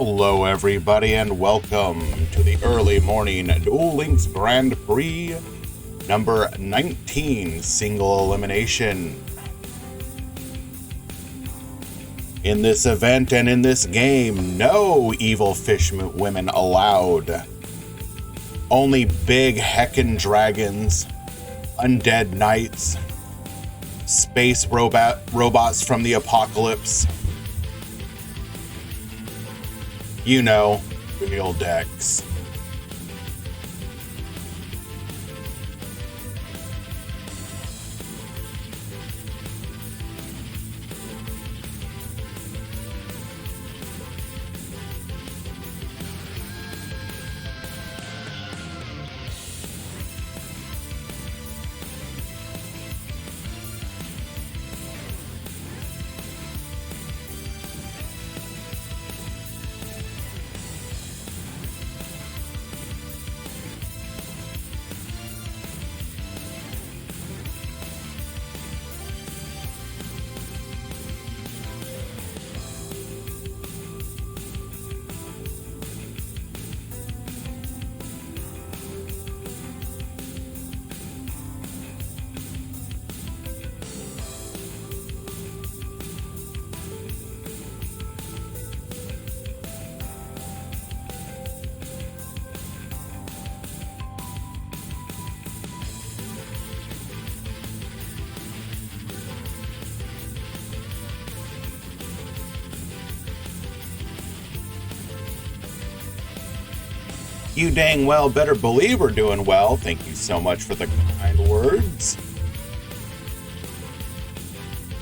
Hello everybody and welcome to the early morning Duel Links Grand Prix number 19 single elimination. In this event and in this game, no evil fish women allowed. Only big heckin' dragons, undead knights, space robots from the apocalypse. You know, real decks. You dang well better believe we're doing well. Thank you so much for the kind words.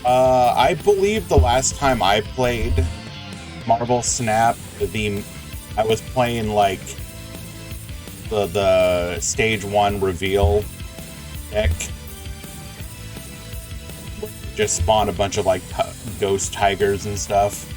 I believe the last time I played Marvel Snap, I was playing like the stage 1 reveal deck. Just spawn a bunch of like ghost tigers and stuff.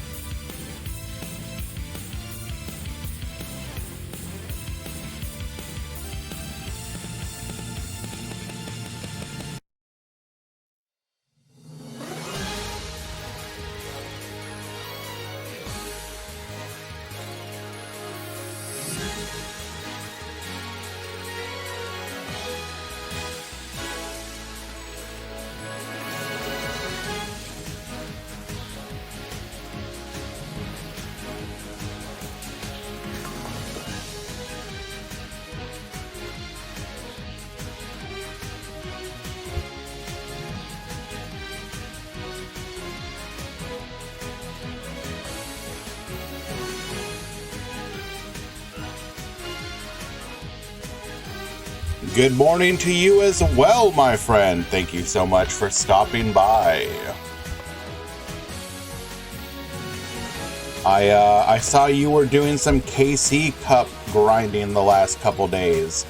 Good morning to you as well, my friend. Thank you so much for stopping by. I saw you were doing some KC Cup grinding the last couple days.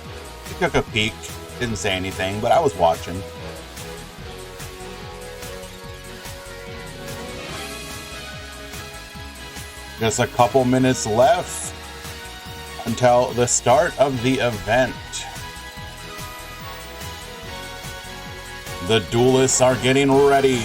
I took a peek, didn't say anything, but I was watching. Just a couple minutes left until the start of the event. The duelists are getting ready.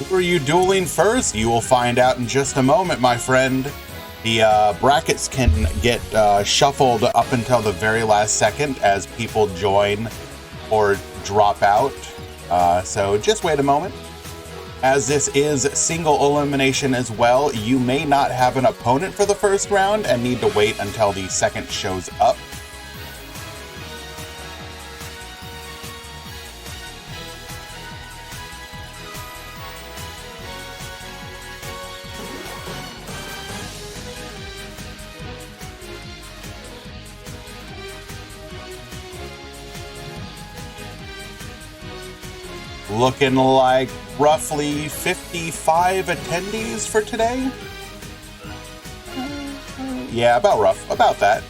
Who are you dueling first? You will find out in just a moment, my friend. The brackets can get shuffled up until the very last second as people join or drop out. So just wait a moment. As this is single elimination as well, you may not have an opponent for the first round and need to wait until the second shows up. Looking like roughly 55 attendees for today. Yeah, about that.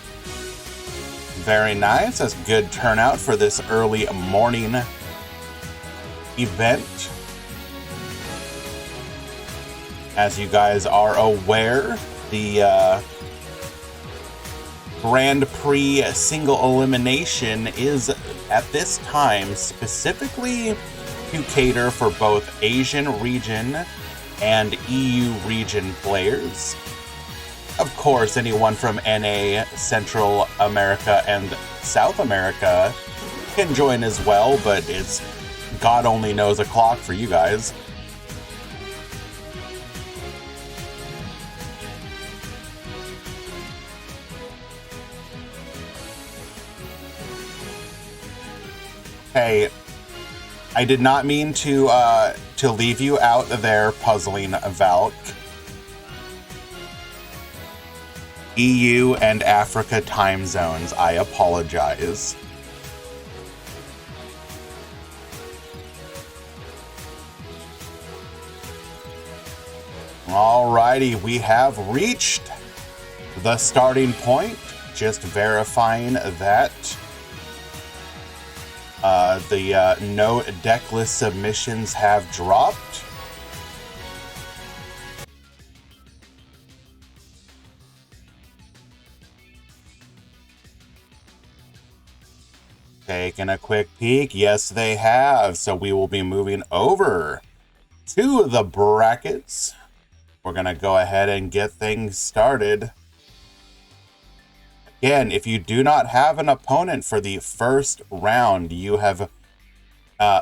Very nice. That's good turnout for this early morning event. As you guys are aware, the Grand Prix single elimination is at this time specifically to cater for both Asian region and EU region players. Of course, anyone from NA, Central America, and South America can join as well, but it's God only knows o'clock for you guys. Hey, I did not mean to leave you out there puzzling Valk. EU and Africa time zones. I apologize. Alrighty, we have reached the starting point. Just verifying that the no decklist submissions have dropped. Taking a quick peek. Yes, they have. So we will be moving over to the brackets. We're going to go ahead and get things started. Again, if you do not have an opponent for the first round, you have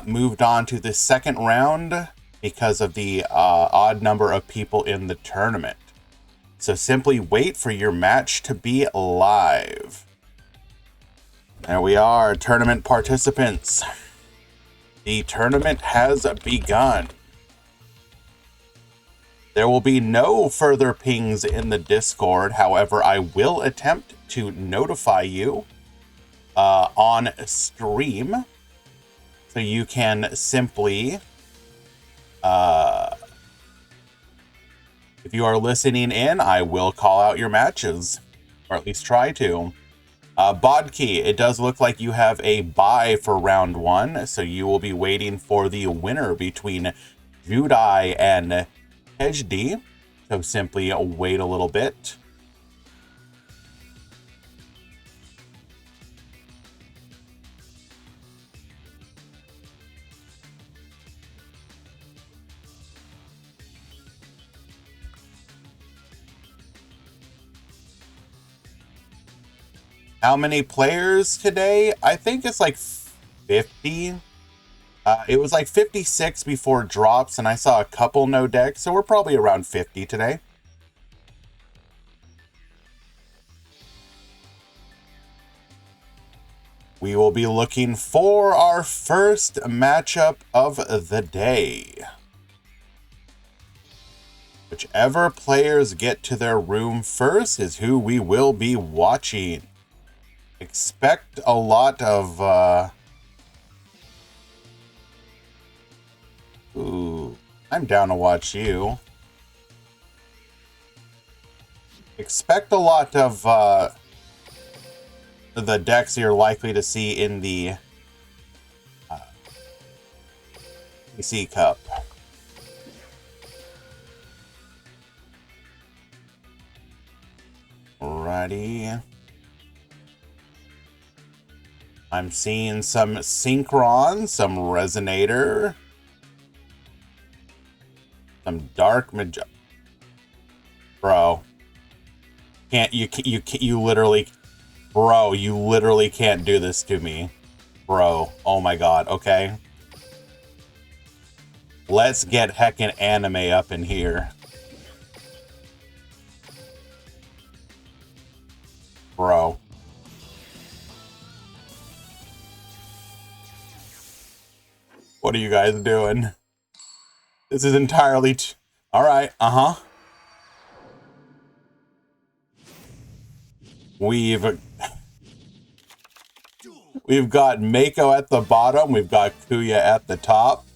moved on to the second round because of the odd number of people in the tournament. So simply wait for your match to be live. There we are, tournament participants. The tournament has begun. There will be no further pings in the Discord. However, I will attempt to notify you on stream. So you can simply, if you are listening in, I will call out your matches, or at least try to. Bodkey, it does look like you have a bye for round one, so you will be waiting for the winner between Judai and HD. So simply wait a little bit. How many players today? I think it's like 50. It was like 56 before drops, and I saw a couple no decks, so we're probably around 50 today. We will be looking for our first matchup of the day. Whichever players get to their room first is who we will be watching. Expect a lot of, ooh, I'm down to watch you. Expect a lot of, the decks you're likely to see in the, PC Cup. Alrighty. I'm seeing some Synchron, some Resonator, some Dark Magi. Bro, you literally, bro, you literally can't do this to me, bro. Oh my god. Okay, let's get heckin' anime up in here, bro. What are you guys doing? This is entirely all right. We've got Mako at the bottom. We've got Kuya at the top.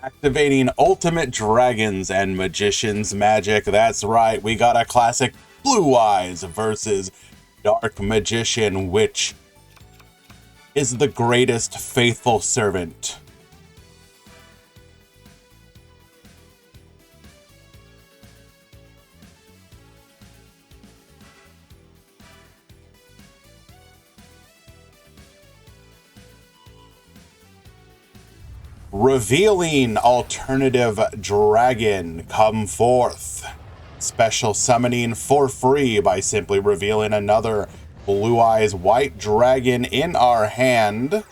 Activating Ultimate Dragons and Magician's Magic. That's right. We got a classic Blue Eyes versus Dark Magician, which is the greatest faithful servant. Revealing alternative dragon, come forth. Special summoning for free by simply revealing another Blue Eyes white dragon in our hand.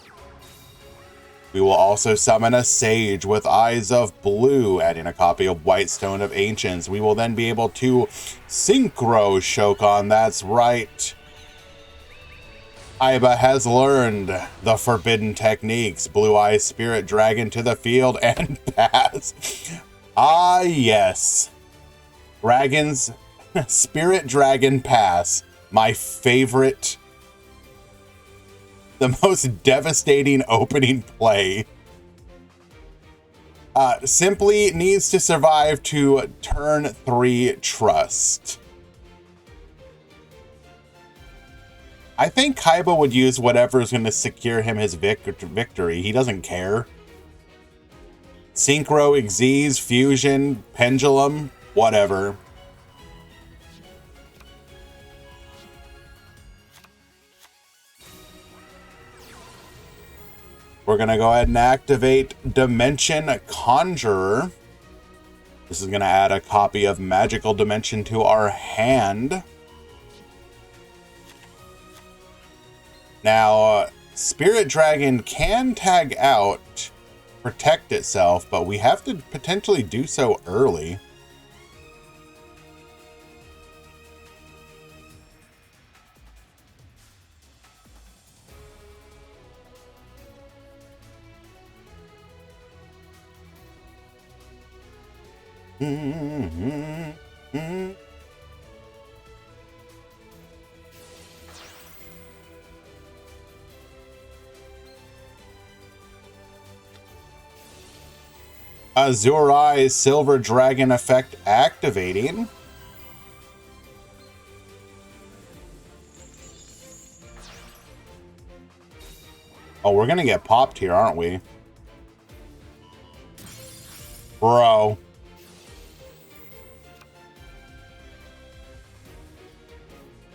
We will also summon a sage with eyes of blue, adding a copy of White Stone of Ancients. We will then be able to synchro Shokan. That's right. Aiba has learned the forbidden techniques. Blue Eyes Spirit Dragon to the field and pass. Ah, yes. Dragons, Spirit Dragon pass. My favorite, the most devastating opening play. Simply needs to survive to turn 3 trust. I think Kaiba would use whatever is going to secure him his victory. He doesn't care. Synchro, Xyz, Fusion, Pendulum, whatever. We're going to go ahead and activate Dimension Conjurer. This is going to add a copy of Magical Dimension to our hand. Now, Spirit Dragon can tag out, protect itself, but we have to potentially do so early. Azure Eyes Silver Dragon effect activating. Oh, we're gonna get popped here, aren't we? Bro.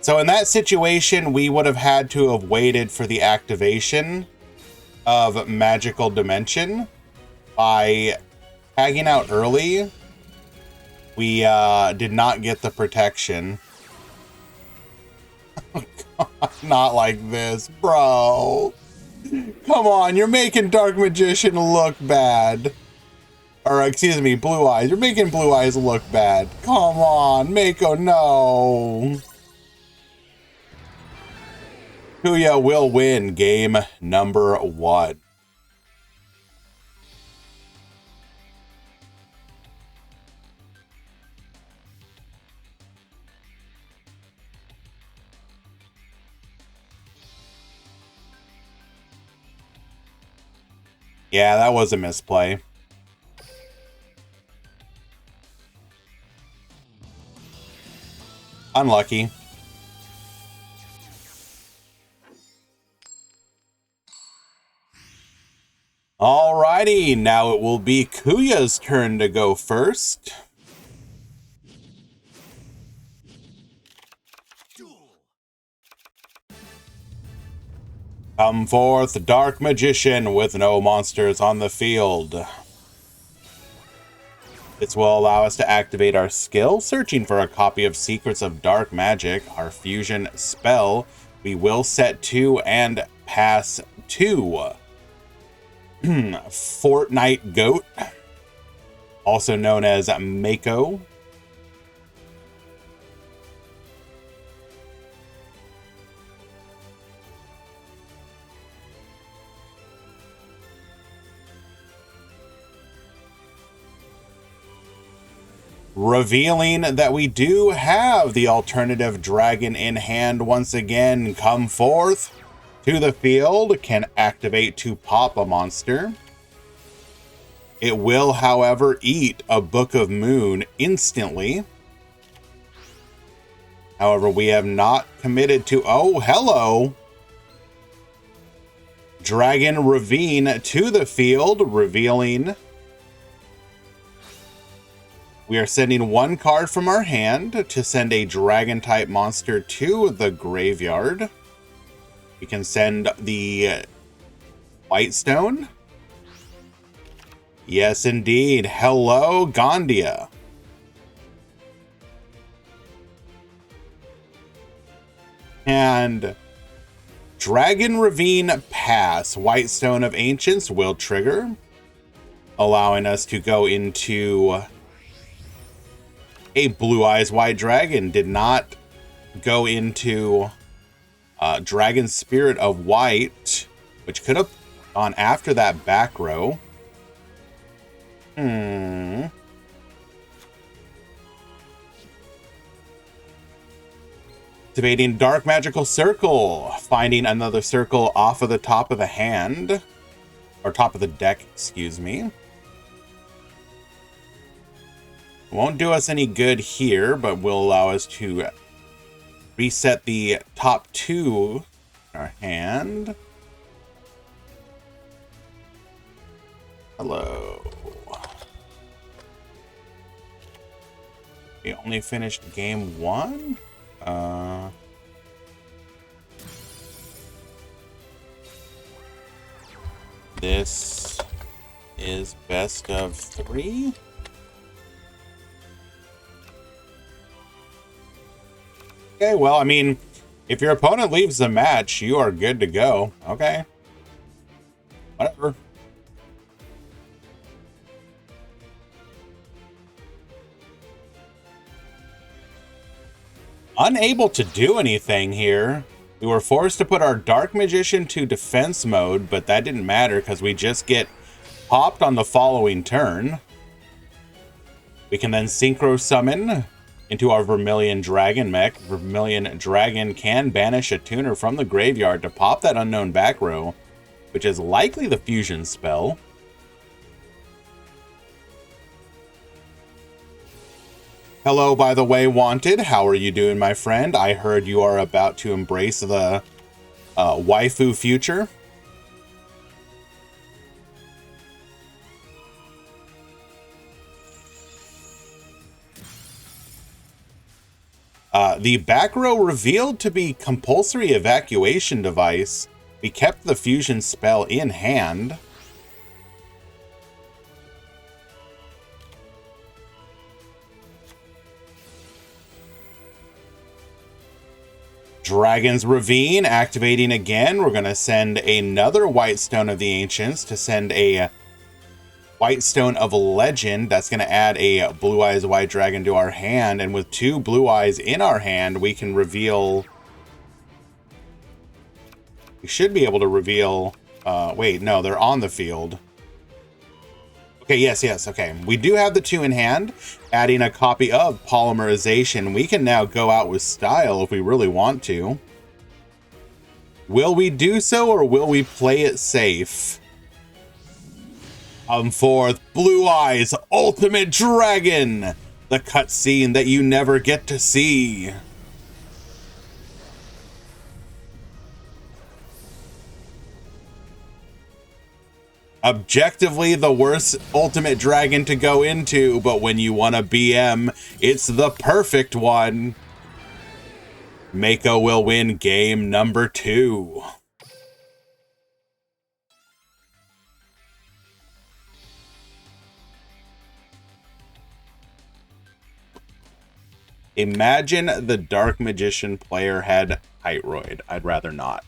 So in that situation, we would have had to have waited for the activation of Magical Dimension. By tagging out early, we did not get the protection. Oh, God, not like this, bro. Come on, you're making Dark Magician look bad. Or, excuse me, Blue Eyes. You're making Blue Eyes look bad. Come on, Mako, no. Kuya will win game number 1. Yeah, that was a misplay. Unlucky. Alrighty, now it will be Kuya's turn to go first. Come forth, Dark Magician, with no monsters on the field. This will allow us to activate our skill, searching for a copy of Secrets of Dark Magic, our fusion spell. We will set 2 and pass 2. Fortnite Goat, also known as Mako. Revealing that we do have the alternative dragon in hand once again. Come forth to the field, can activate to pop a monster. It will, however, eat a Book of Moon instantly. However, we have not committed to... Oh, hello! Dragon Ravine to the field, revealing... We are sending 1 card from our hand to send a dragon-type monster to the graveyard. We can send the White Stone. Yes, indeed. Hello, Gandia. And Dragon Ravine Pass, Whitestone of Ancients will trigger, allowing us to go into a Blue Eyes White Dragon. Did not go into Dragon Spirit of White, which could have gone after that back row. Activating Dark Magical Circle, finding another circle off of the top of the hand, or top of the deck, excuse me. Won't do us any good here, but will allow us to reset the top two in our hand. Hello. We only finished game one? This is best of 3. Okay, well, I mean, if your opponent leaves the match, you are good to go. Okay. Whatever. Unable to do anything here. We were forced to put our Dark Magician to defense mode, but that didn't matter because we just get popped on the following turn. We can then Synchro Summon into our Vermilion Dragon mech. Vermilion Dragon can banish a tuner from the graveyard to pop that unknown back row, which is likely the fusion spell. Hello, by the way, Wanted. How are you doing, my friend? I heard you are about to embrace the waifu future. The back row revealed to be compulsory evacuation device. We kept the fusion spell in hand. Dragon's Ravine activating again. We're going to send another Whitestone of the Ancients to send a Whitestone of Legend. That's going to add a Blue Eyes White Dragon to our hand. And with 2 Blue Eyes in our hand, we can reveal... We should be able to reveal... wait, no, they're on the field. Okay, yes, okay. We do have the 2 in hand. Adding a copy of Polymerization. We can now go out with style if we really want to. Will we do so, or will we play it safe? Forth, Blue Eyes Ultimate Dragon! The cutscene that you never get to see. Objectively the worst Ultimate Dragon to go into, but when you want a BM, it's the perfect one. Mako will win game number 2. Imagine the Dark Magician player had Heightroid. I'd rather not.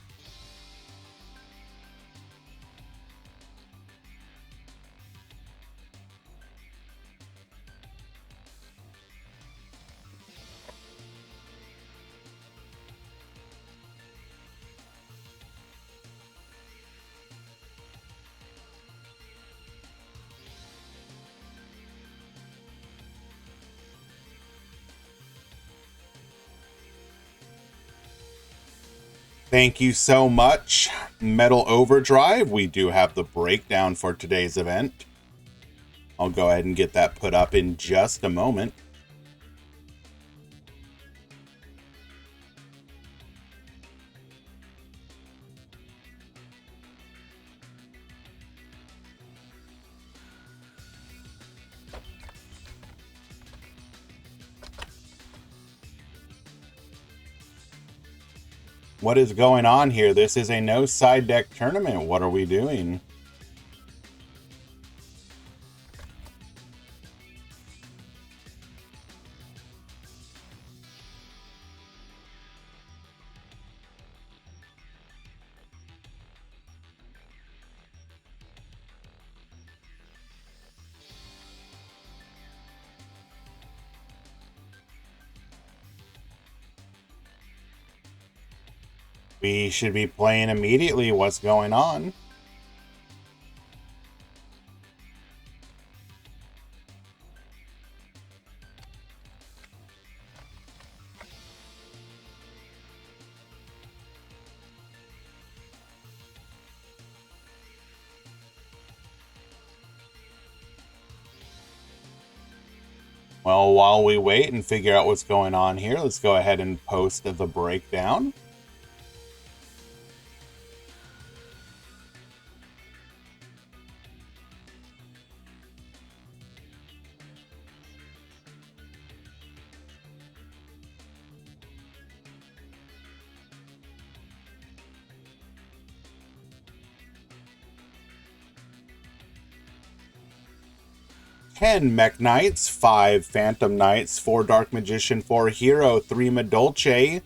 Thank you so much, Metal Overdrive. We do have the breakdown for today's event. I'll go ahead and get that put up in just a moment. What is going on here? This is a no side deck tournament. What are we doing? We should be playing immediately. What's going on? Well, while we wait and figure out what's going on here, let's go ahead and post the breakdown. Ten Mech Knights, 5 Phantom Knights, 4 Dark Magician, 4 Hero, 3 Medolce,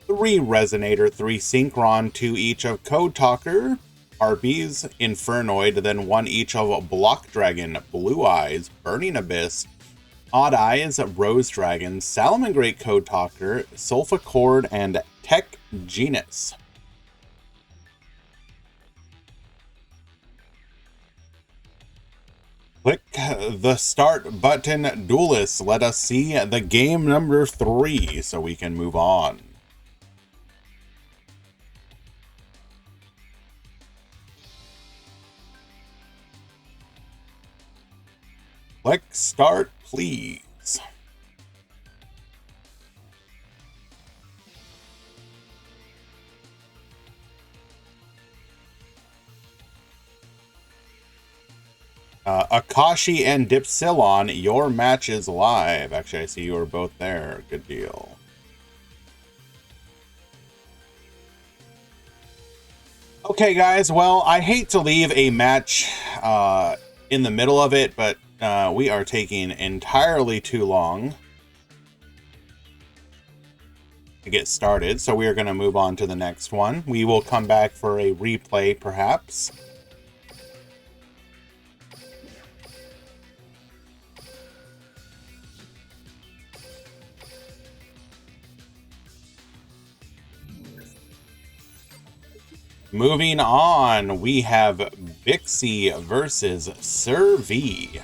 3 Resonator, 3 Synchron, 2 each of Code Talker, Harpies, Infernoid, then 1 each of Block Dragon, Blue Eyes, Burning Abyss, Odd Eyes, Rose Dragon, Salamangreat Code Talker, Sulfacord, and Tech Genus. Click the start button, duelists. Let us see the game number 3 so we can move on. Click start, please. Akashi and Dipsilon, your match is live. Actually, I see you are both there. Good deal. Okay, guys. Well, I hate to leave a match in the middle of it, but we are taking entirely too long to get started. So we are going to move on to the next one. We will come back for a replay, perhaps. Moving on, we have Bixie versus Sir V.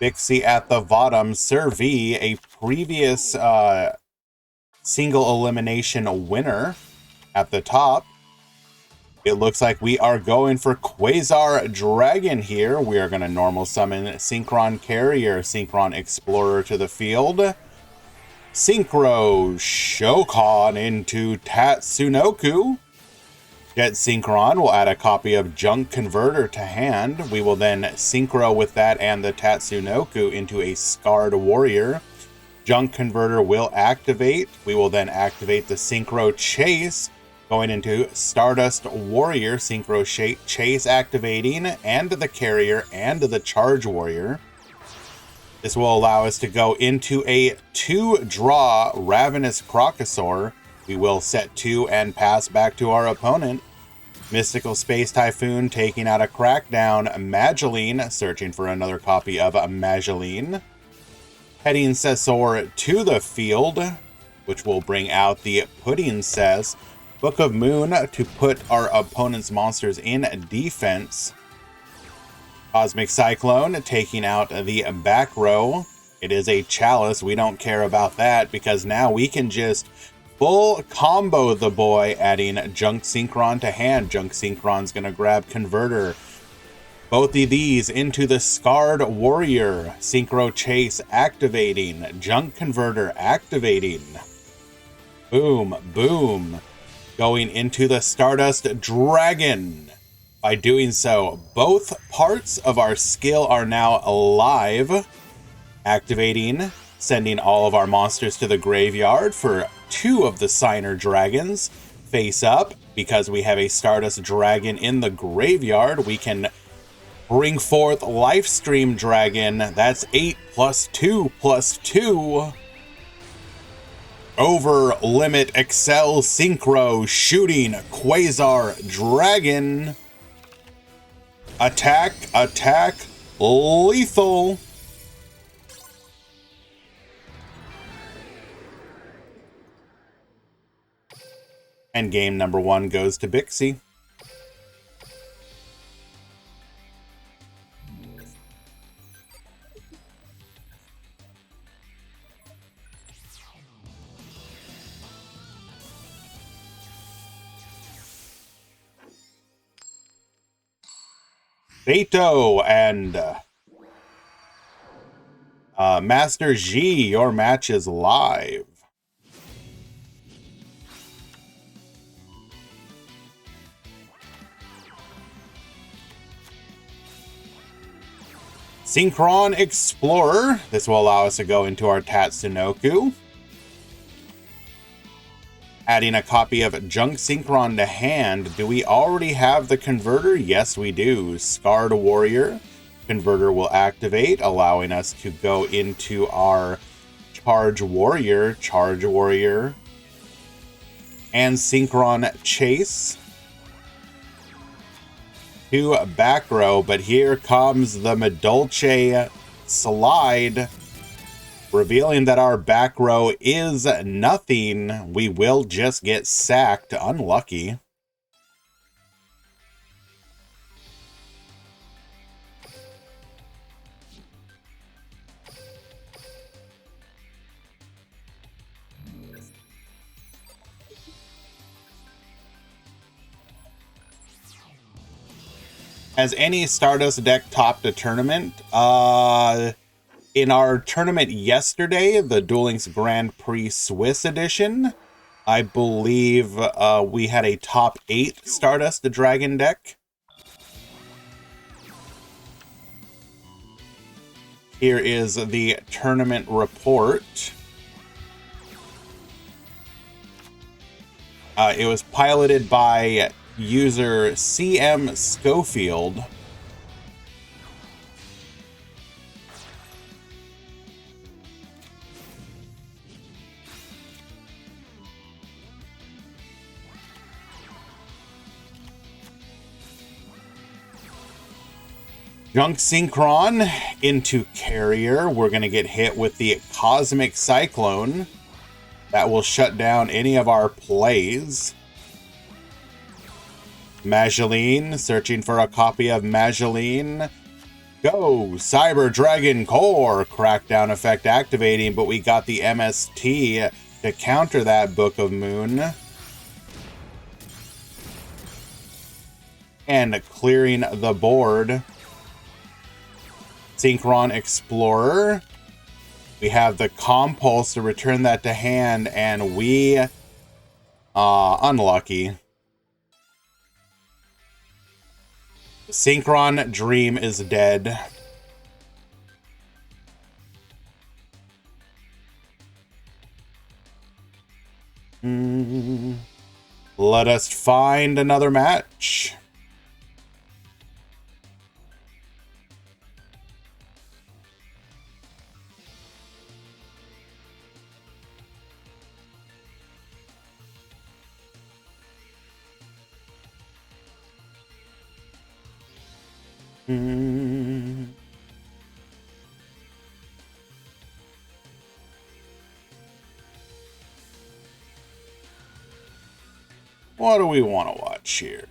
Bixie at the bottom, Sir V, a previous single elimination winner at the top. It looks like we are going for Quasar Dragon here. We are going to normal summon Synchron Carrier, Synchron Explorer to the field. Synchro Shokan into Tatsunoku. Jet Synchron will add a copy of Junk Converter to hand. We will then Synchro with that and the Tatsunoku into a Scarred Warrior. Junk Converter will activate. We will then activate the Synchro Chase, going into Stardust Warrior, Synchro Chase activating, and the Carrier and the Charge Warrior. This will allow us to go into a 2-draw Ravenous Crocosaur. We will set 2 and pass back to our opponent. Mystical Space Typhoon taking out a Crackdown. Mageline searching for another copy of Mageline. Heading Cessor to the field, which will bring out the Pudding Cess. Book of Moon to put our opponent's monsters in defense. Cosmic Cyclone taking out the back row. It is a Chalice. We don't care about that because now we can just full combo the boy, adding Junk Synchron to hand. Junk Synchron's going to grab Converter. Both of these into the Scarred Warrior. Synchro Chase activating. Junk Converter activating. Boom, boom. Going into the Stardust Dragon. By doing so, both parts of our skill are now alive. Activating, sending all of our monsters to the graveyard for 2 of the Signer Dragons. Face up, because we have a Stardust Dragon in the graveyard, we can bring forth Lifestream Dragon. That's 8 plus 2 plus 2. Over Limit Excel Synchro shooting Quasar Dragon. Attack, attack, lethal. And game number 1 goes to Bixie. Beto and Master G, your match is live. Synchron Explorer. This will allow us to go into our Tatsunoko. Adding a copy of Junk Synchron to hand. Do we already have the converter? Yes, we do. Scarred Warrior. Converter will activate, allowing us to go into our Charge Warrior, and Synchron Chase. 2 back row, but here comes the Medolce slide, revealing that our back row is nothing. We will just get sacked. Unlucky. Has any Stardust deck topped a tournament? In our tournament yesterday, the Duel Links Grand Prix Swiss edition, I believe we had a top 8 Stardust the Dragon deck. Here is the tournament report. It was piloted by user CM Schofield. Junk Synchron into Carrier. We're going to get hit with the Cosmic Cyclone. That will shut down any of our plays. Mageline, searching for a copy of Mageline. Go! Cyber Dragon Core! Crackdown effect activating, but we got the MST to counter that Book of Moon. And clearing the board. Synchron Explorer. We have the Compulse to return that to hand, and we... unlucky. Synchron Dream is dead. Let us find another match. What do we want to watch here?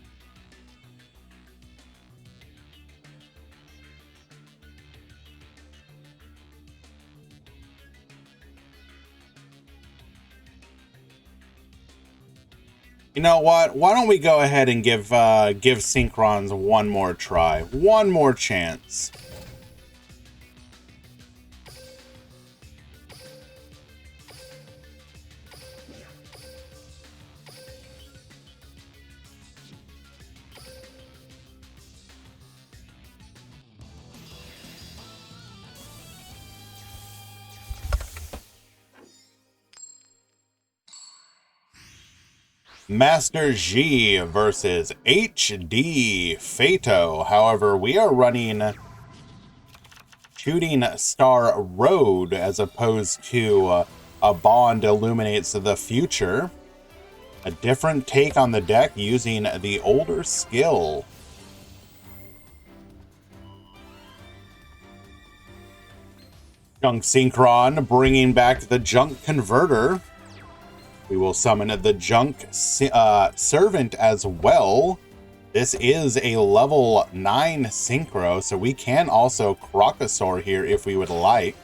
You know what? Why don't we go ahead and give Synchrons one more try, one more chance. Master G versus HD Fato. However, we are running Shooting Star Road as opposed to a Bond Illuminates the Future. A different take on the deck using the older skill. Junk Synchron bringing back the Junk Converter. We will summon the Junk Servant as well. This is a level 9 Synchro, so we can also Crocosaur here if we would like.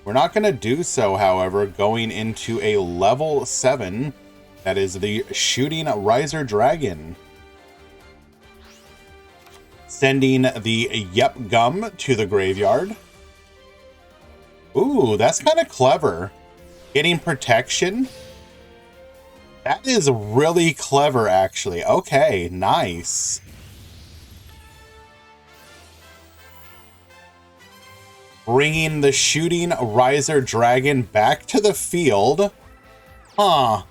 We're not going to do so, however, going into a level 7. That is the Shooting Riser Dragon. Sending the Yep Gum to the graveyard. Ooh, that's kind of clever. Getting protection. That is really clever, actually. Okay, nice. Bringing the Shooting Riser Dragon back to the field. Huh.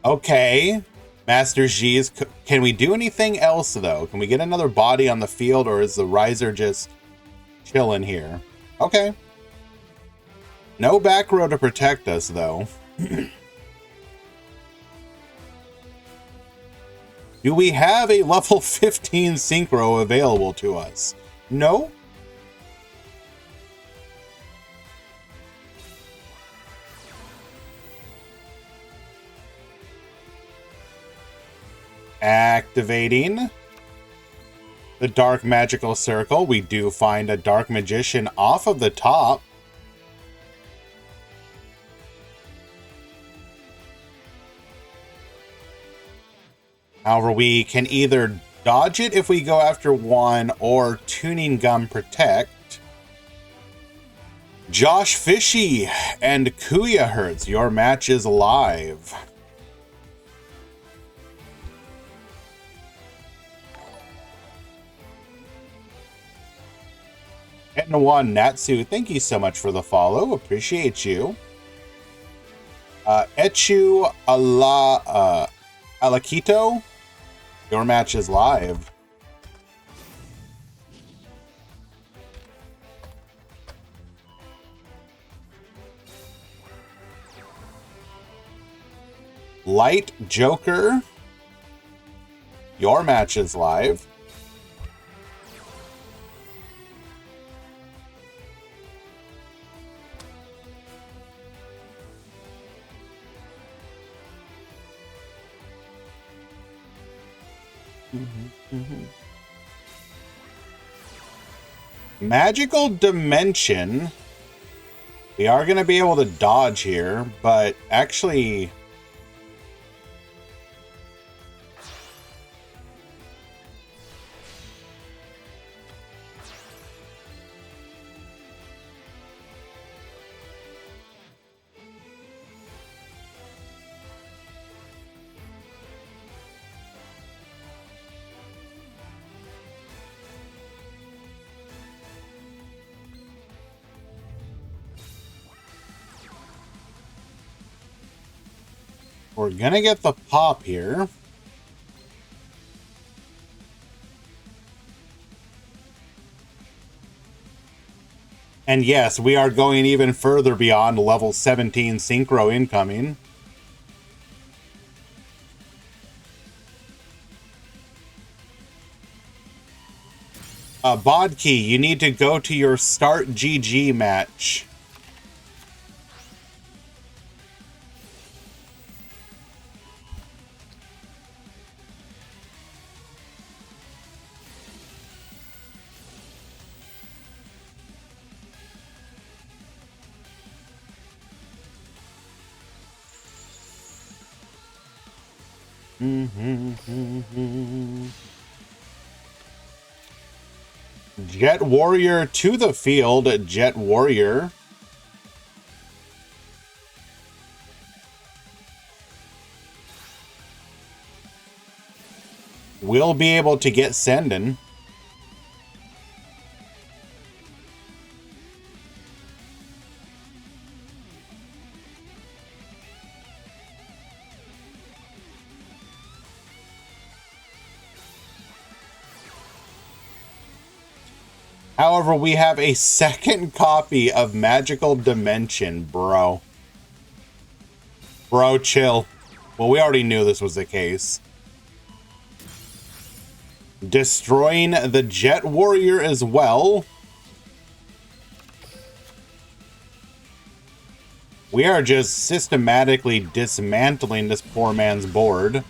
Okay. Master G's. Can we do anything else, though? Can we get another body on the field, or is the Riser just chilling here? Okay. No back row to protect us, though. Do we have a level 15 Synchro available to us? No? Activating the Dark Magical Circle. We do find a Dark Magician off of the top. However, we can either dodge it if we go after one, or Tuning Gum Protect. Josh Fishy and Kuya Hertz, your match is live. And one Natsu, thank you so much for the follow. Appreciate you. Echu Alakito, your match is live. Light Joker, your match is live. Magical Dimension. We are going to be able to dodge here, but actually... we're gonna get the pop here. And yes, we are going even further beyond level 17 Synchro incoming. Bodkey, you need to go to your Start GG match. Jet Warrior to the field. Jet Warrior. Will be able to get Senden. However, we have a second copy of Magical Dimension, bro. Bro, chill. Well, we already knew this was the case. Destroying the Jet Warrior as well. We are just systematically dismantling this poor man's board.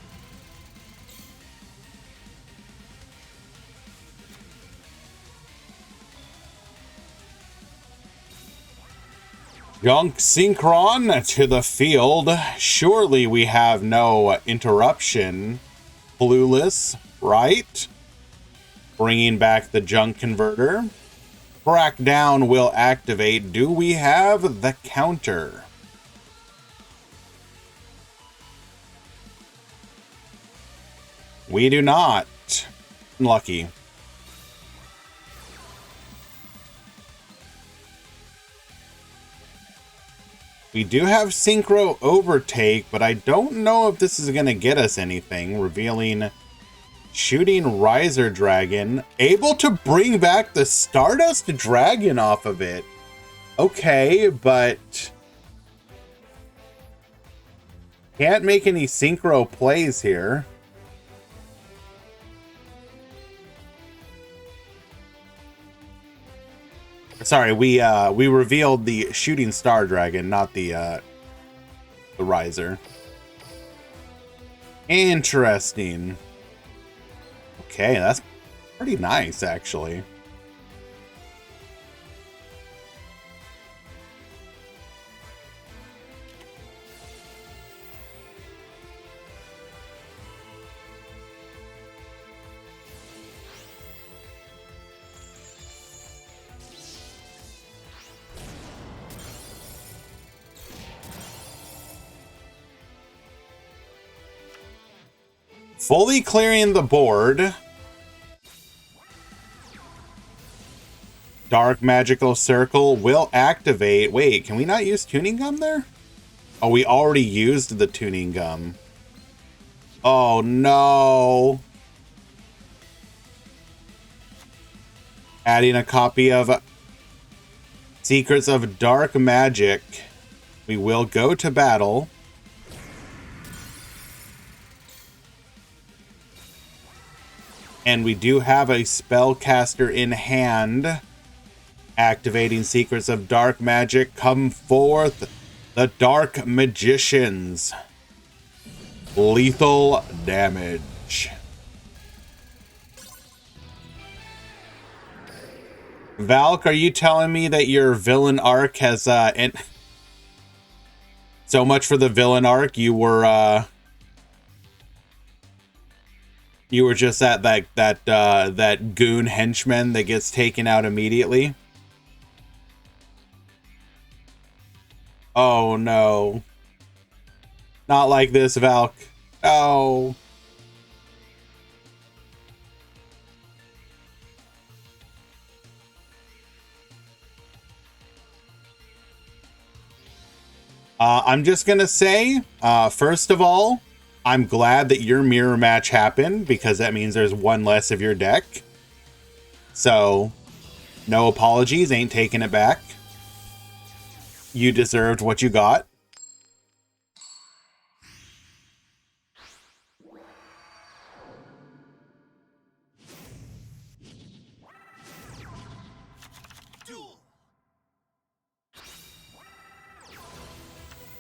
Junk Synchron to the field. Surely we have no interruption. Clueless, right? Bringing back the junk converter. Crackdown will activate. Do we have the counter? We do not. Lucky. We do have Synchro Overtake, but I don't know if this is going to get us anything. Revealing Shooting Riser Dragon. Able to bring back the Stardust Dragon off of it. Okay, but can't make any Synchro plays here. Sorry, we revealed the Shooting Star Dragon, not the Riser. Interesting. Okay, that's pretty nice, actually. Fully clearing the board. Dark Magical Circle will activate. Wait, can we not use Tuning Gum there? Oh, we already used the Tuning Gum. Oh, no. Adding a copy of Secrets of Dark Magic. We will go to battle. And we do have a spellcaster in hand. Activating Secrets of Dark Magic. Come forth, the Dark Magicians. Lethal damage. Valk, are you telling me that your villain arc has and so much for the villain arc? You were just at that goon henchman that gets taken out immediately. Oh no. Not like this, Valk. Oh. I'm just gonna say, first of all, I'm glad that your mirror match happened, because that means there's one less of your deck. So, no apologies, ain't taking it back. You deserved what you got.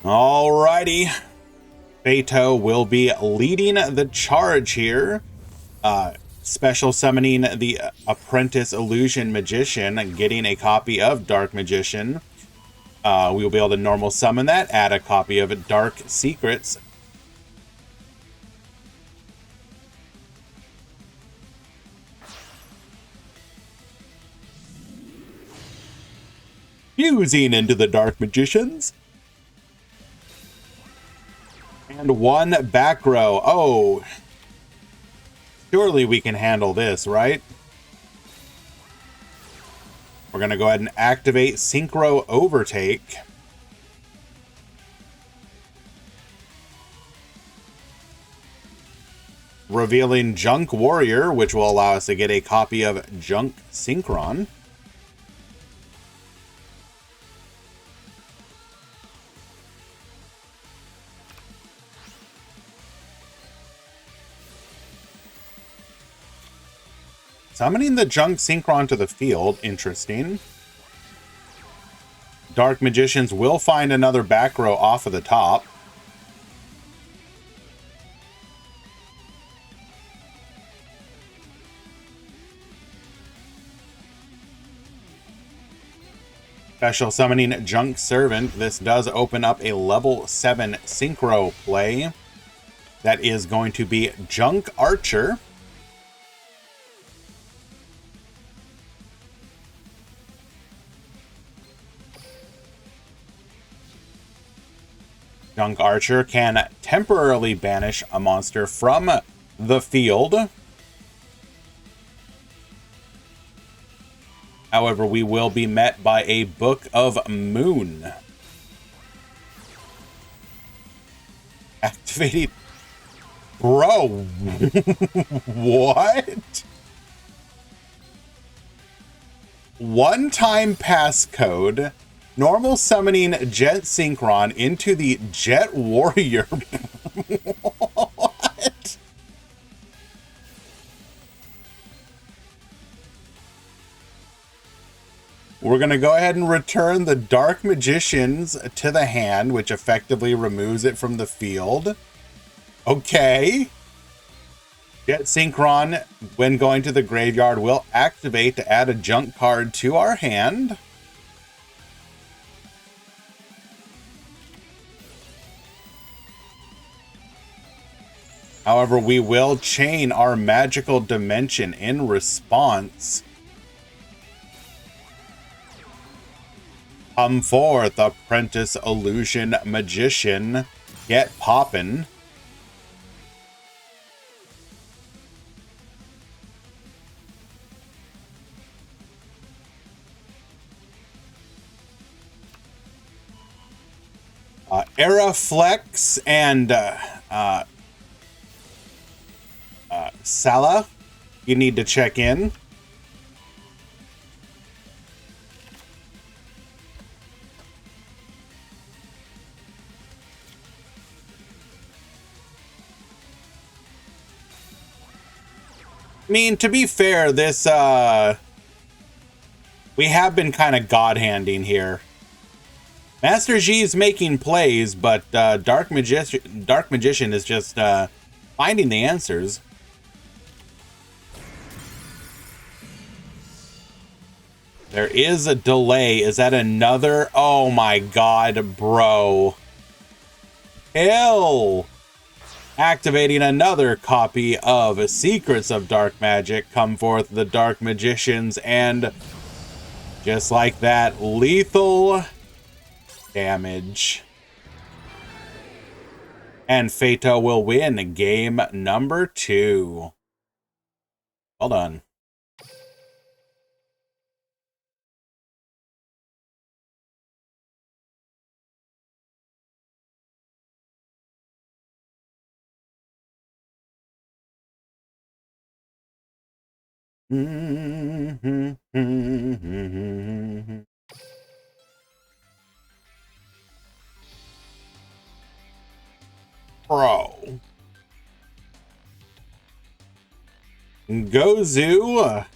Alrighty. Beto will be leading the charge here. Special summoning the Apprentice Illusion Magician and getting a copy of Dark Magician. We will be able to normal summon that, add a copy of Dark Secrets. Fusing into the Dark Magicians. And one back row. Oh, surely we can handle this, right? We're going to go ahead and activate Synchro Overtake. Revealing Junk Warrior, which will allow us to get a copy of Junk Synchron. Summoning the Junk Synchron to the field. Interesting. Dark Magicians will find another back row off of the top. Special summoning Junk Servant. This does open up a level 7 synchro play. That is going to be Junk Archer. Junk Archer can temporarily banish a monster from the field. However, we will be met by a Book of Moon. Activating. Bro, what? One-time passcode. Normal summoning Jet Synchron into the Jet Warrior. What? We're going to go ahead and return the Dark Magicians to the hand, which effectively removes it from the field. Okay. Jet Synchron, when going to the graveyard, will activate to add a junk card to our hand. However, we will chain our magical dimension in response. Come forth, apprentice illusion magician. Get poppin'. Araflex and Sala, you need to check in. I mean, to be fair, this we have been kind of god-handing here. Master G is making plays, but Dark Magician is just finding the answers. There is a delay. Is that another? Oh my god, bro. Hell! Activating another copy of Secrets of Dark Magic. Come forth the Dark Magicians, and just like that, lethal damage. And Fato will win game number 2. Well done. Bro. Gozu.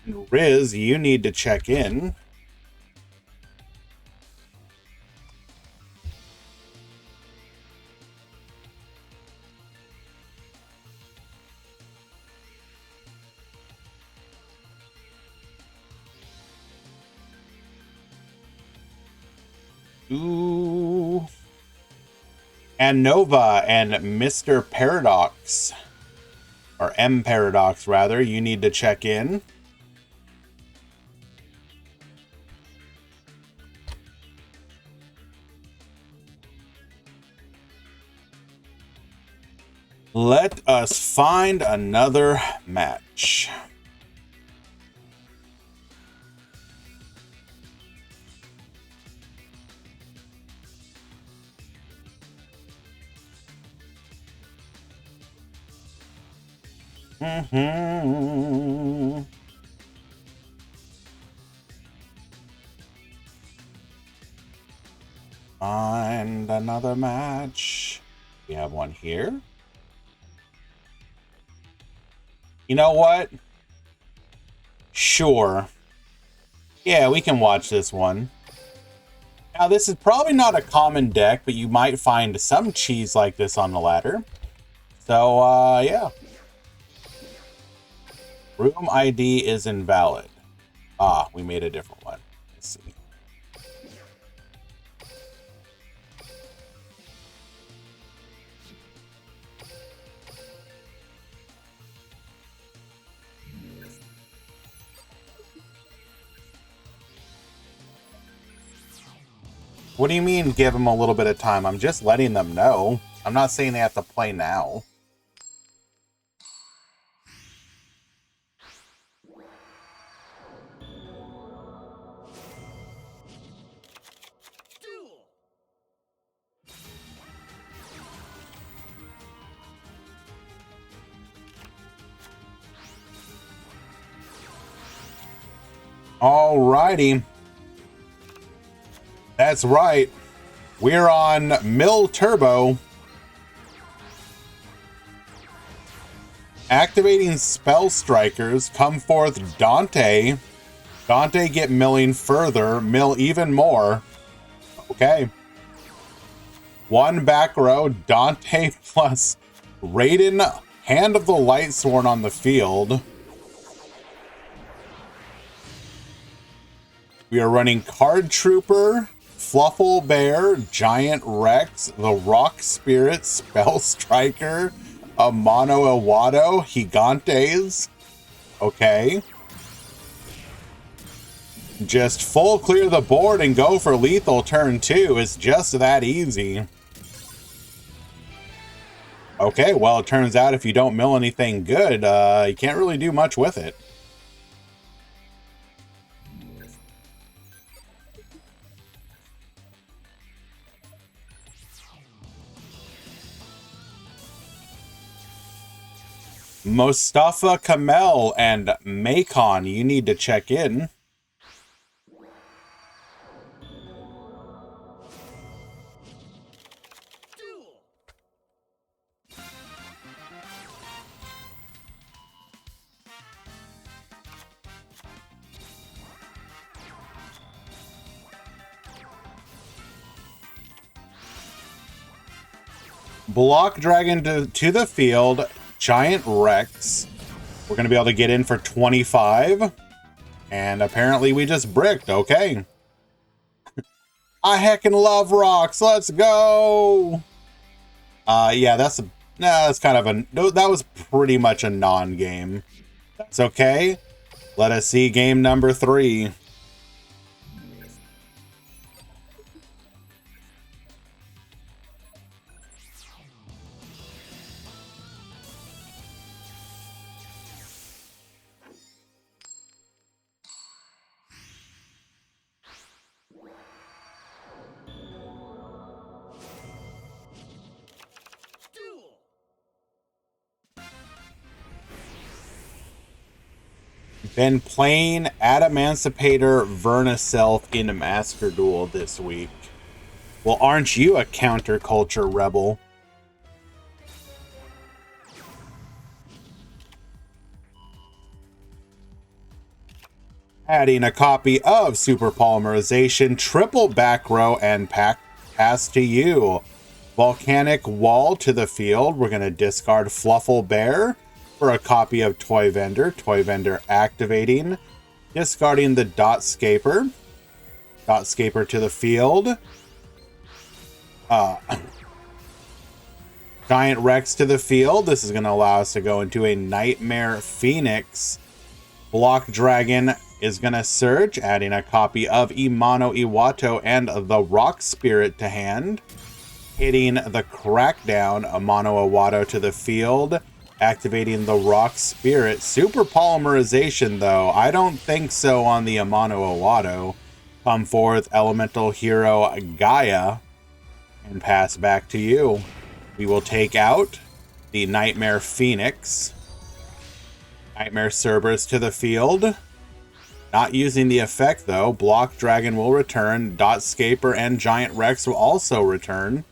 And Riz, you need to check in. Ooh. And Nova and Mr. Paradox, or M Paradox rather, you need to check in. Let us find another match. Find another match. We have one here. You know what? Sure. Yeah, we can watch this one. Now, this is probably not a common deck, but you might find some cheese like this on the ladder. So, yeah. Room ID is invalid. Ah, we made a different one. Let's see. What do you mean give them a little bit of time? I'm just letting them know. I'm not saying they have to play now. Alrighty. That's right. We're on Mill Turbo. Activating Spell Strikers. Come forth Dante. Dante get milling further. Mill even more. Okay. One back row. Dante plus Raiden. Hand of the Lightsworn on the field. We are running Card Trooper, Fluffle Bear, Giant Rex, the Rock Spirit, Spell Striker, Amano Iwado, Gigantes. Okay. Just full clear the board and go for lethal turn 2. It's just that easy. Okay, well, it turns out if you don't mill anything good, you can't really do much with it. Mustafa Kamel and Macon, you need to check in. Block Dragon to the field. Giant Rex. We're going to be able to get in for 25. And apparently we just bricked. Okay. I heckin' love rocks. Let's go. Yeah, that's kind of that was pretty much a non-game. That's okay. Let us see game number 3. Been playing Adamancipator Vernaself in Master Duel this week. Well, aren't you a counterculture rebel? Adding a copy of Super Polymerization, triple back row, and pass to you. Volcanic Wall to the field. We're going to discard Fluffle Bear for a copy of Toy Vendor. Toy Vendor activating. Discarding the Dotscaper. Dotscaper to the field. Giant Rex to the field. This is going to allow us to go into a Nightmare Phoenix. Block Dragon is going to search, adding a copy of Imano Iwato and the Rock Spirit to hand. Hitting the Crackdown, Amano Iwato to the field. Activating the Rock Spirit. Super Polymerization, though. I don't think so on the Amano Iwato. Come forth, Elemental Hero Gaia. And pass back to you. We will take out the Nightmare Phoenix. Nightmare Cerberus to the field. Not using the effect, though. Block Dragon will return. Dotscaper and Giant Rex will also return.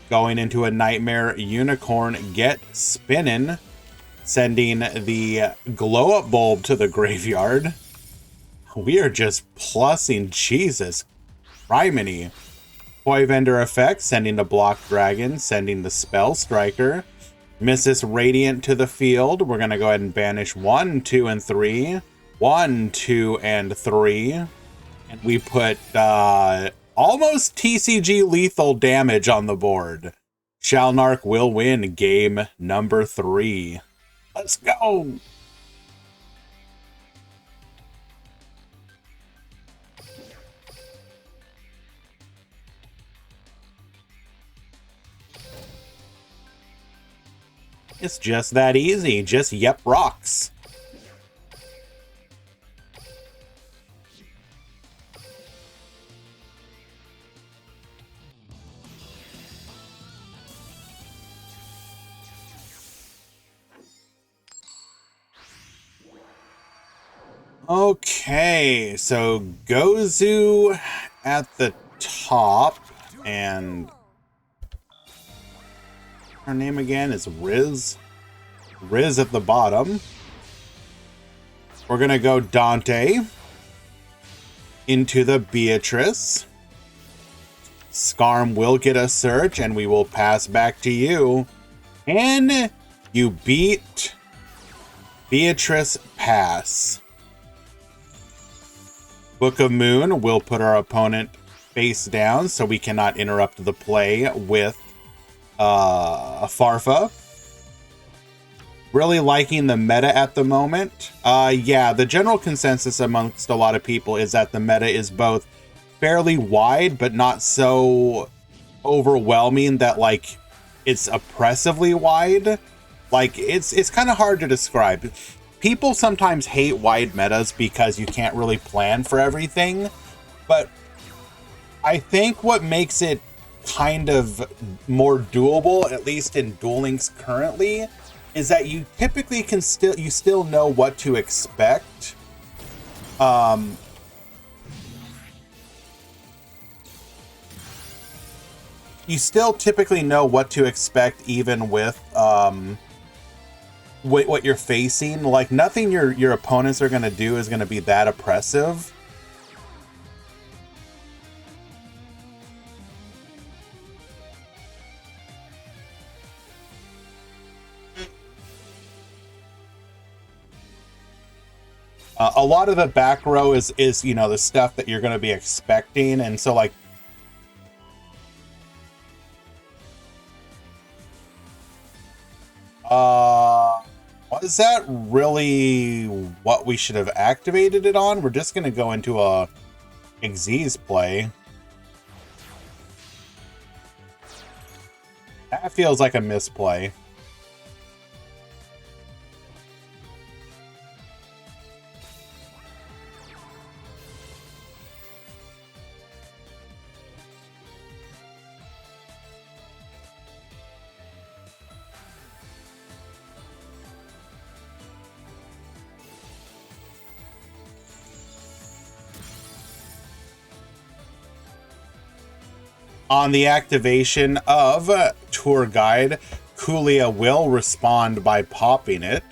Going into a Nightmare Unicorn, get spinning. Sending the glow-up bulb to the graveyard. We are just plussing, Jesus. Criminy. Toy Vendor effect, sending the Block Dragon, sending the Spell Striker. Missus Radiant to the field. We're going to go ahead and banish 1, 2, and 3. 1, 2, and 3. And we put almost TCG lethal damage on the board. Shalnark will win game number 3. Let's go! It's just that easy. Just yep rocks. Okay, so Gozu at the top, and her name again is Riz. Riz at the bottom. We're gonna go Dante into the Beatrice. Skarm will get a search, and we will pass back to you. And you beat Beatrice pass. Book of Moon will put our opponent face down, so we cannot interrupt the play with Farfa. Really liking the meta at the moment. Yeah, the general consensus amongst a lot of people is that the meta is both fairly wide, but not so overwhelming that, like, it's oppressively wide. Like, it's kind of hard to describe. People sometimes hate wide metas because you can't really plan for everything, but I think what makes it kind of more doable, at least in Duel Links currently, is that you typically can still know what to expect. You still typically know what to expect even with what you're facing. Like, nothing your opponents are going to do is going to be that oppressive. A lot of the back row is you know, the stuff that you're going to be expecting, and so, like, was that really what we should have activated it on? We're just going to go into a Xyz play. That feels like a misplay. On the activation of Tour Guide, Kulia will respond by popping it.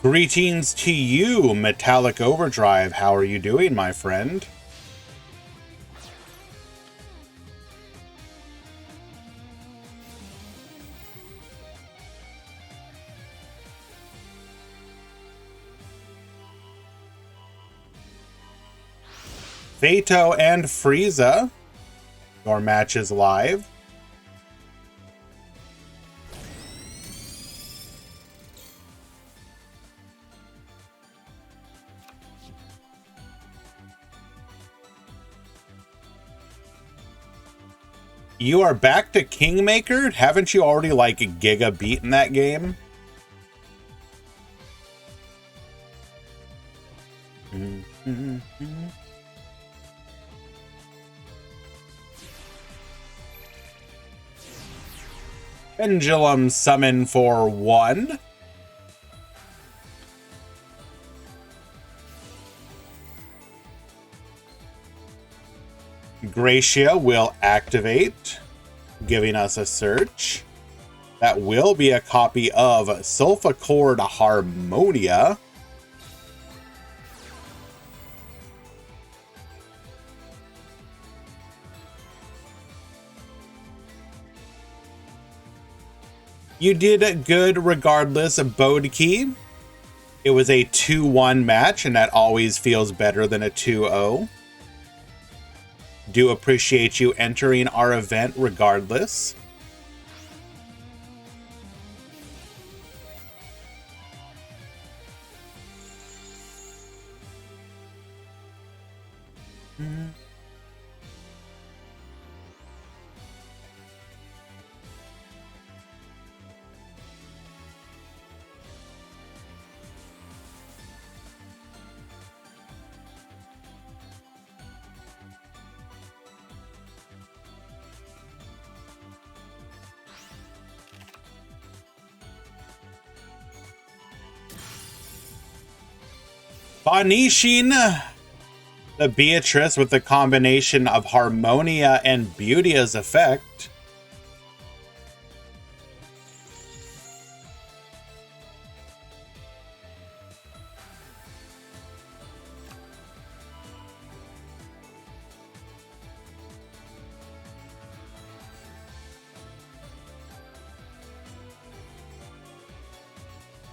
Greetings to you, Metallic Overdrive. How are you doing, my friend? Veto and Frieza, your match is live. You are back to Kingmaker? Haven't you already, like, giga beaten that game? Pendulum summon for 1. Gracia will activate, giving us a search. That will be a copy of Sulfachord Harmonia. You did good regardless of Bodeki. It was a 2-1 match, and that always feels better than a 2-0. Do appreciate you entering our event regardless. Banishing the Beatrice with the combination of Harmonia and Beautia's effect.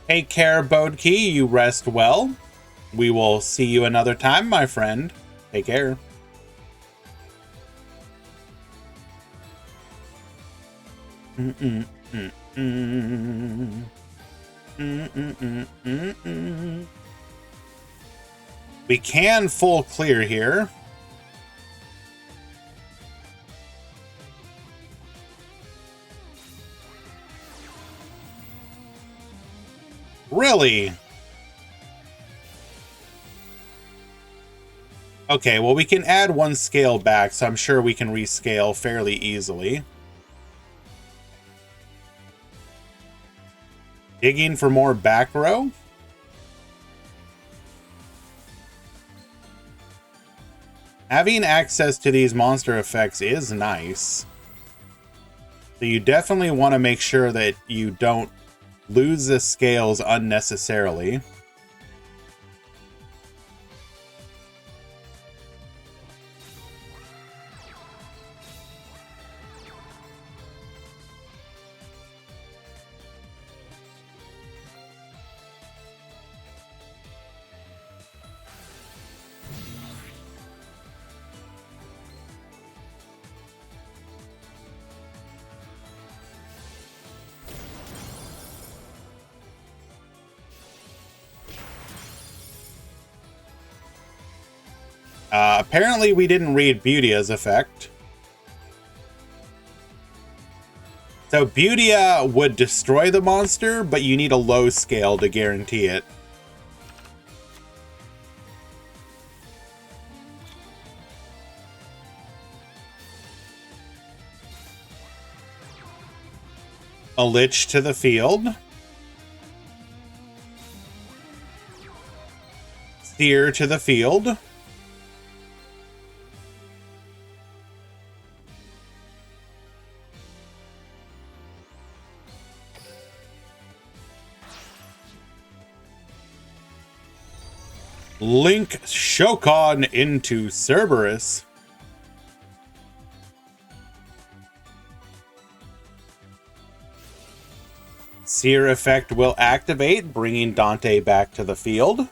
Take care, Bodeki. You rest well. We will see you another time, my friend. Take care. We can full clear here. Really? Okay, well, we can add one scale back, so I'm sure we can rescale fairly easily. Digging for more back row. Having access to these monster effects is nice. So you definitely want to make sure that you don't lose the scales unnecessarily. Apparently we didn't read Beautia's effect. So Beautia would destroy the monster, but you need a low scale to guarantee it. A Lich to the field. Seer to the field. Link Shokon into Cerberus. Seer effect will activate, bringing Dante back to the field.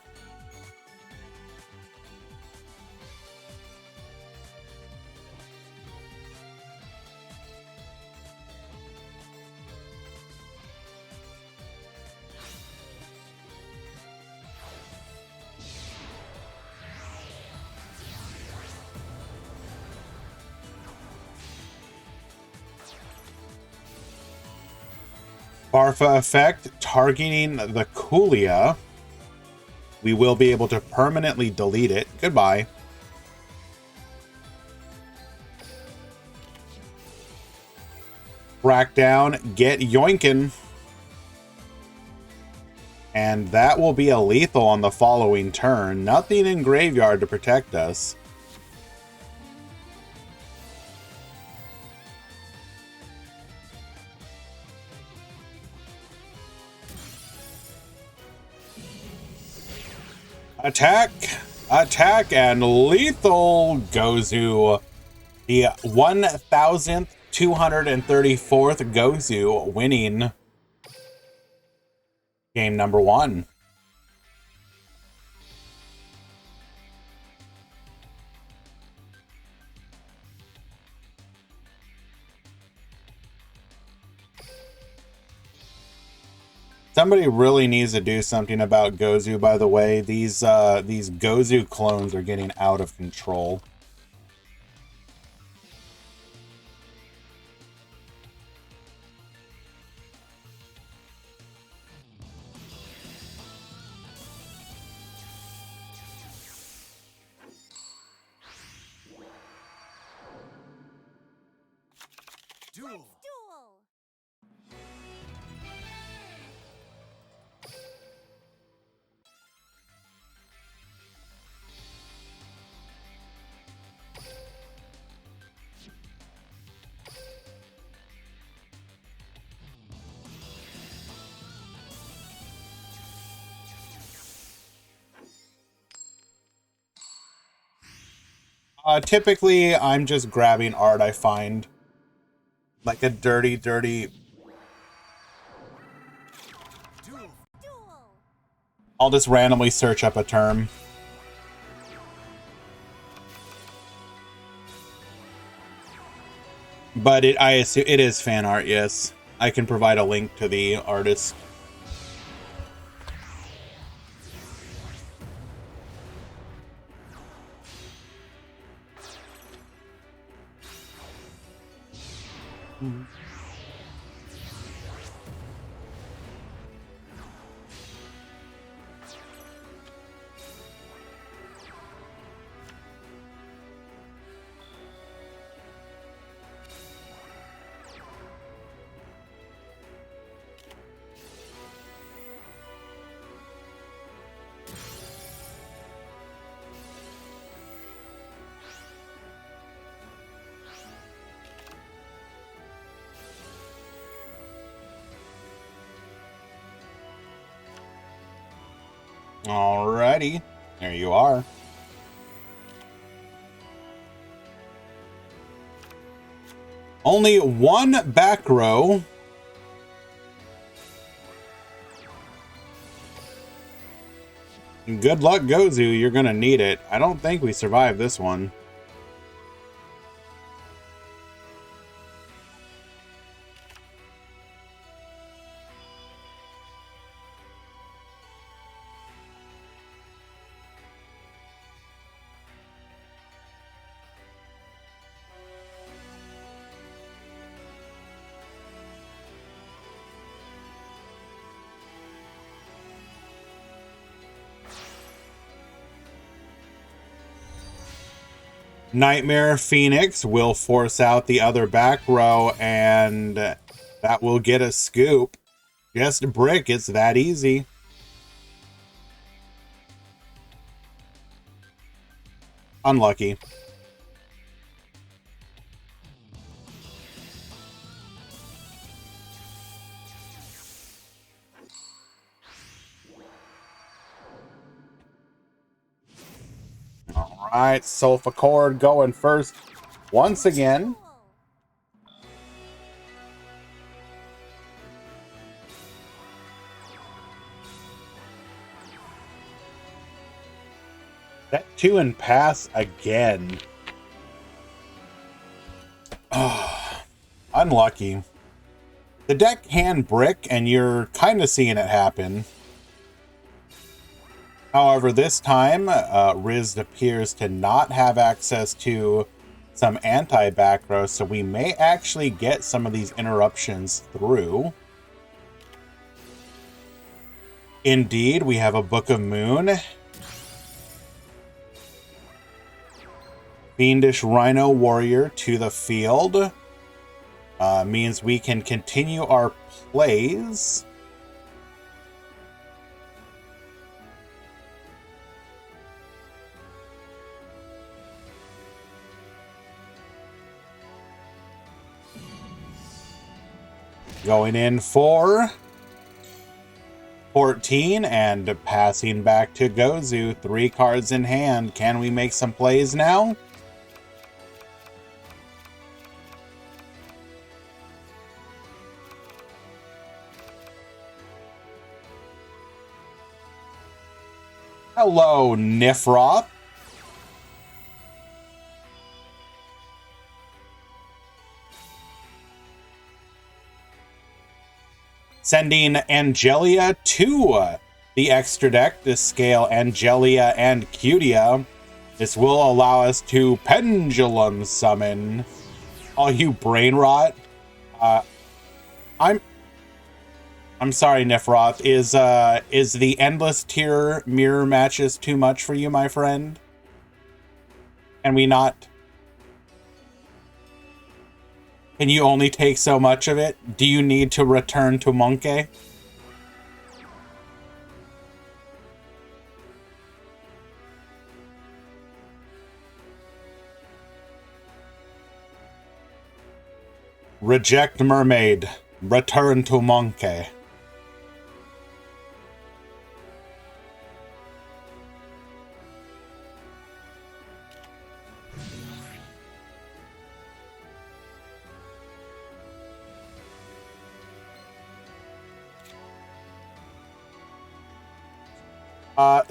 Barfa effect, targeting the Kulia. We will be able to permanently delete it. Goodbye. Crack down, get yoinkin'. And that will be a lethal on the following turn. Nothing in graveyard to protect us. Attack! Attack and lethal Gozu. The 1,234th Gozu winning game number 1. Somebody really needs to do something about Gozu, by the way. These Gozu clones are getting out of control. Duel. Typically, I'm just grabbing art I find. Like a dirty... I'll just randomly search up a term. But I assume it is fan art, yes. I can provide a link to the artist. Alrighty, there you are. Only one back row. Good luck, Gozu. You're gonna need it. I don't think we survived this one. Nightmare Phoenix will force out the other back row, and that will get a scoop. Just a brick, it's that easy. Unlucky. All right, Sulfa Cord going first once again. That 2 and pass again. Oh, unlucky. The deck can brick, and you're kind of seeing it happen. However, this time, Riz appears to not have access to some anti-back row, so we may actually get some of these interruptions through. Indeed, we have a Book of Moon. Fiendish Rhino Warrior to the field. Means we can continue our plays. Going in for 14, and passing back to Gozu. 3 cards in hand. Can we make some plays now? Hello, Nifroth. Sending Angelia to the extra deck to scale Angelia and Cutia. This will allow us to Pendulum Summon. Oh, you brain rot. I'm sorry, Nifroth. Is the endless tier mirror matches too much for you, my friend? Can we not? Can you only take so much of it? Do you need to return to Monkey? Reject Mermaid. Return to Monkey.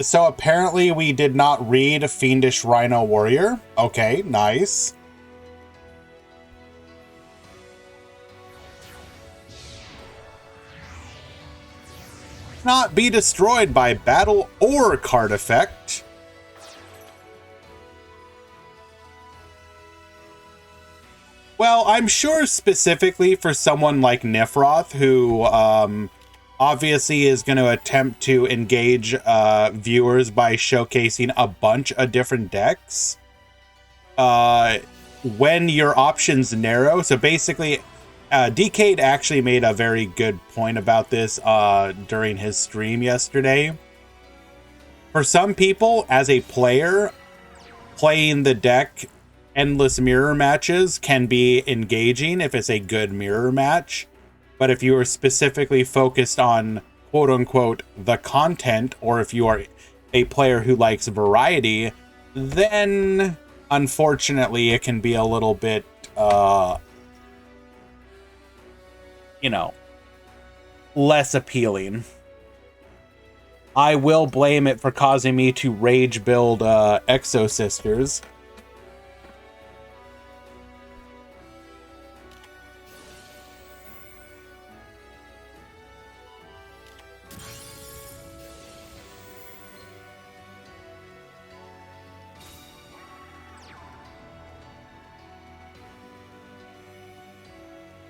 So apparently we did not read Fiendish Rhino Warrior. Okay, nice. Not be destroyed by battle or card effect. Well, I'm sure specifically for someone like Nifroth, who obviously is going to attempt to engage viewers by showcasing a bunch of different decks. When your options narrow, so basically, Decade actually made a very good point about this during his stream yesterday. For some people, as a player, playing the deck endless mirror matches can be engaging if it's a good mirror match. But if you are specifically focused on quote-unquote the content, or if you are a player who likes variety, then unfortunately it can be a little bit, less appealing. I will blame it for causing me to rage build Exo Sisters.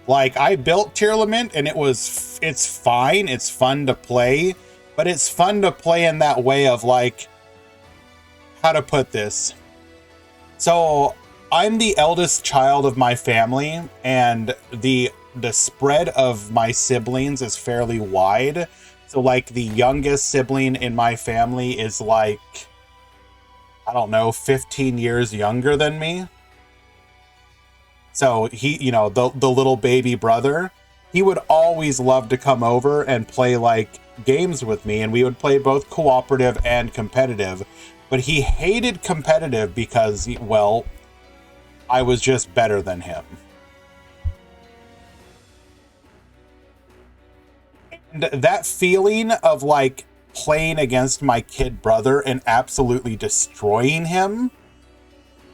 Like, I built Tearlament, and it's fine, it's fun to play, but it's fun to play in that way of, like, how to put this. So, I'm the eldest child of my family, and the spread of my siblings is fairly wide. So, like, the youngest sibling in my family is, like, I don't know, 15 years younger than me. So he, the little baby brother, he would always love to come over and play like games with me, and we would play both cooperative and competitive. But he hated competitive because, well, I was just better than him. And that feeling of like playing against my kid brother and absolutely destroying him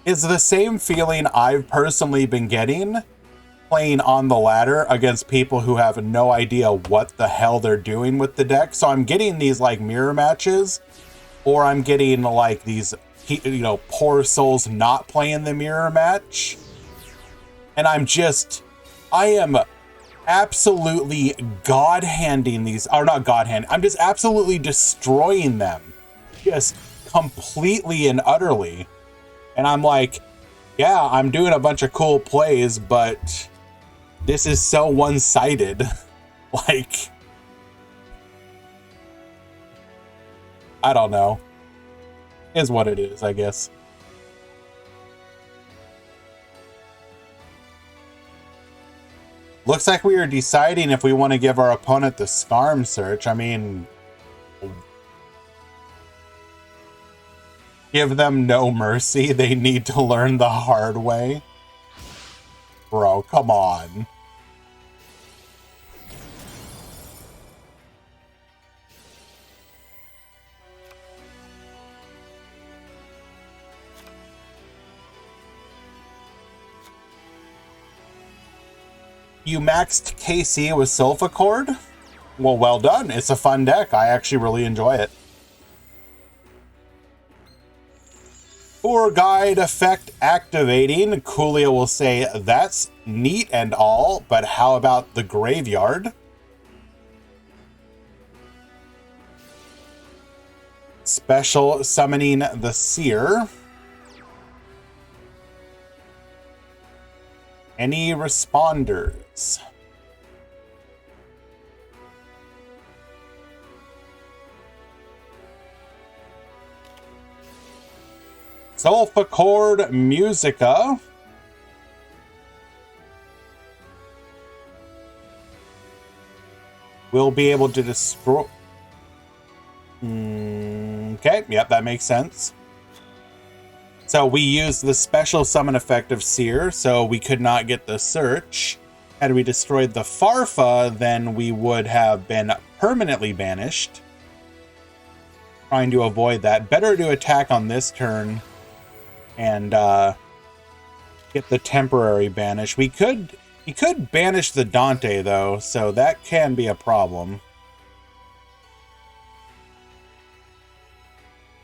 is the same feeling I've personally been getting playing on the ladder against people who have no idea what the hell they're doing with the deck. So I'm getting these like mirror matches, or I'm getting like these, poor souls not playing the mirror match. And I am absolutely god-handing these, or not god-hand, I'm just absolutely destroying them. Just completely and utterly. And I'm like, yeah, I'm doing a bunch of cool plays, but this is so one-sided. Like, I don't know. Is what it is, I guess. Looks like we are deciding if we want to give our opponent the Scarm Search. I mean, Give them no mercy. They need to learn the hard way. Bro, come on. You maxed KC with Sulfa Cord? Well done. It's a fun deck. I actually really enjoy it. Tour guide effect activating. Coolio will say, that's neat and all, but how about the graveyard? Special summoning the Seer. Any responders? Sulfa Cord Musica. Will be able to destroy... Okay, yep, that makes sense. So we used the special summon effect of Seer, so we could not get the search. Had we destroyed the Farfa, then we would have been permanently banished. Trying to avoid that. Better to attack on this turn and get the temporary banish. We could banish the Dante though, so that can be a problem.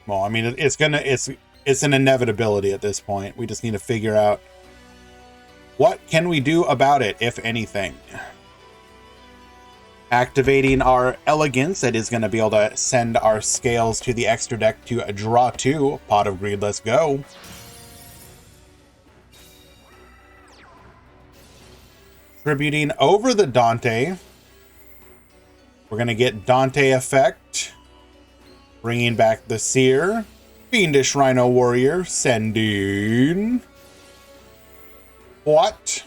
Well, I mean, it's an inevitability at this point. We just need to figure out what can we do about it, if anything. Activating our Elegance, that is going to be able to send our Scales to the extra deck to draw 2. Pot of Greed, let's go. Tributing over the Dante. We're going to get Dante effect. Bringing back the Seer. Fiendish Rhino Warrior. Sending. What?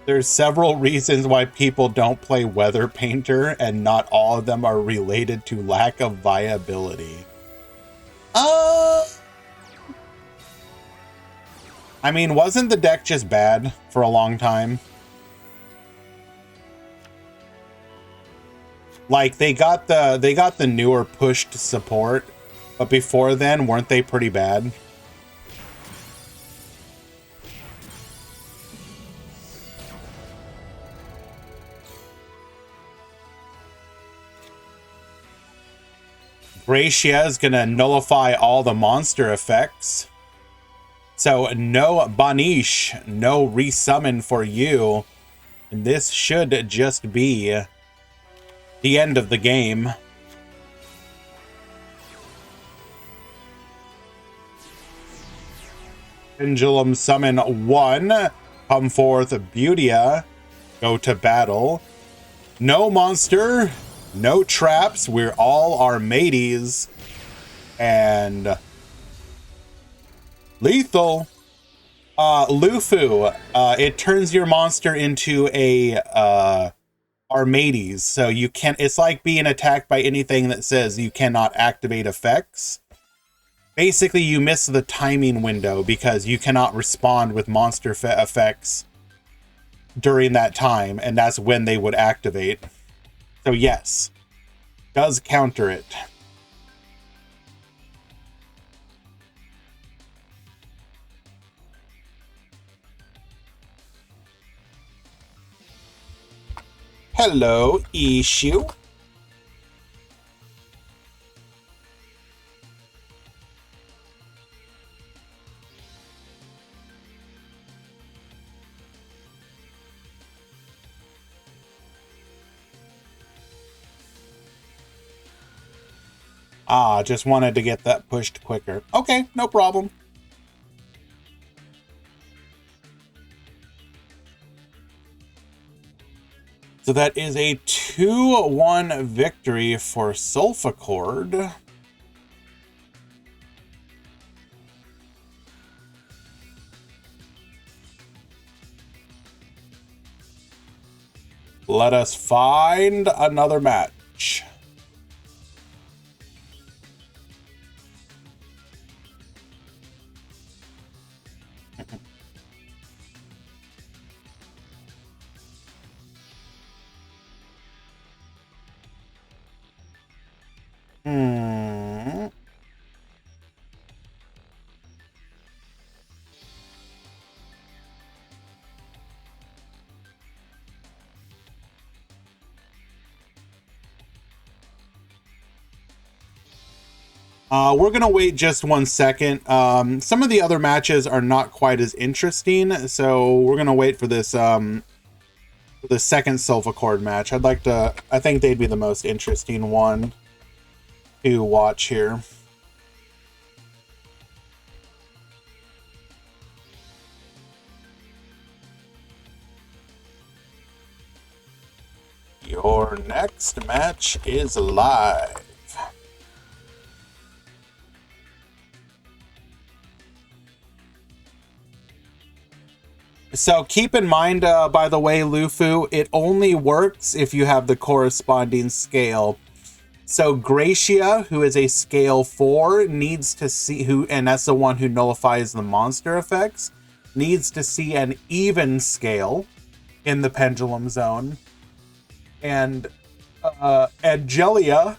There's several reasons why people don't play Weather Painter, and not all of them are related to lack of viability. I mean, wasn't the deck just bad for a long time? Like, they got the newer pushed support, but before then, weren't they pretty bad? Gracia is going to nullify all the monster effects. So no Banish, no resummon for you. And this should just be the end of the game. Pendulum summon 1. Come forth Beautia. Go to battle. No monster. No traps. We're all our mateys. And lethal. Lufu. It turns your monster into a Armades. So you can't, it's like being attacked by anything that says you cannot activate effects. Basically, you miss the timing window because you cannot respond with monster effects during that time, and that's when they would activate. So yes, does counter it. Hello, issue. Ah, just wanted to get that pushed quicker. Okay, no problem. So that is a 2-1 victory for Sulfa Cord. Let us find another match. We're going to wait just 1 second. Some of the other matches are not quite as interesting, so we're going to wait for this, for the second Silphichord match. I think they'd be the most interesting one to watch here. Your next match is live. So keep in mind, by the way, Lufu, it only works if you have the corresponding scale. So Gracia, who is a scale 4, needs to see and that's the one who nullifies the monster effects, needs to see an even scale in the pendulum zone. And Angelia,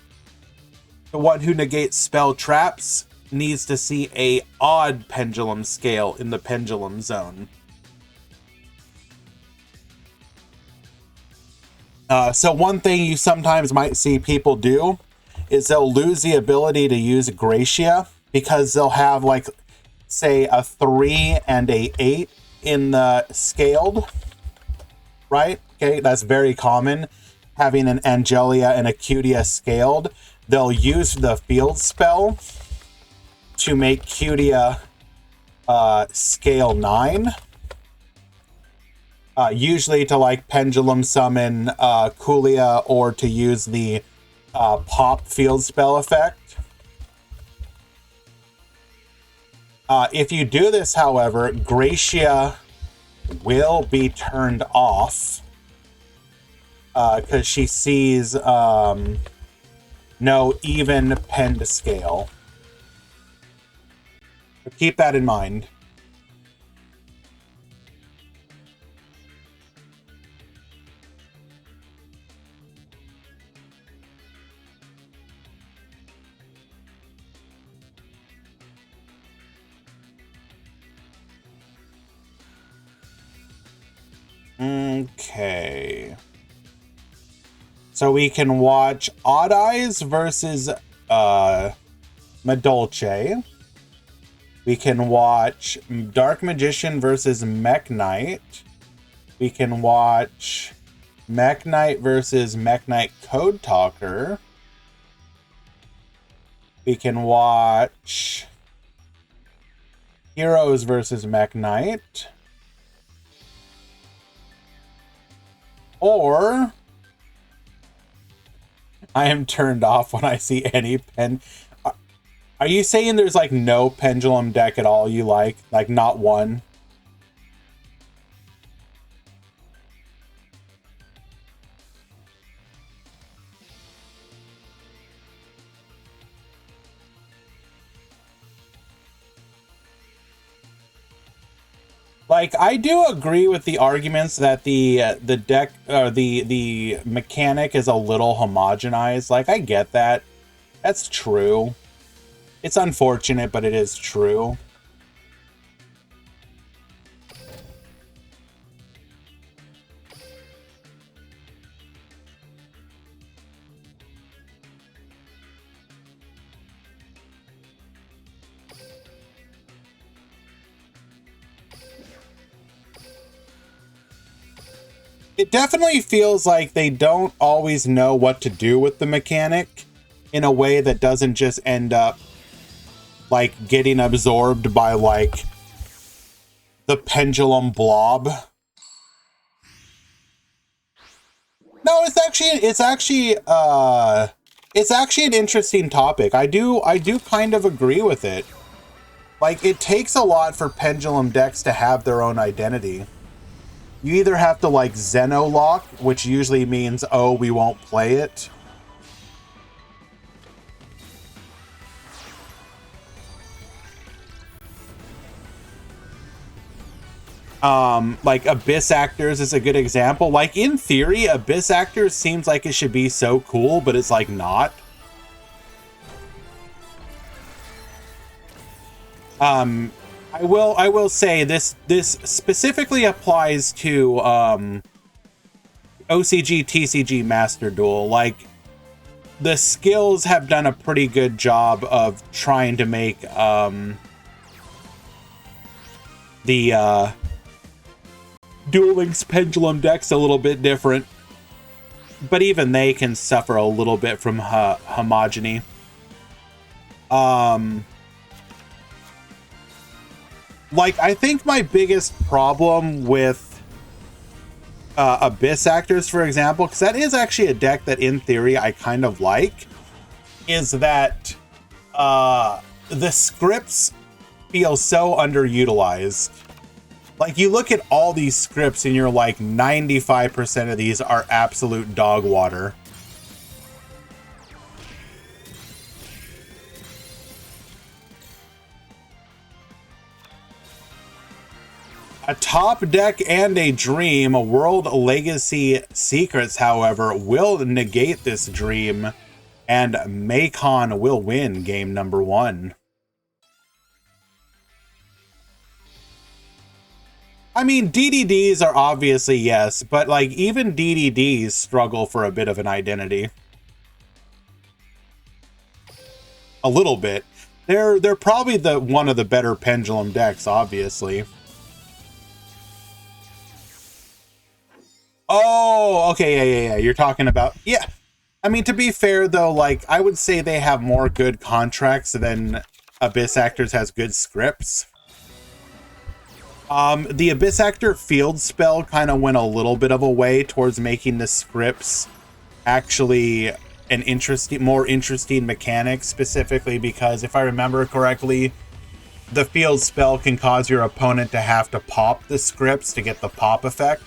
the one who negates spell traps, needs to see a odd pendulum scale in the pendulum zone. So one thing you sometimes might see people do is they'll lose the ability to use Gracia because they'll have, like, say a 3 and a 8 in the scaled, right? Okay, that's very common. Having an Angelia and a Cutia scaled, they'll use the field spell to make Cutia scale 9. Usually to, like, pendulum summon Kulia or to use the pop field spell effect. If you do this, however, Gracia will be turned off because she sees no even pend scale. So keep that in mind. Okay. So we can watch Odd Eyes versus Madolche. We can watch Dark Magician versus Mech Knight. We can watch Mech Knight versus Mech Knight Code Talker. We can watch Heroes versus Mech Knight. Or I am turned off when I see any pen. Are you saying there's, like, no pendulum deck at all you like? Like, not one? Like, I do agree with the arguments that the deck or the mechanic is a little homogenized. Like, I get that. That's true. It's unfortunate, but it is true. It definitely feels like they don't always know what to do with the mechanic in a way that doesn't just end up, like, getting absorbed by, like, the pendulum blob. No, it's actually an interesting topic. I do kind of agree with it. Like, it takes a lot for pendulum decks to have their own identity. You either have to like Xeno lock, which usually means, oh, we won't play it. Like Abyss Actors is a good example. Like in theory, Abyss Actors seems like it should be so cool, but it's like not. I will say this specifically applies to OCG TCG Master Duel. Like the skills have done a pretty good job of trying to make the Duel Links Pendulum decks a little bit different, but even they can suffer a little bit from homogeny. Like, I think my biggest problem with Abyss Actors, for example, because that is actually a deck that in theory I kind of like, is that the scripts feel so underutilized. Like, you look at all these scripts and you're like, 95% of these are absolute dog water. A top deck and a dream. World Legacy Secrets, however, will negate this dream, and Macon will win game number 1. I mean, DDDs are obviously yes, but like even DDDs struggle for a bit of an identity. A little bit. They're probably one of the better Pendulum decks, obviously. Oh, okay, yeah. You're talking about, yeah. I mean, to be fair, though, like, I would say they have more good contracts than Abyss Actors has good scripts. The Abyss Actor field spell kind of went a little bit of a way towards making the scripts actually an more interesting mechanic, specifically because, if I remember correctly, the field spell can cause your opponent to have to pop the scripts to get the pop effect.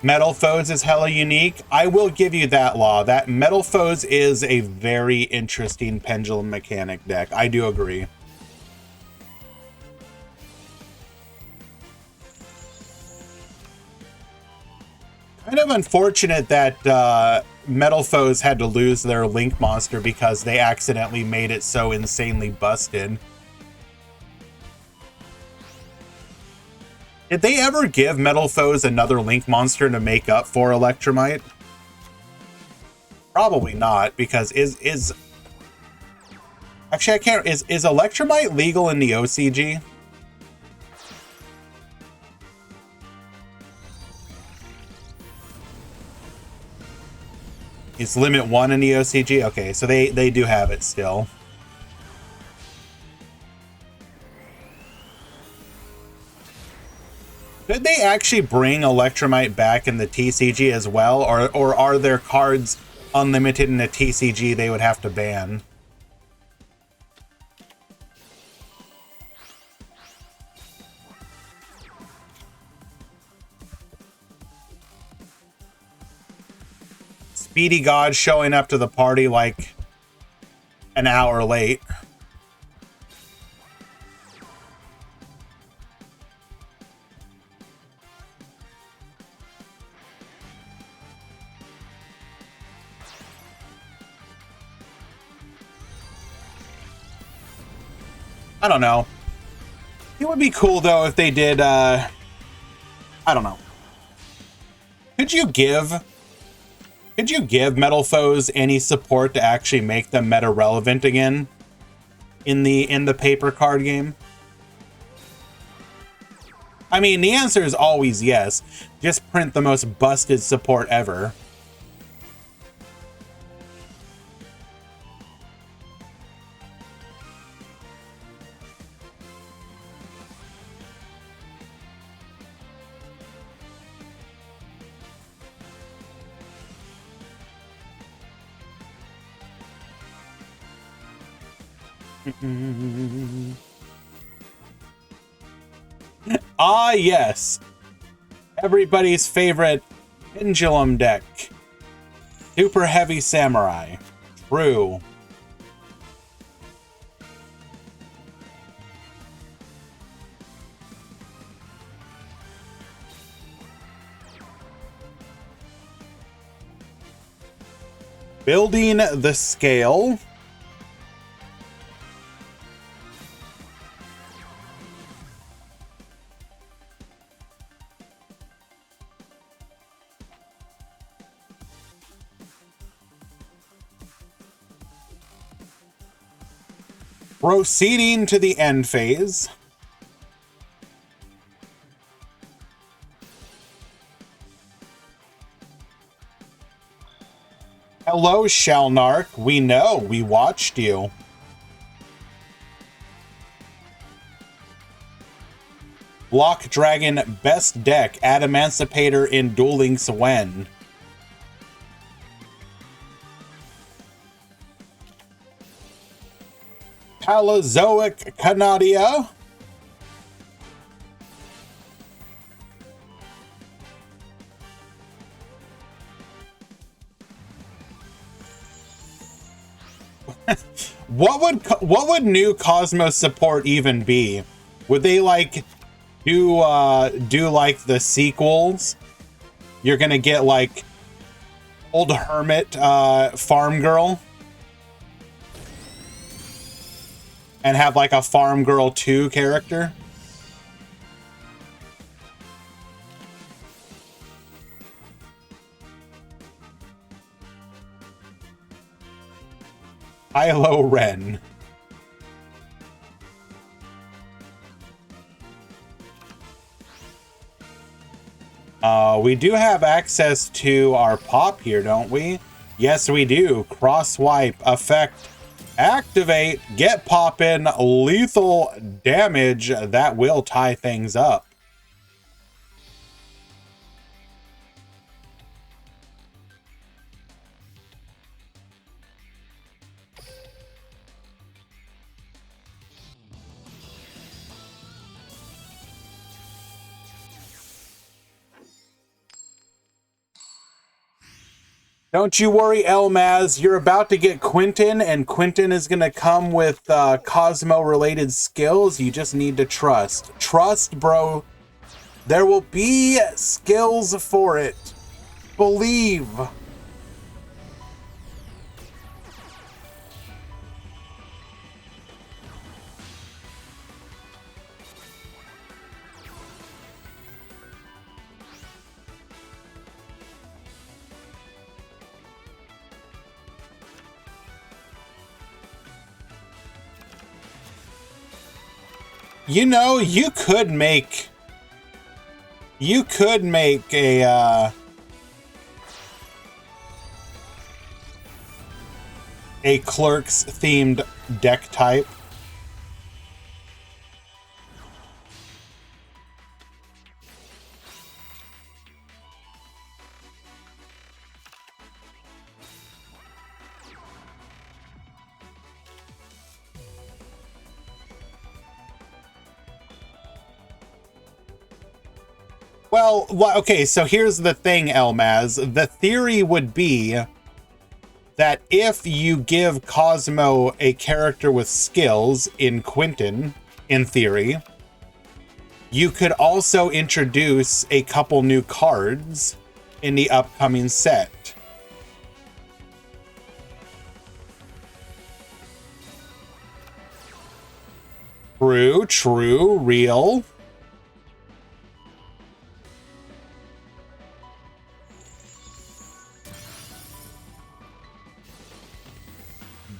Metal Foes is hella unique. I will give you that, Law. That Metal Foes is a very interesting Pendulum mechanic deck. I do agree. Kind of unfortunate that Metal Foes had to lose their Link monster because they accidentally made it so insanely busted. Did they ever give Metal Foes another Link monster to make up for Electromite? Probably not, because actually, I can't... Is Electromite legal in the OCG? It's limit 1 in the OCG? Okay, so they do have it still. Did they actually bring Electromite back in the TCG as well? Or are their cards unlimited in the TCG they would have to ban? Speedy God showing up to the party like an hour late. I don't know. It would be cool, though, if they did, I don't know. Could you give Metal Foes any support to actually make them meta relevant again in the paper card game? I mean, the answer is always yes. Just print the most busted support ever. Ah, yes. Everybody's favorite pendulum deck. Super heavy samurai. True. Building the scale. Proceeding to the end phase. Hello, Shalnark. We know. We watched you. Block Dragon best deck. Add Emancipator in Duel Links when. Paleozoic Canadia. What would new Cosmos support even be? Would they like do like the sequels? You're gonna get like Old Hermit Farm Girl and have like a Farm Girl 2 character? Kylo Ren. We do have access to our pop here, don't we? Yes, we do. Cross swipe effect. Activate. Get poppin'. Lethal damage. That will tie things up. Don't you worry, Elmaz. You're about to get Quentin, and Quentin is going to come with Cosmo-related skills. You just need to trust. Trust, bro. There will be skills for it. Believe. You know, you could make a Clerks themed deck type. Well, okay, so here's the thing, Elmaz. The theory would be that if you give Cosmo a character with skills in Quentin, in theory, you could also introduce a couple new cards in the upcoming set. True, real.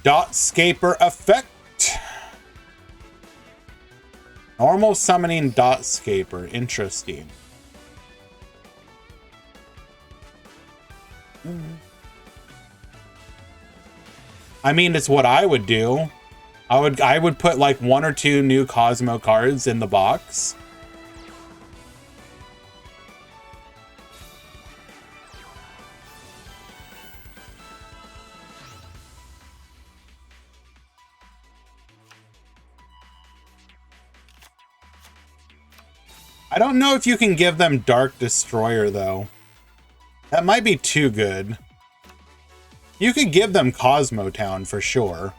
Dotscaper effect. Normal summoning Dotscaper. Interesting. I mean, it's what I would do. I would put like 1 or 2 new Cosmo cards in the box. don't know if you can give them Dark Destroyer, though. That might be too good. You could give them Cosmo Town for sure.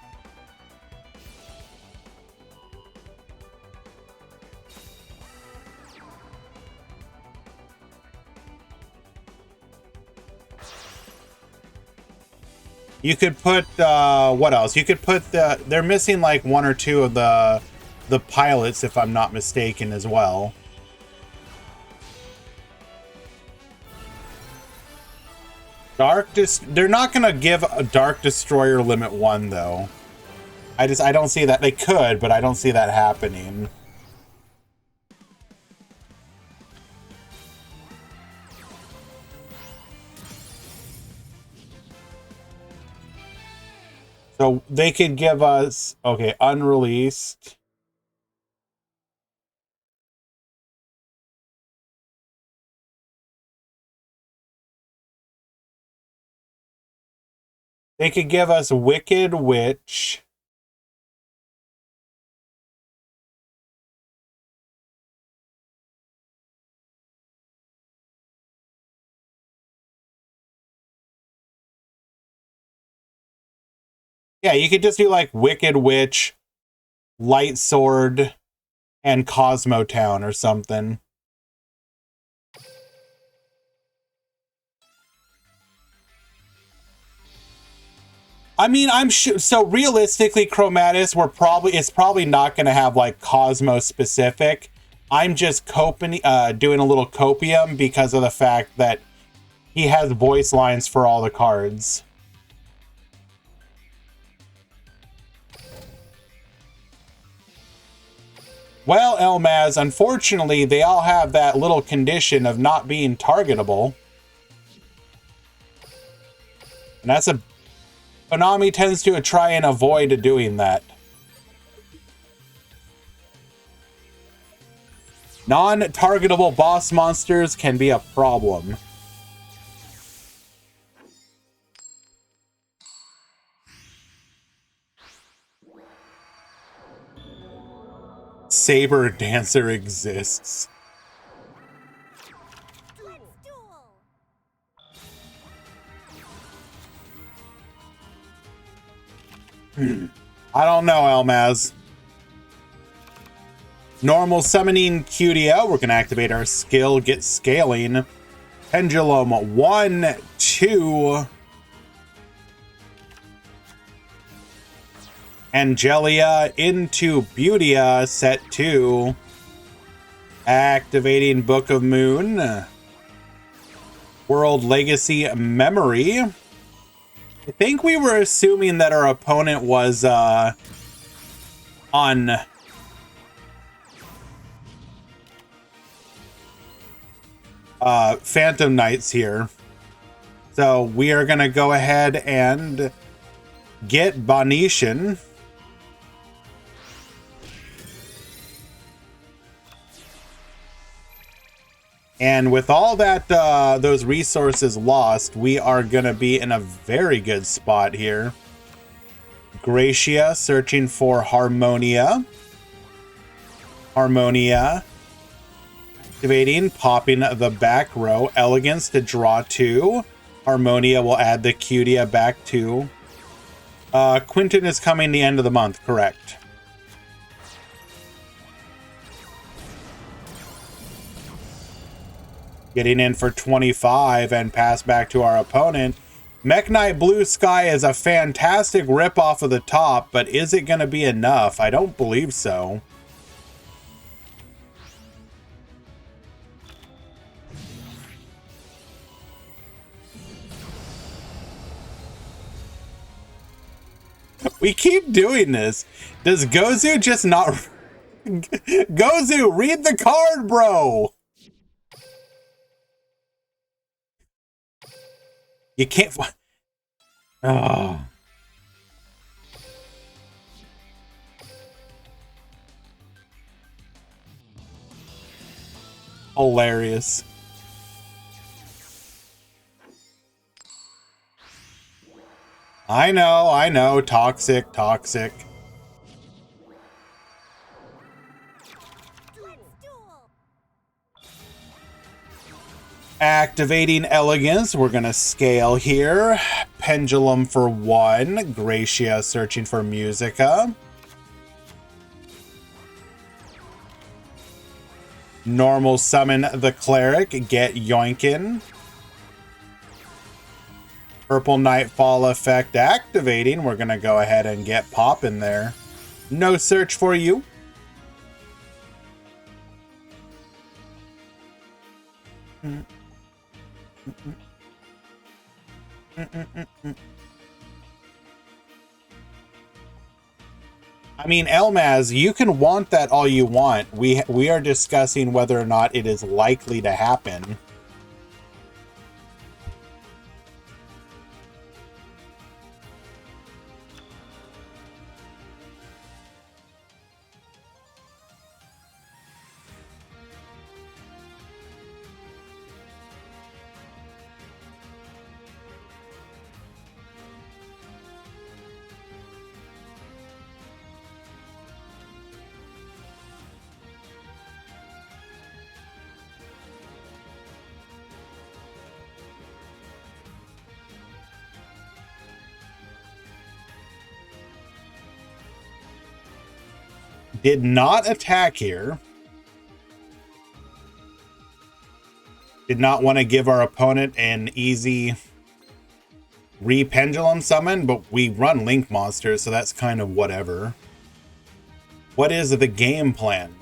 You could put, what else? You could put they're missing like one or two of the pilots, if I'm not mistaken, as well. They're not gonna give a Dark Destroyer Limit 1, though. I don't see that. They could, but I don't see that happening. So they could give us, okay, unreleased. They could give us Wicked Witch. Yeah, you could just do like Wicked Witch, Light Sword, and Cosmo Town or something. I mean, I'm sure. So realistically, Chromatus, it's probably not going to have like Cosmo specific. I'm just doing a little copium because of the fact that he has voice lines for all the cards. Well, Elmaz, unfortunately, they all have that little condition of not being targetable. And that's Konami tends to try and avoid doing that. Non-targetable boss monsters can be a problem. Saber Dancer exists. I don't know, Elmaz. Normal summoning QDO. We're going to activate our skill, get scaling. Pendulum 1, 2. Angelia into Beautia, set 2. Activating Book of Moon. World Legacy Memory. I think we were assuming that our opponent was on Phantom Knights here. So we are going to go ahead and get Bonetian. And with all that, those resources lost, we are going to be in a very good spot here. Gracia searching for Harmonia. Harmonia. Activating, popping the back row. Elegance to draw 2. Harmonia will add the Cutia back 2. Quinton is coming the end of the month, correct. Getting in for 25 and pass back to our opponent. Mech Knight Blue Sky is a fantastic rip-off of the top, but is it going to be enough? I don't believe so. We keep doing this. Does Gozu just not... Gozu, read the card, bro! You can't... Oh. Hilarious. I know. Toxic, toxic. Activating Elegance, we're going to scale here. Pendulum for 1. Gracia searching for Musica. Normal summon the Cleric, get Yoinkin. Purple Nightfall effect activating. We're going to go ahead and get Pop in there. No search for you. I mean, Elmaz, you can want that all you want. We are discussing whether or not it is likely to happen. Did not attack here. Did not want to give our opponent an easy re-pendulum summon, but we run Link monsters, so that's kind of whatever. What is the game plan?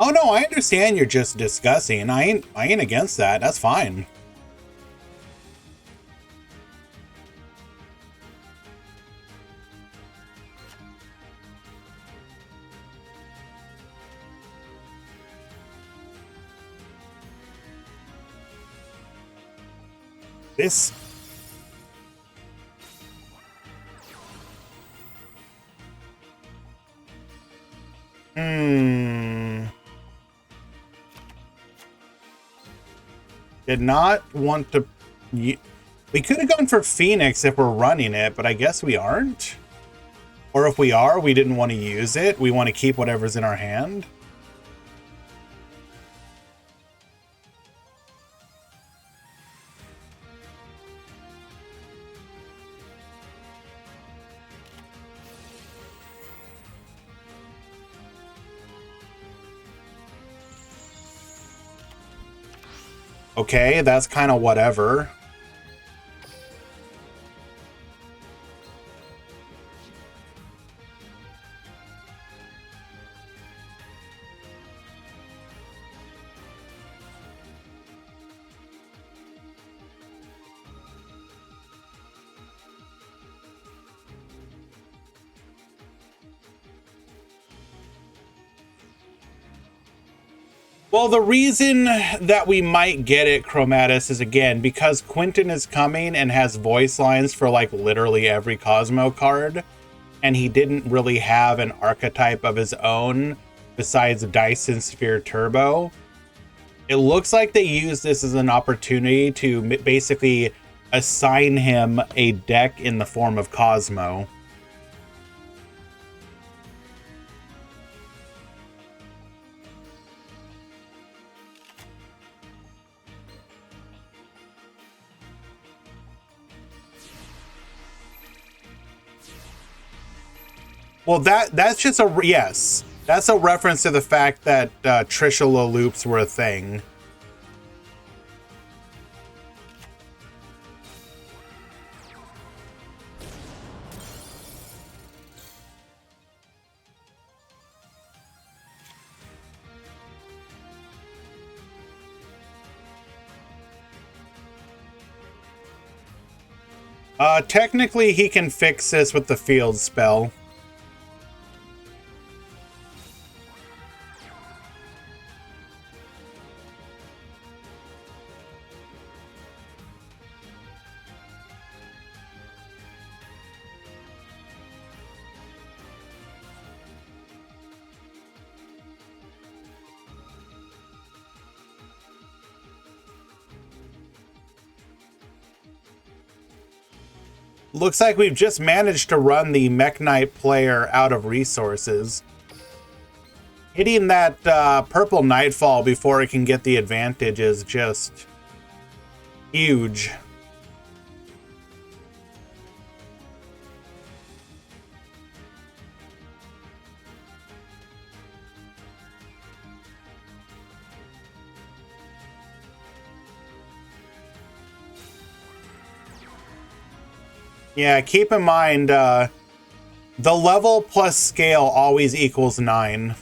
Oh no, I understand you're just discussing. I ain't against that. That's fine. This did not want to. We could have gone for Phoenix if we're running it, but I guess we aren't. Or if we are, we didn't want to use it. We want to keep whatever's in our hand. Okay, that's kind of whatever. Well, the reason that we might get it, Chromatus, is again because Quentin is coming and has voice lines for like literally every Cosmo card, and he didn't really have an archetype of his own besides Dyson Sphere Turbo. It looks like they use this as an opportunity to basically assign him a deck in the form of Cosmo. Well, that's just a yes. That's a reference to the fact that Trishula loops were a thing. Technically, he can fix this with the field spell. Looks like we've just managed to run the Mech Knight player out of resources. Hitting that purple Nightfall before it can get the advantage is just huge. Yeah, keep in mind, the level plus scale always equals 9.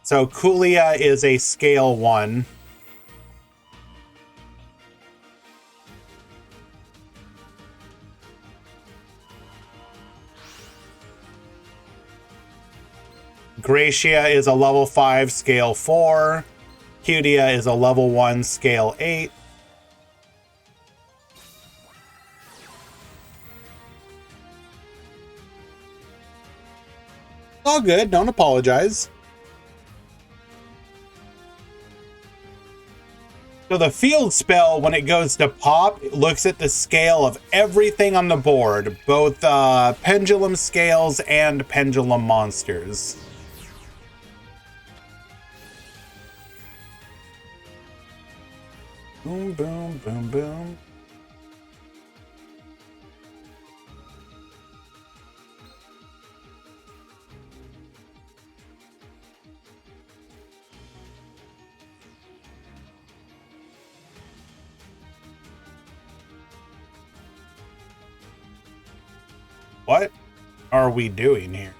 So Kulia is a scale 1. Gracia is a level 5 scale 4. Cutia is a level 1 scale 8. All good, don't apologize. So the field spell, when it goes to pop, it looks at the scale of everything on the board, both pendulum scales and pendulum monsters. Boom, boom, boom, boom. What are we doing here?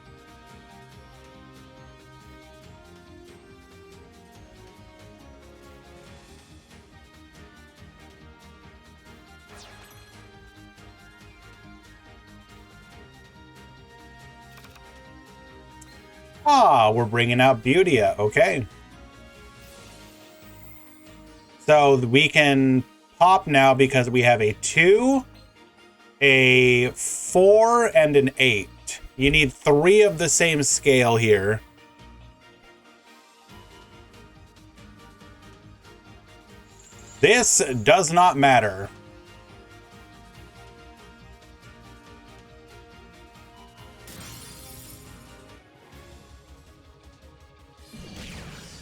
Ah, we're bringing out Beautia. Okay. So we can pop now because we have a 2, a 4, and an 8. You need 3 of the same scale here. This does not matter.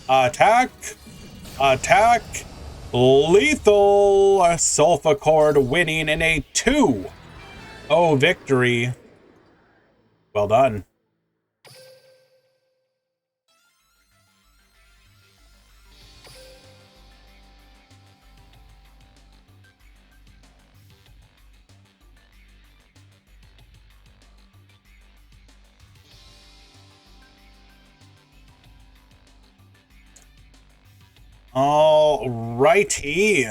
Attack! Attack! Lethal! Sulfachord winning in a 2. Oh, victory. Well done. All righty.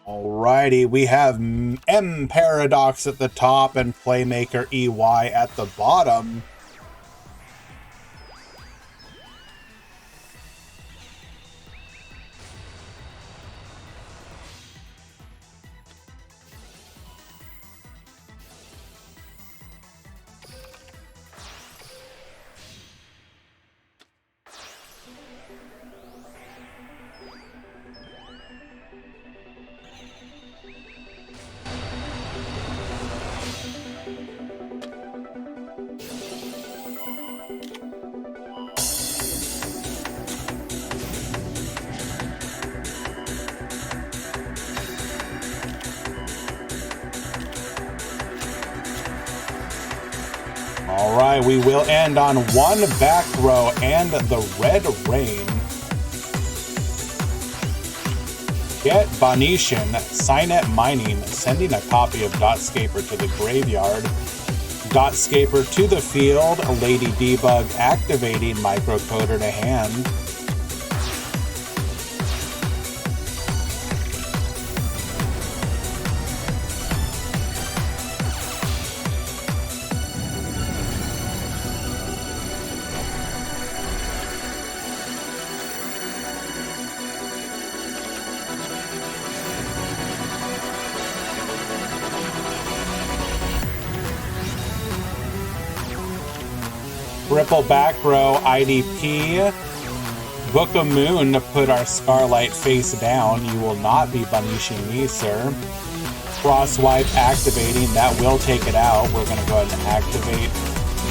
Alrighty, we have M Paradox at the top and Playmaker EY at the bottom. Alright, we will end on 1 back row and the red rain. Get Banishan, Cynet Mining, sending a copy of Dotscaper to the graveyard. Dotscaper to the field, Lady Debug activating Microcoder to hand. Ripple back row IDP. Book of Moon to put our Scarlight face down. You will not be banishing me, sir. Crosswipe activating. That will take it out. We're going to go ahead and activate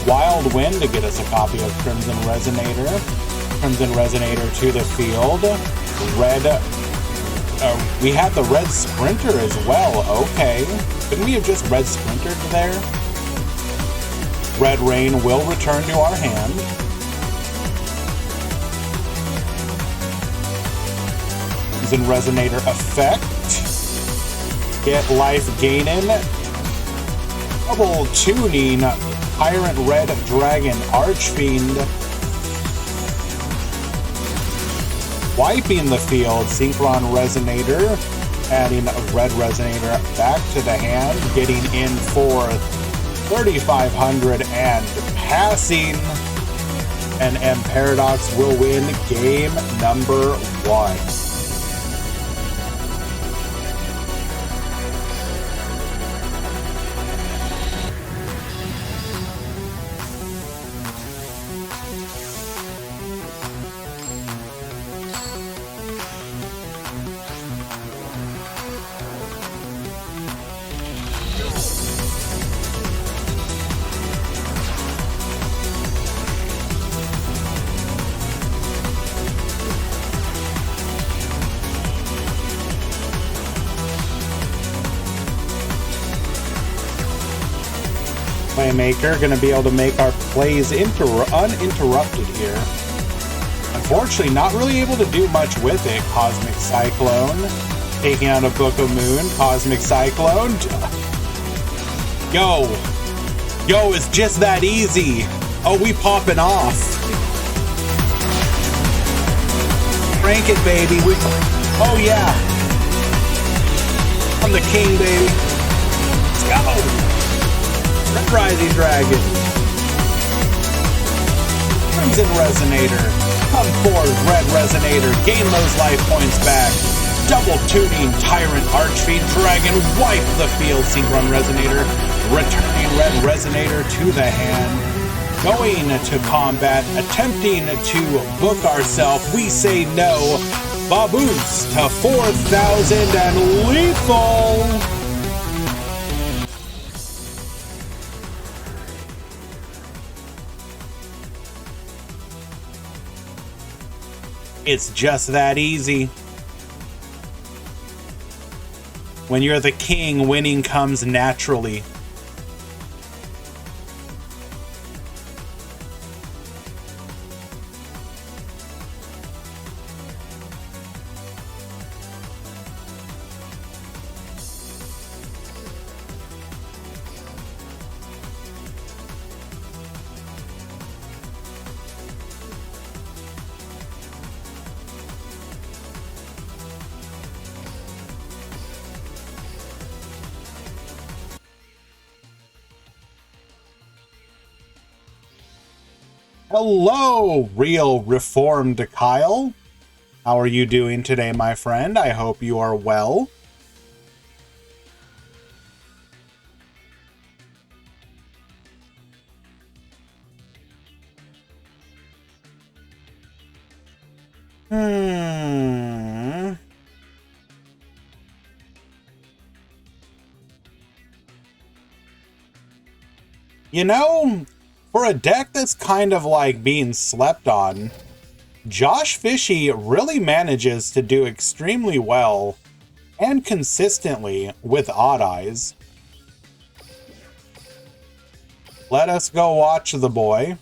Wild Wind to get us a copy of Crimson Resonator. Crimson Resonator to the field. Red. We have the Red Sprinter as well. Okay. Couldn't we have just Red Sprintered there? Red Rain will return to our hand. Crimson Resonator effect. Get life gaining. Double tuning. Tyrant Red Dragon Archfiend. Wiping the field. Synchron Resonator. Adding a Red Resonator back to the hand. Getting in for 3,500 and passing, and M Paradox will win game number 1. Playmaker going to be able to make our plays uninterrupted here. Unfortunately, not really able to do much with it. Cosmic Cyclone, taking out a Book of Moon. Cosmic Cyclone. Yo, it's just that easy. Oh, we popping off. Crank it, baby. Oh yeah, I'm the king, baby. Let's go. Red Rising Dragon. Crimson Resonator. Come forth, Red Resonator. Gain those life points back. Double tuning Tyrant Archfiend Dragon. Wipe the field. Synchron Resonator. Returning Red Resonator to the hand. Going to combat. Attempting to book ourselves. We say no. Baboons to 4,000 and lethal. It's just that easy. When you're the king, winning comes naturally. Hello, real reformed Kyle. How are you doing today, my friend? I hope you are well. You know, for a deck that's kind of like being slept on, Josh Fishy really manages to do extremely well and consistently with Odd Eyes. Let us go watch the boy.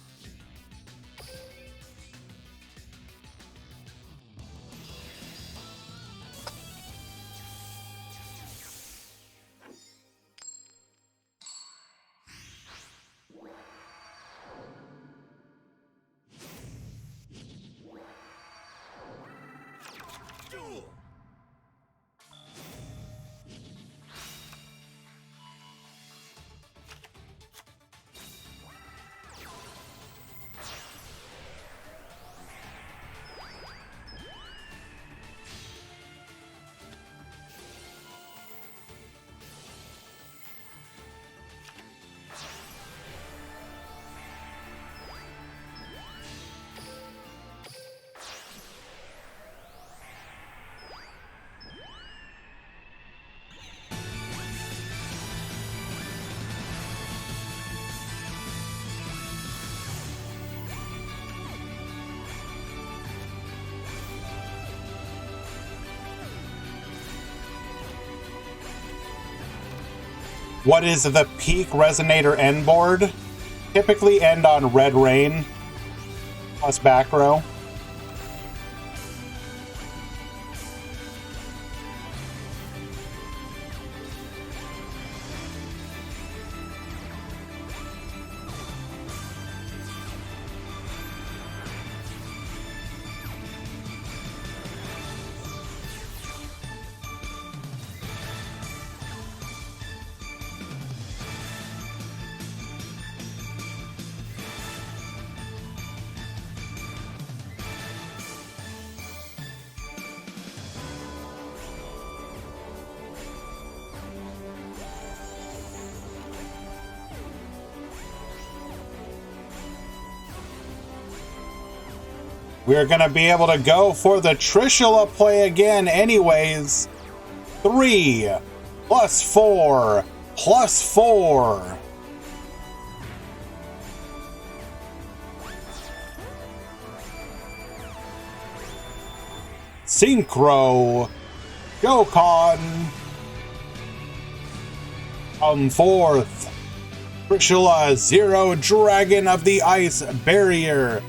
What is the peak resonator end board? Typically end on Red Rain plus back row. We're going to be able to go for the Trishula play again anyways. 3 plus 4 plus 4. Synchro. Gokon. Come forth. Trishula, Zero Dragon of the Ice Barrier.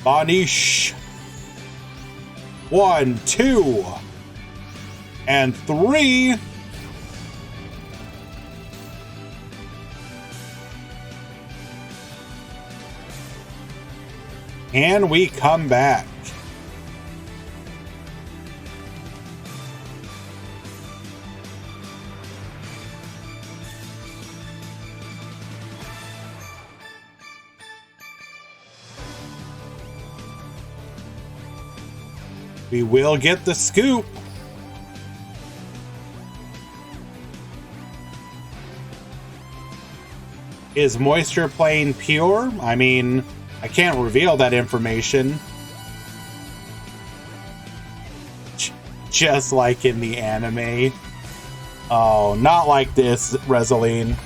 Vanish. 1, 2, and 3. And we come back. We will get the scoop. Is Moisture playing pure? I mean, I can't reveal that information. Just like in the anime. Oh, not like this, Resoline.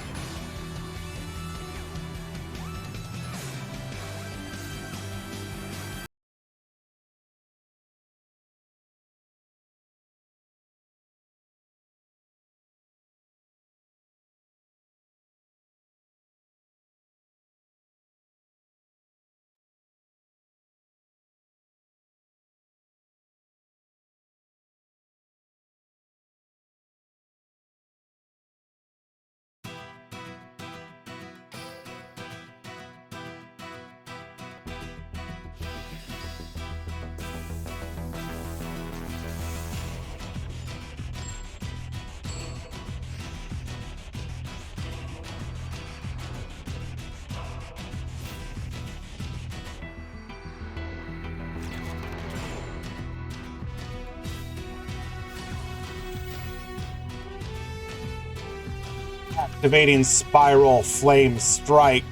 Activating Spiral Flame Strike.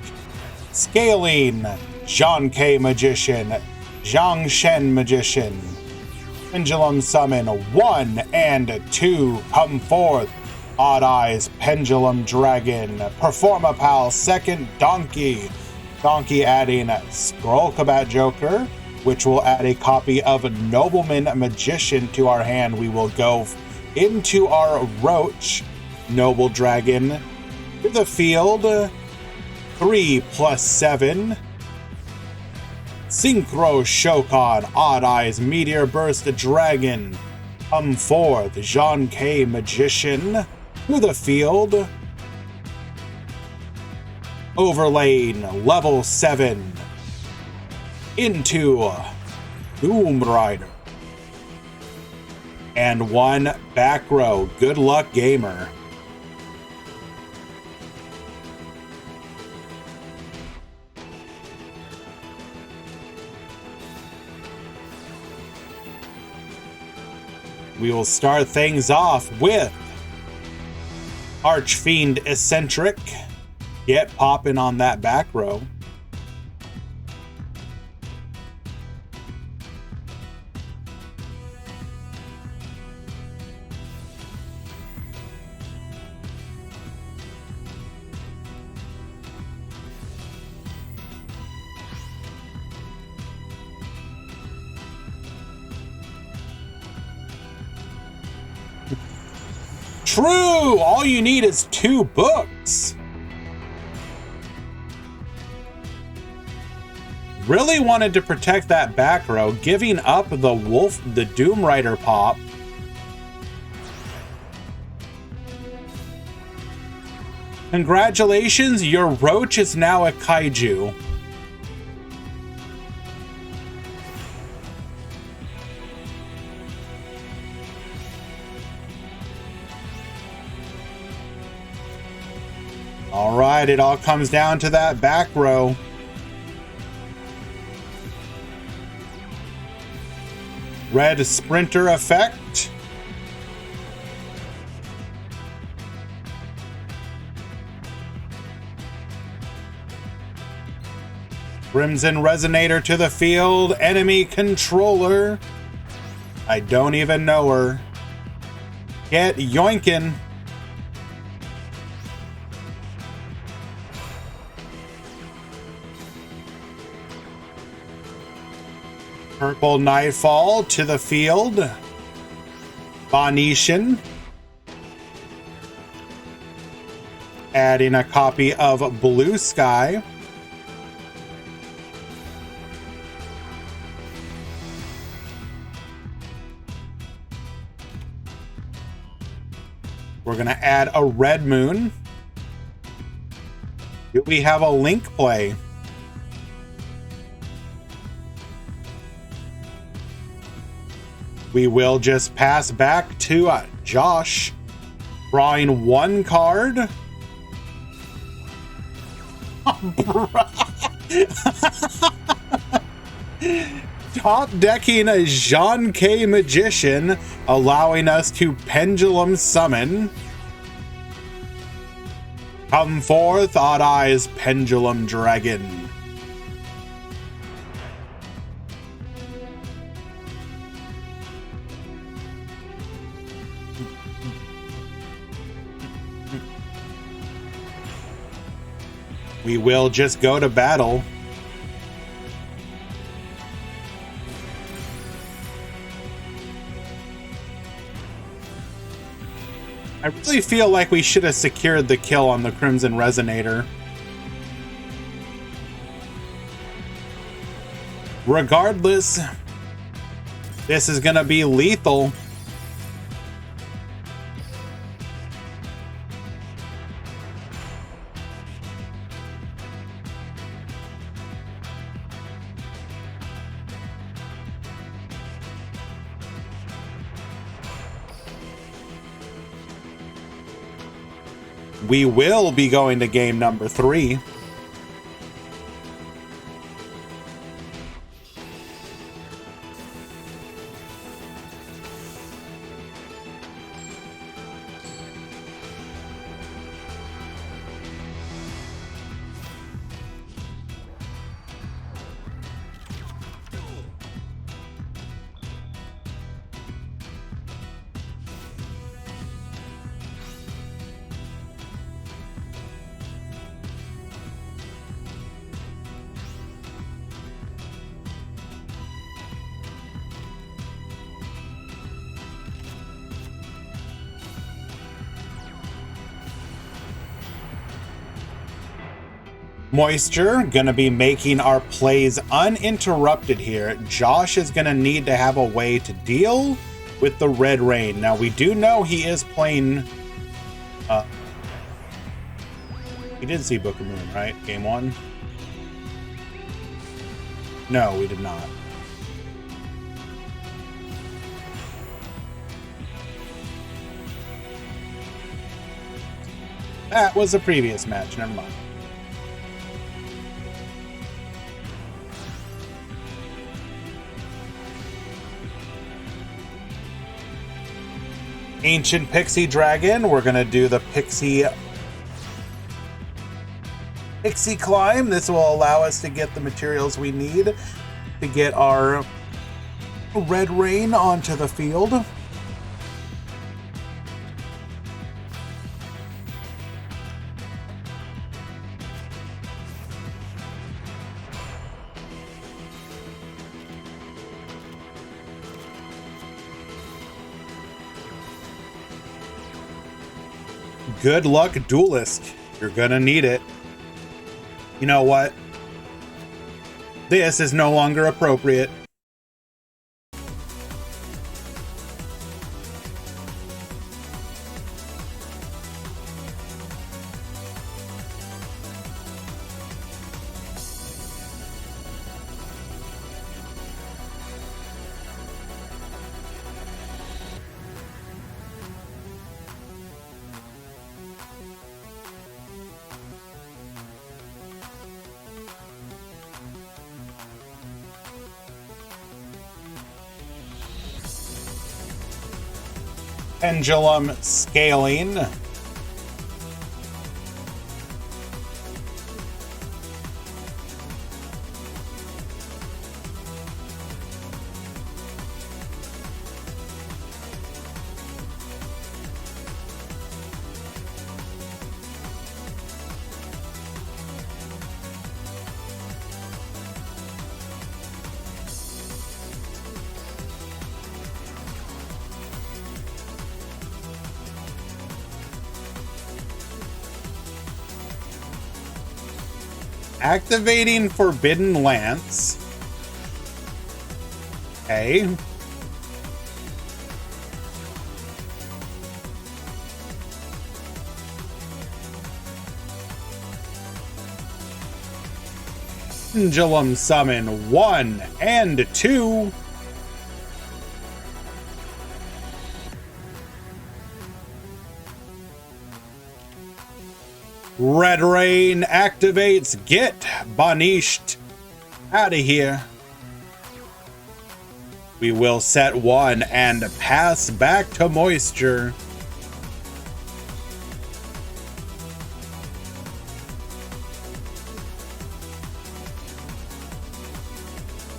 Scaling Zhang Magician. Zhang Shen Magician. Pendulum Summon 1 and 2. Come forth. Odd Eyes Pendulum Dragon. Performapal Second Donkey. Donkey adding Scrollcabat Joker, which will add a copy of Nobleman Magician to our hand. We will go into our Roach Noble Dragon to the field. 3 plus 7. Synchro Shokan, Odd Eyes Meteor Burst Dragon. Come forth, Zhang K Magician to the field. Overlaying level 7 into Doom Rider. and 1 back row. Good luck, gamer. We will start things off with Archfiend Eccentric. Get popping on that back row. True! All you need is 2 books. Really wanted to protect that back row, giving up the Doom Rider pop. Congratulations, your roach is now a kaiju. All right, it all comes down to that back row. Red Sprinter effect. Crimson Resonator to the field. Enemy controller. I don't even know her. Get yoinkin'. Purple Nightfall to the field. Bonetian. Adding a copy of Blue Sky. We're going to add a Red Moon. Do we have a Link play? We will just pass back to Josh, drawing 1 card. Top decking a Jean K Magician, allowing us to Pendulum Summon. Come forth, Odd Eyes Pendulum Dragon. We will just go to battle. I really feel like we should have secured the kill on the Crimson Resonator. Regardless, this is gonna be lethal. We will be going to game number 3. Moisture, gonna be making our plays uninterrupted here. Josh is gonna need to have a way to deal with the Red Rain. Now, we do know he is playing... we did see Book of Moon, right? Game 1? No, we did not. That was a previous match, never mind. Ancient Pixie Dragon. We're gonna do the Pixie Climb. This will allow us to get the materials we need to get our Red Rain onto the field. Good luck, Duelist. You're gonna need it. You know what? This is no longer appropriate. Pendulum Scaling. Activating Forbidden Lance. Okay. Pendulum Summon 1 and 2. Red Rain activates. Get banished out of here. We will set 1 and pass back to Moisture.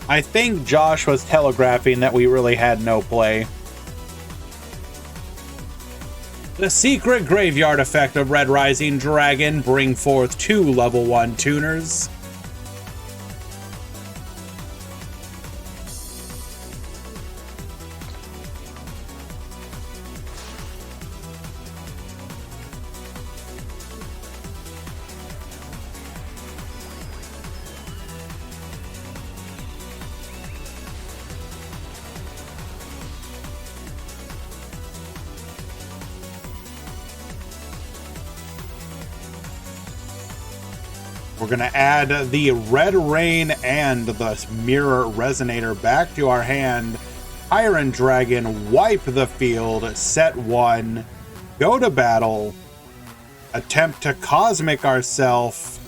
I think Josh was telegraphing that we really had no play. The secret graveyard effect of Red Rising Dragon. Bring forth 2 level 1 tuners. We're going to add the Red Rain and the Mirror Resonator back to our hand. Iron Dragon, wipe the field, set 1, go to battle, attempt to Cosmic ourself.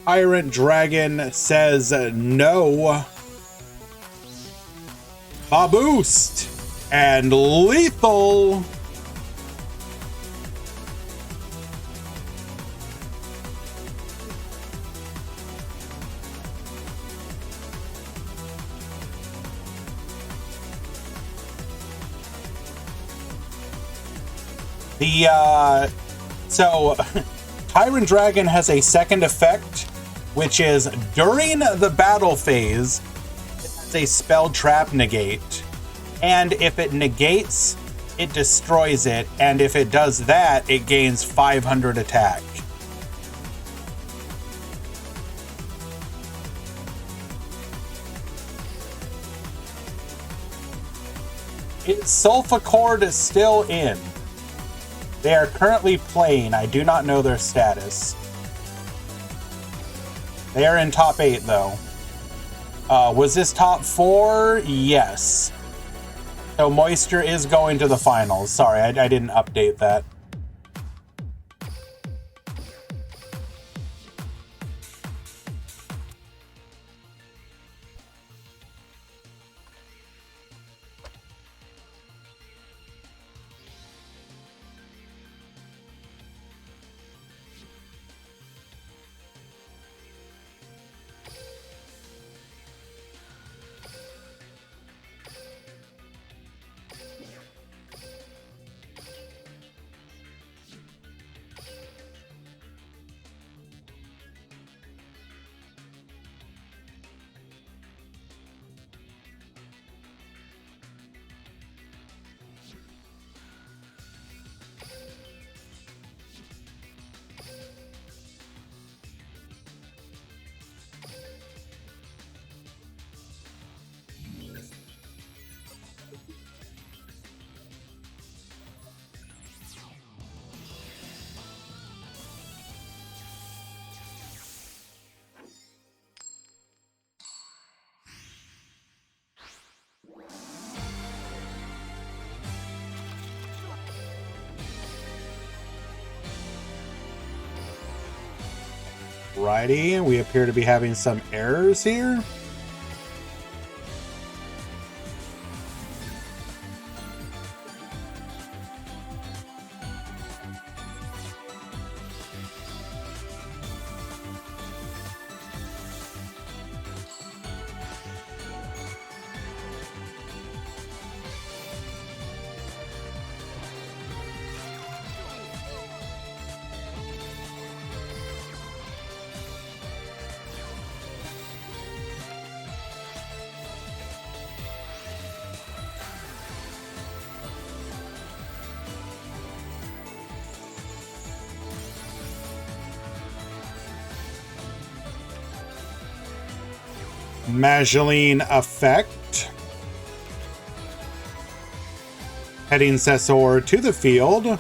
Iron Dragon says no. Boost and lethal. So Tyrant Dragon has a second effect, which is during the battle phase, it has a spell trap negate. And if it negates, it destroys it. And if it does that, it gains 500 attack. Its Sulfa Cord is still in. They are currently playing. I do not know their status. They are in top 8, though. Was this top 4? Yes. So Moisture is going to the finals. Sorry, I didn't update that. Alrighty, we appear to be having some errors here. Mageline effect. Heading Successor to the field.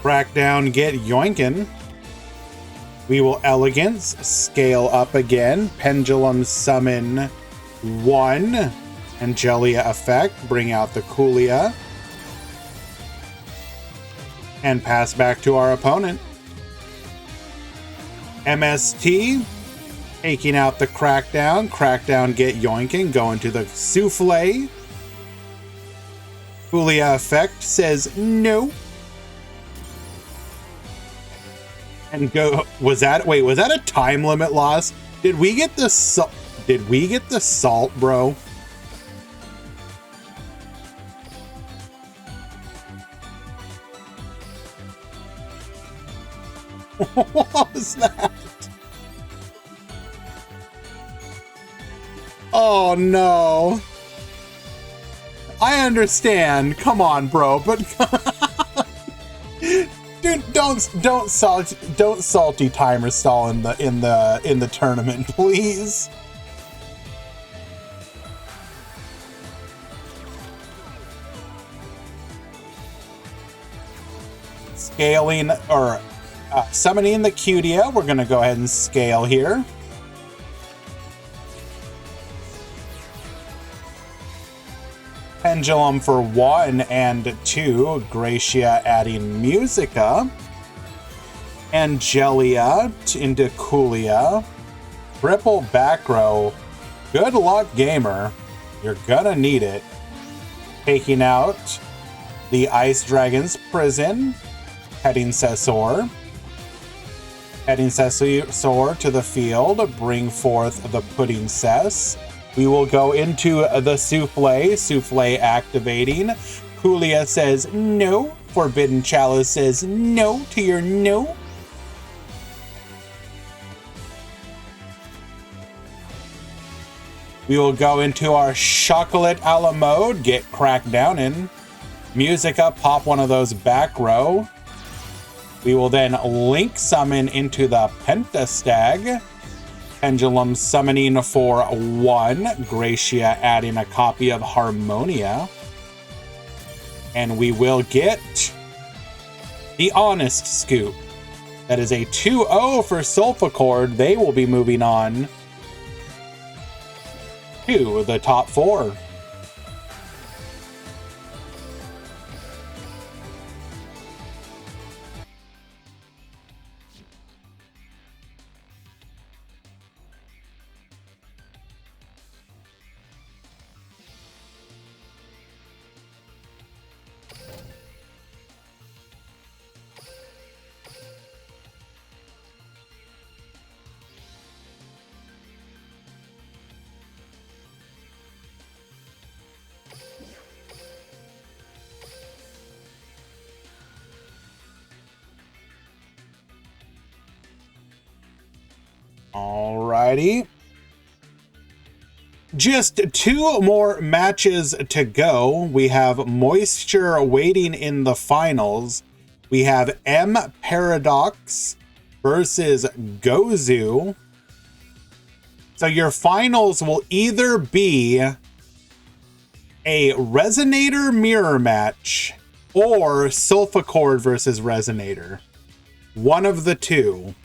Crackdown, get yoinkin'. We will Elegance, scale up again. Pendulum summon 1. Angelia effect, bring out the Coolia. And pass back to our opponent. MST, taking out the Crackdown. Crackdown, get yoinking, going to the Souffle. Coolia effect says no. And go, was that a time limit loss? Did we get the salt, bro? What was that? Oh no. I understand. Come on, bro, but dude, don't salty timer stall in the tournament, please. Scaling or summoning the Cutia. We're gonna go ahead and scale here. Pendulum for 1 and 2. Gracia adding Musica. Angelia into Coolia. Triple back row. Good luck, gamer. You're gonna need it. Taking out the Ice Dragon's Prison. Heading Successor. Heading Successor to the field. Bring forth the Pudding Cess. We will go into the Souffle. Souffle activating. Coolia says no. Forbidden Chalice says no to your no. We will go into our Chocolate a la mode. Get cracked down in. Musica, pop one of those back row. We will then link summon into the Pentastag. Pendulum summoning for 1. Gracia adding a copy of Harmonia. And we will get the Honest Scoop. That is a 2-0 for Sulfachord. They will be moving on to the top 4. Alrighty. Just 2 more matches to go. We have Moisture waiting in the finals. We have M Paradox versus Gozu. So your finals will either be a Resonator mirror match or Sulfachord versus Resonator. One of the two.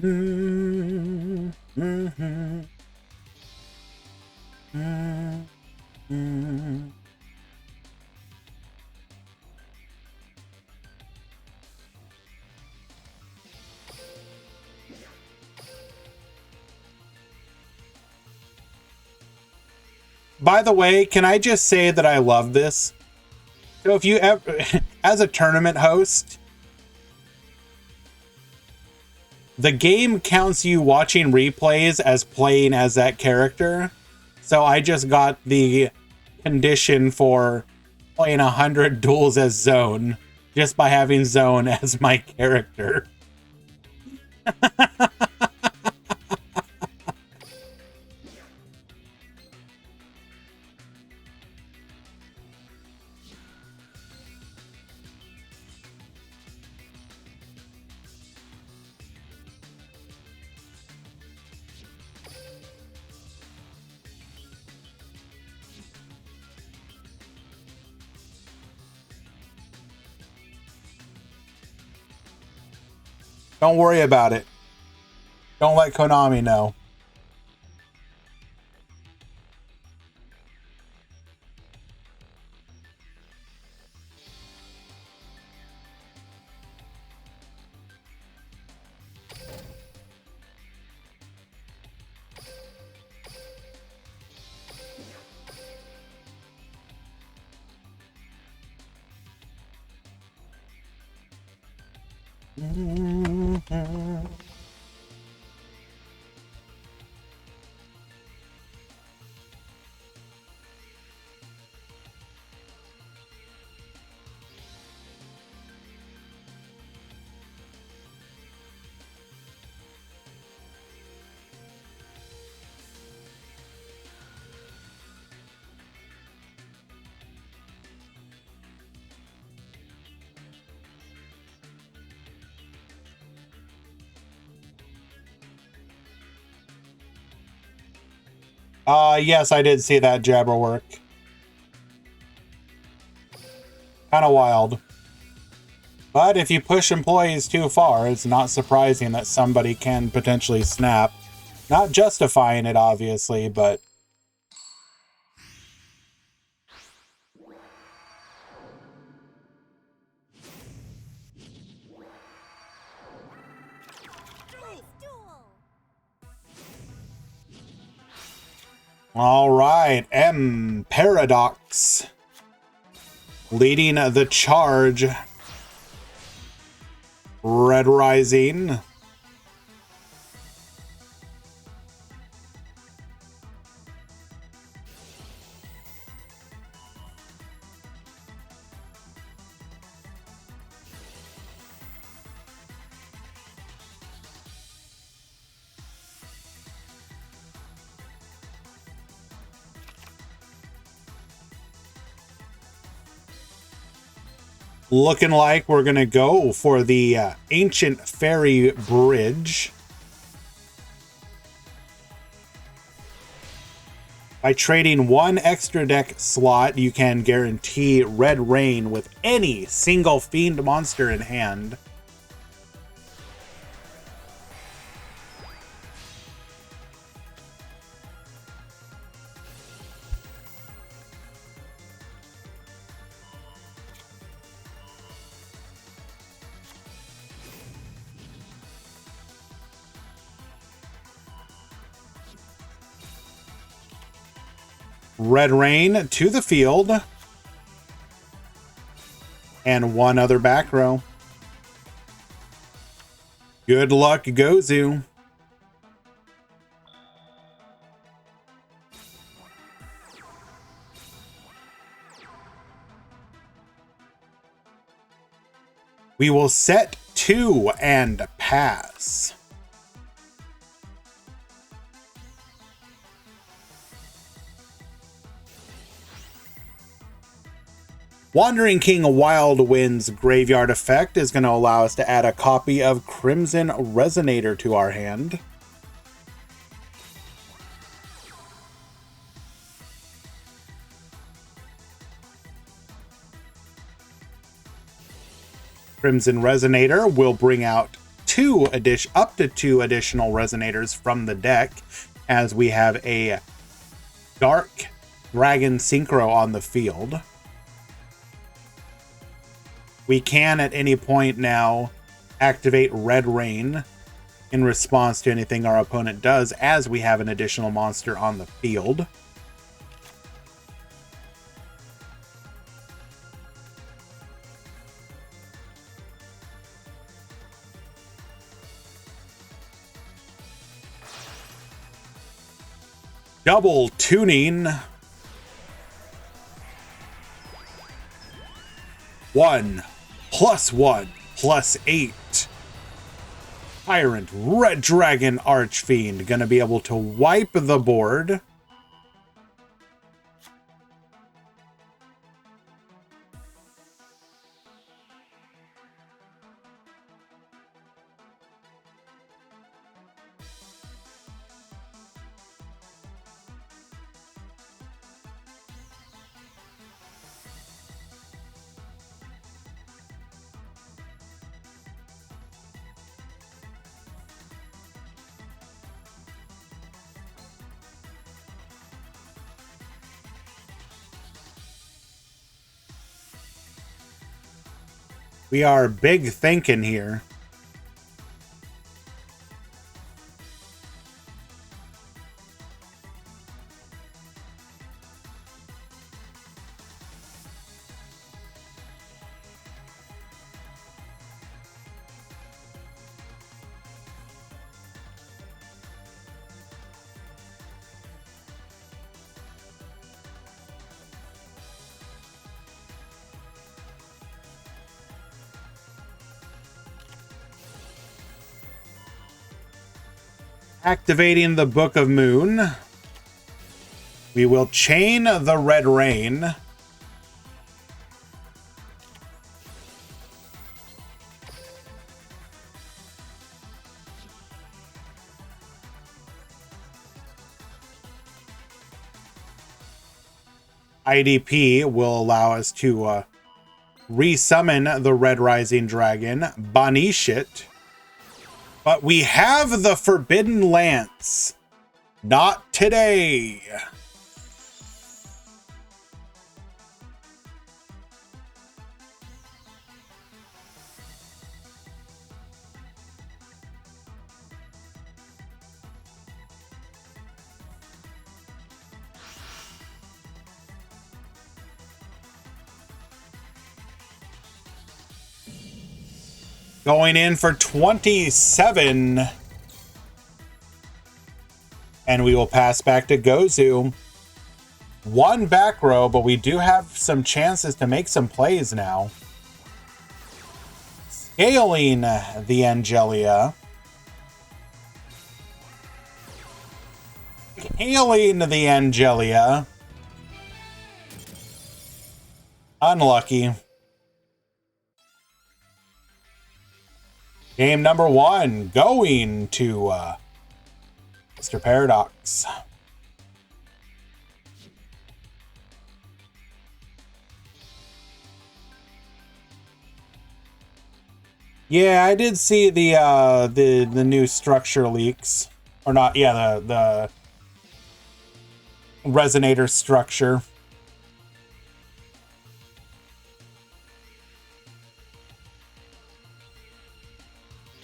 Mm, mhm, mm, mm. By the way, can I just say that I love this? So if you ever, as a tournament host, the game counts you watching replays as playing as that character. So I just got the condition for playing 100 duels as Zone just by having Zone as my character. Don't worry about it. Don't let Konami know. Yes, I did see that jabber work. Kind of wild. But if you push employees too far, it's not surprising that somebody can potentially snap. Not justifying it, obviously, but... All right, M Paradox leading the charge. Red Rising. Looking like we're going to go for the Ancient Fairy Bridge. By trading one extra deck slot, you can guarantee Red Rain with any single Fiend monster in hand. Red Rain to the field. And one other back row. Good luck, Gozu. We will set 2 and pass. Wandering King Wild Wind's Graveyard Effect is going to allow us to add a copy of Crimson Resonator to our hand. Crimson Resonator will bring out up to two additional resonators from the deck, as we have a Dark Dragon Synchro on the field. We can at any point now activate Red Rain in response to anything our opponent does, as we have an additional monster on the field. Double tuning. 1 + 1 + 8. Tyrant Red Dragon Archfiend gonna be able to wipe the board. We are big thinking here. Activating the Book of Moon. We will chain the Red Rain. IDP will allow us to resummon the Red Rising Dragon, banish it. But we have the Forbidden Lance. Not today. Going in for 27. And we will pass back to Gozu. One back row, but we do have some chances to make some plays now. Scaling the Angelia. Scaling the Angelia. Unlucky. Game number 1 going to Mr. Paradox. Yeah, I did see the new structure leaks, or not? Yeah, the resonator structure.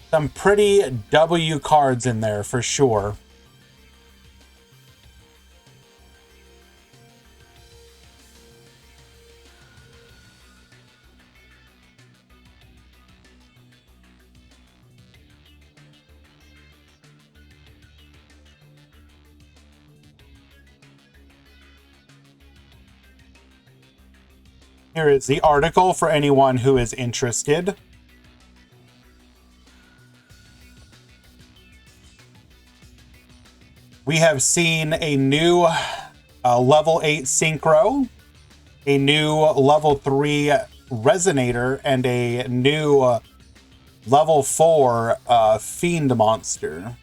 Some pretty W cards in there for sure. Here is the article for anyone who is interested. We have seen a new level 8 Synchro, a new level 3 Resonator, and a new level 4 Fiend monster.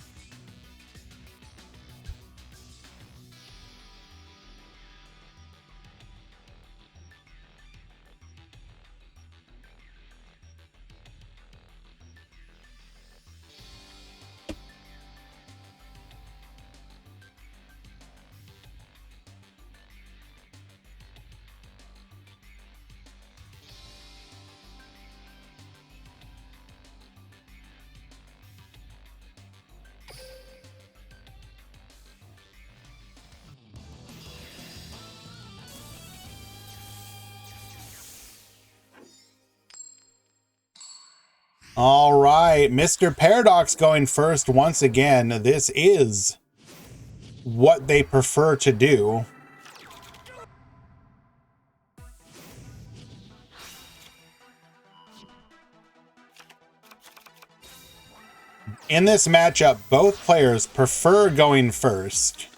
All right, Mr. Paradox going first once again. This is what they prefer to do. In this matchup, both players prefer going first.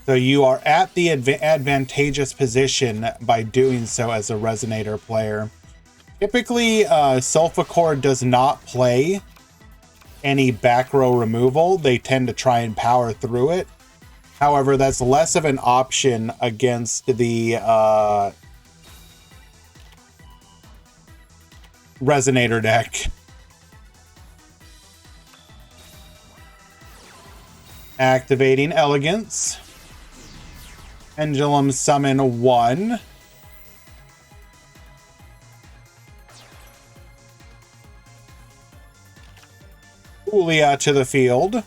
So you are at the advantageous position by doing so as a Resonator player. Typically, Sulfur does not play any back row removal. They tend to try and power through it. However, that's less of an option against the Resonator deck. Activating Elegance. Pendulum Summon 1. Julia to the field.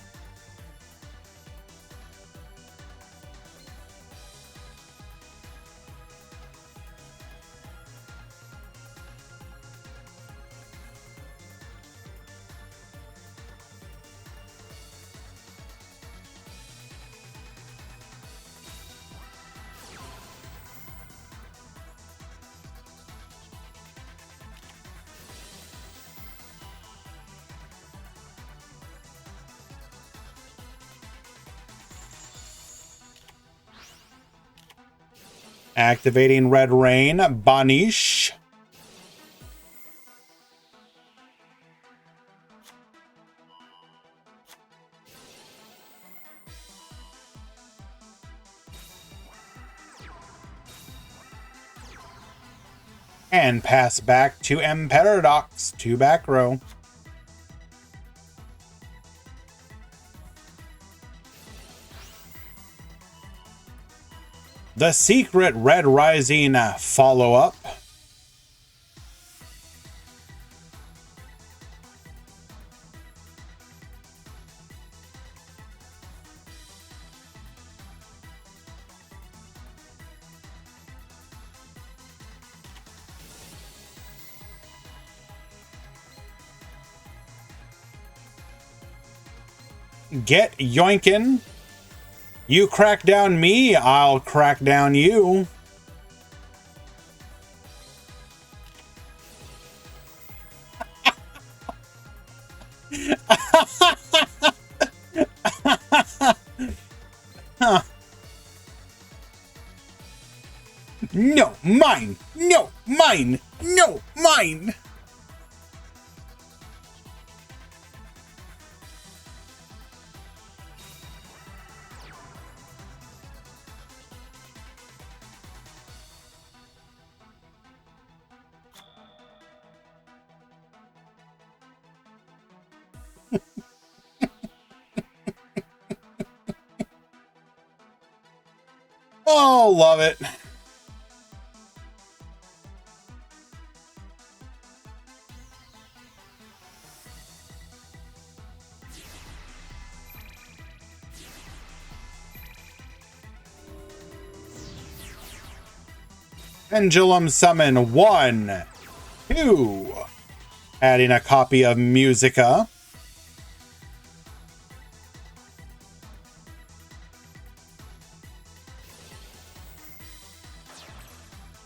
Activating Red Rain, Banish. And pass back to M. Paradox, to back row. The Secret Red Rising follow-up. Get yoinkin'. You crack down me, I'll crack down you. No, mine! No, mine! No, mine! Oh, love it. Pendulum Summon 1, 2. Adding a copy of Musica.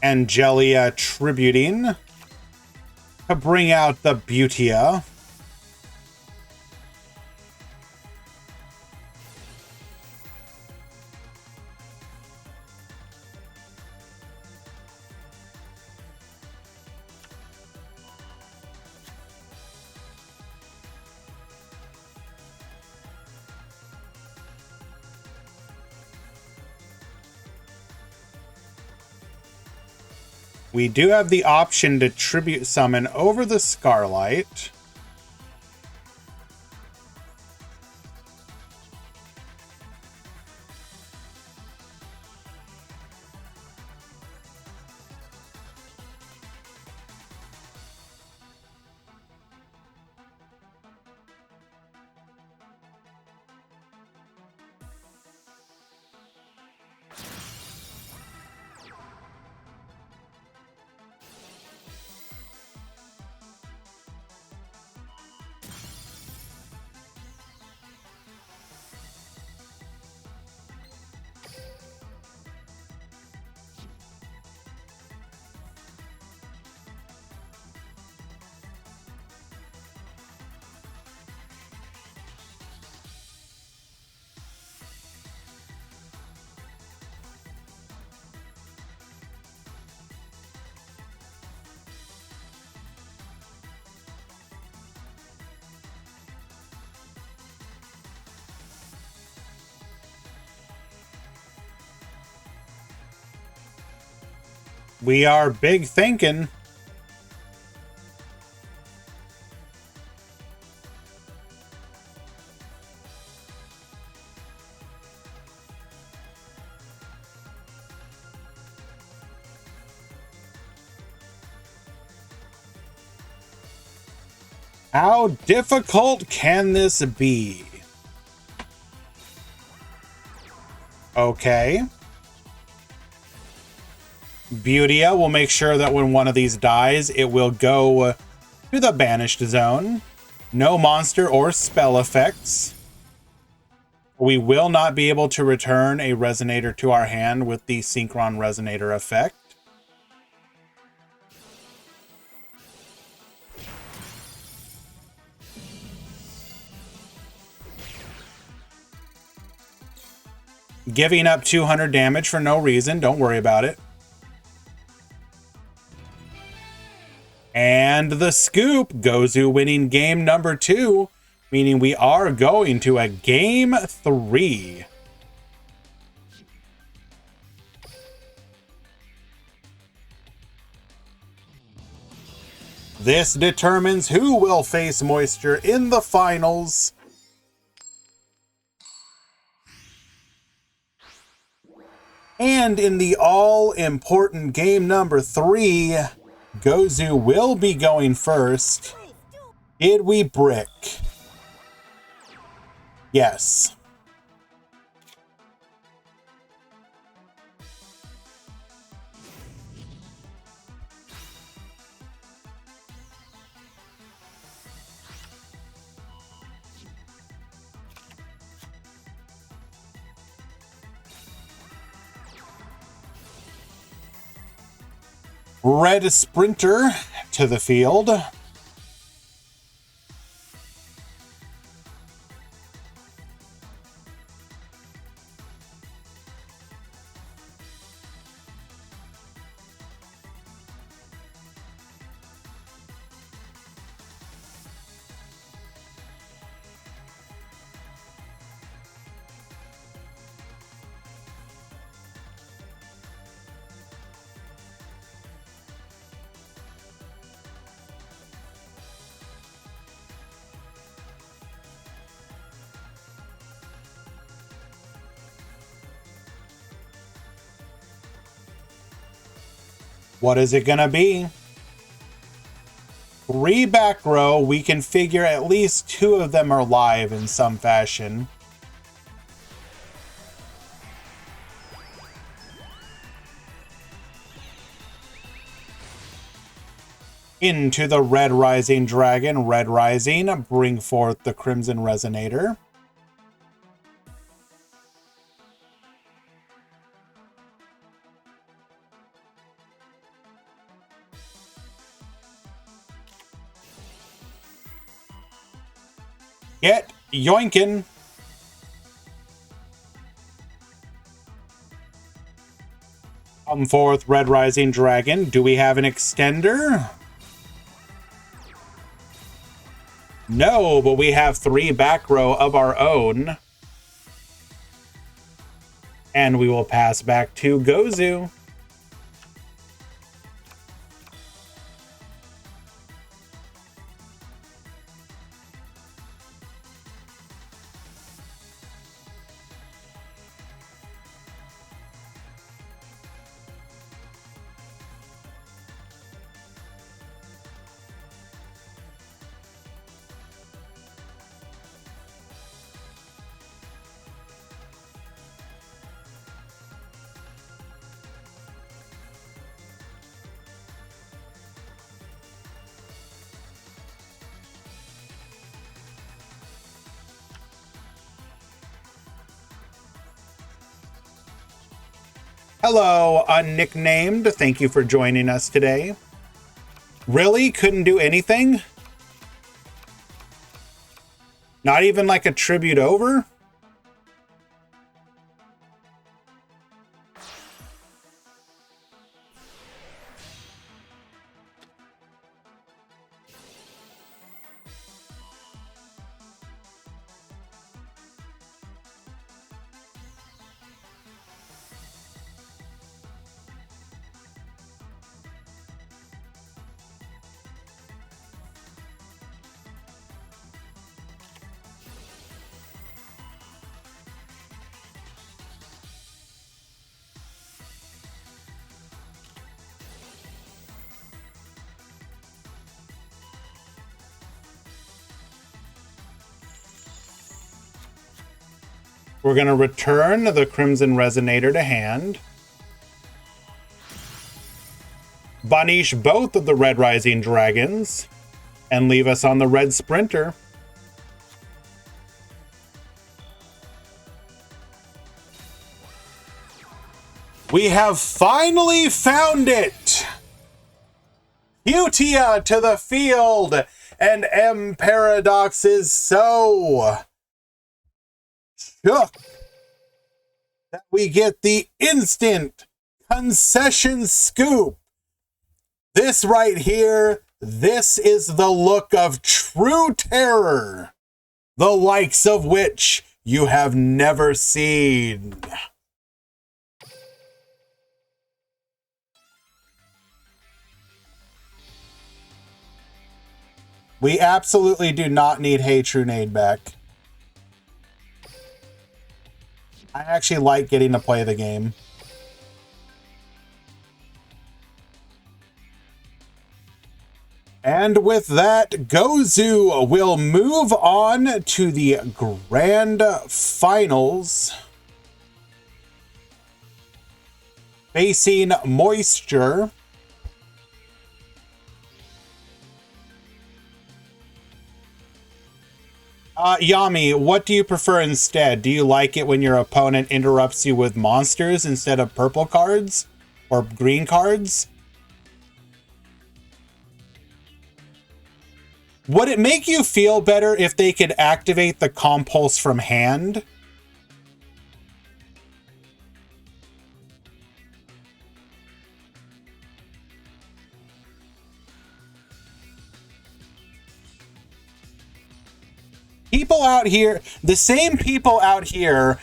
Angelia Tributing to bring out the Beautia. We do have the option to tribute summon over the Scarlight. We are big thinking. How difficult can this be? Okay. Beautia will make sure that when one of these dies, it will go to the banished zone. No monster or spell effects. We will not be able to return a resonator to our hand with the synchron resonator effect. Giving up 200 damage for no reason. Don't worry about it. And the scoop, Gozu winning game number 2, meaning we are going to a game 3. This determines who will face Moisture in the finals. And in the all-important game number 3, Gozu will be going first. Did we brick? Yes. Red Sprinter to the field. What is it gonna be? 3 back row. We can figure at least 2 of them are live in some fashion. Into the Red Rising Dragon. Red Rising, bring forth the Crimson Resonator. Get yoinkin'. Come forth, Red Rising Dragon. Do we have an extender? No, but we have 3 back row of our own. And we will pass back to Gozu. Hello, unnicknamed. Thank you for joining us today. Really? Couldn't do anything? Not even like a tribute over? We're going to return the Crimson Resonator to hand. Banish both of the Red Rising Dragons. And leave us on the Red Sprinter. We have finally found it! Utia to the field! And M Paradox is so shook that we get the instant concession scoop. This right here, this is the look of true terror, the likes of which you have never seen. We absolutely do not need Hey Trunade back. I actually like getting to play the game. And with that, Gozu will move on to the Grand Finals, facing Moisture. Yami, what do you prefer instead? Do you like it when your opponent interrupts you with monsters instead of purple cards or green cards? Would it make you feel better if they could activate the Compulse from hand? People out here, the same people out here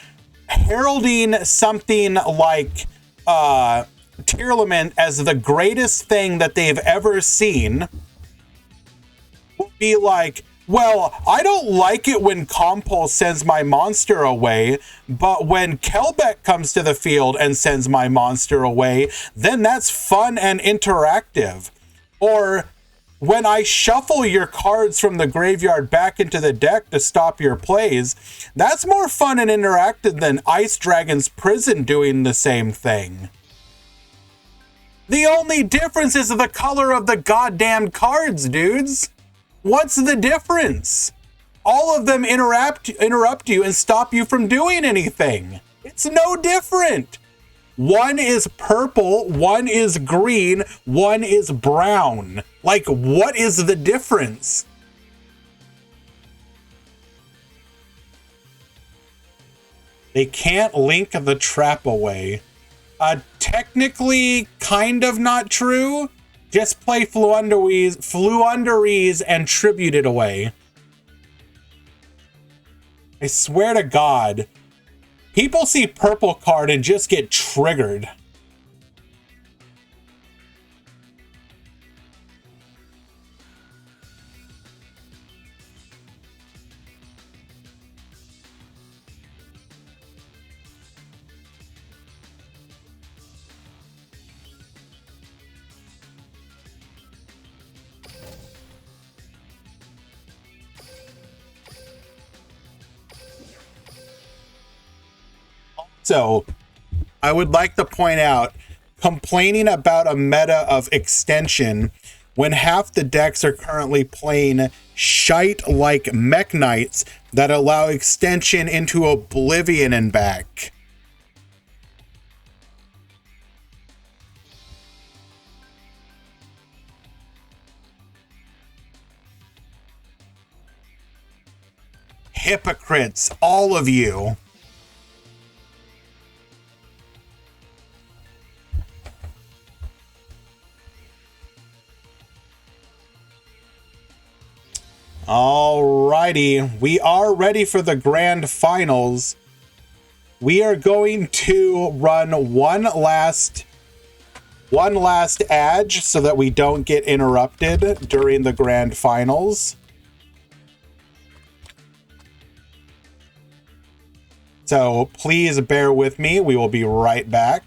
heralding something like Tearlament as the greatest thing that they've ever seen, will be like, well, I don't like it when Compulse sends my monster away, but when Kelbeck comes to the field and sends my monster away, then that's fun and interactive. Or when I shuffle your cards from the graveyard back into the deck to stop your plays, that's more fun and interactive than Ice Dragon's Prison doing the same thing. The only difference is the color of the goddamn cards, dudes. What's the difference? All of them interrupt you and stop you from doing anything. It's no different. One is purple, one is green, one is brown. Like, what is the difference? They can't link the trap away. Technically, kind of not true. Just play Fluunderies and tribute it away. I swear to God. People see purple card and just get triggered. So, I would like to point out, complaining about a meta of extension when half the decks are currently playing shite like Mech Knights that allow extension into Oblivion and back. Hypocrites, all of you. Alrighty, we are ready for the grand finals. We are going to run one last edge so that we don't get interrupted during the grand finals. So please bear with me. We will be right back.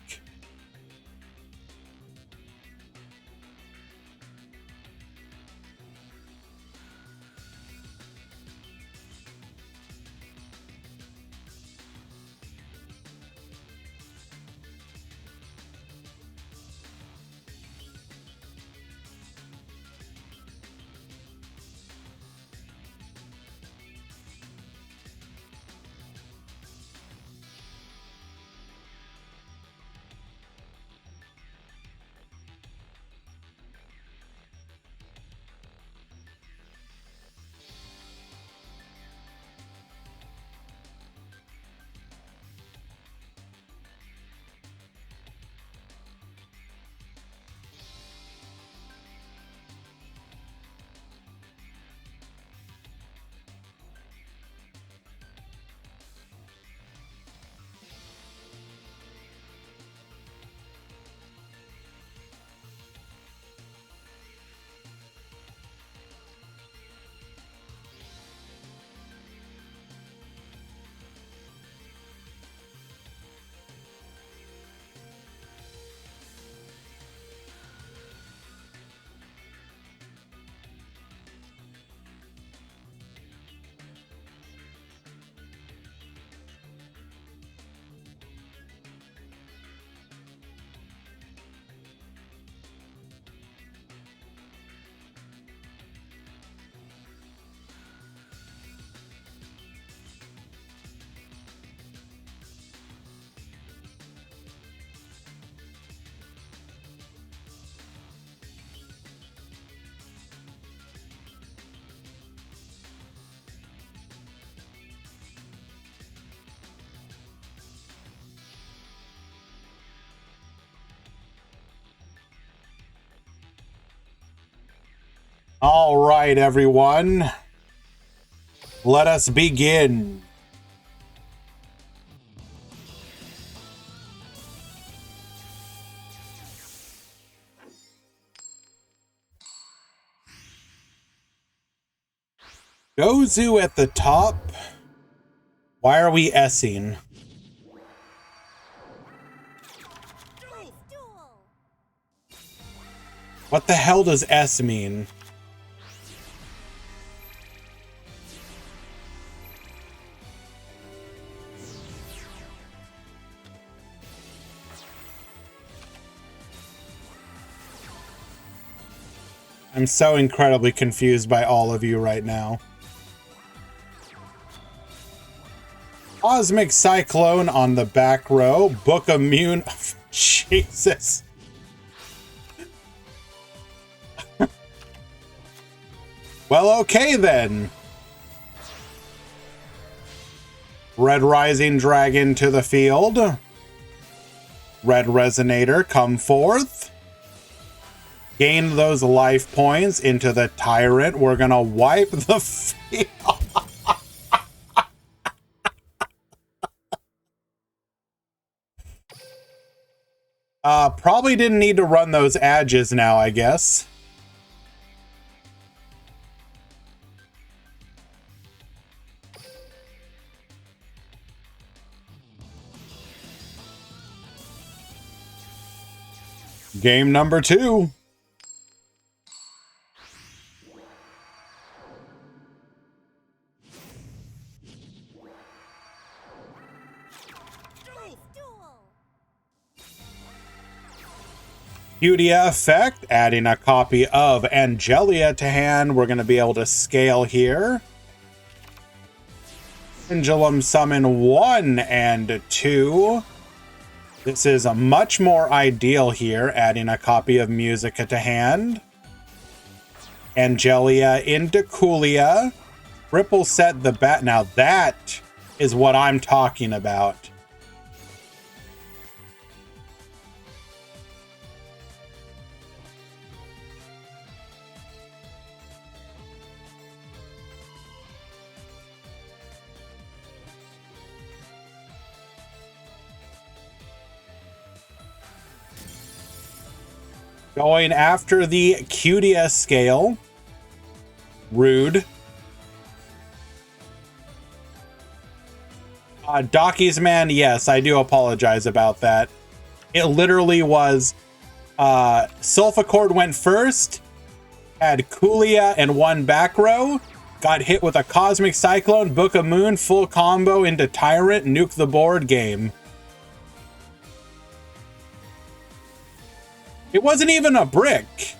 All right, everyone. Let us begin. Gozu at the top. Why are we S-ing? What the hell does S mean? I'm so incredibly confused by all of you right now. Cosmic Cyclone on the back row. Book of Mune. Jesus. Well, okay then. Red Rising Dragon to the field. Red Resonator, come forth. Gain those life points into the Tyrant. We're gonna wipe the field. Probably didn't need to run those Adges now, I guess. Game number 2. Cutia effect, adding a copy of Angelia to hand. We're going to be able to scale here. Pendulum Summon 1 and 2. This is a much more ideal here, adding a copy of Musica to hand. Angelia into Coolia. Triple set the bat. Now that is what I'm talking about. Going after the Cutia scale. Rude. Docky's Man, yes, I do apologize about that. It literally was Sulfacord went first, had Coolia and one back row, got hit with a Cosmic Cyclone, Book of Moon, full combo into Tyrant, nuke the board game. It wasn't even a brick.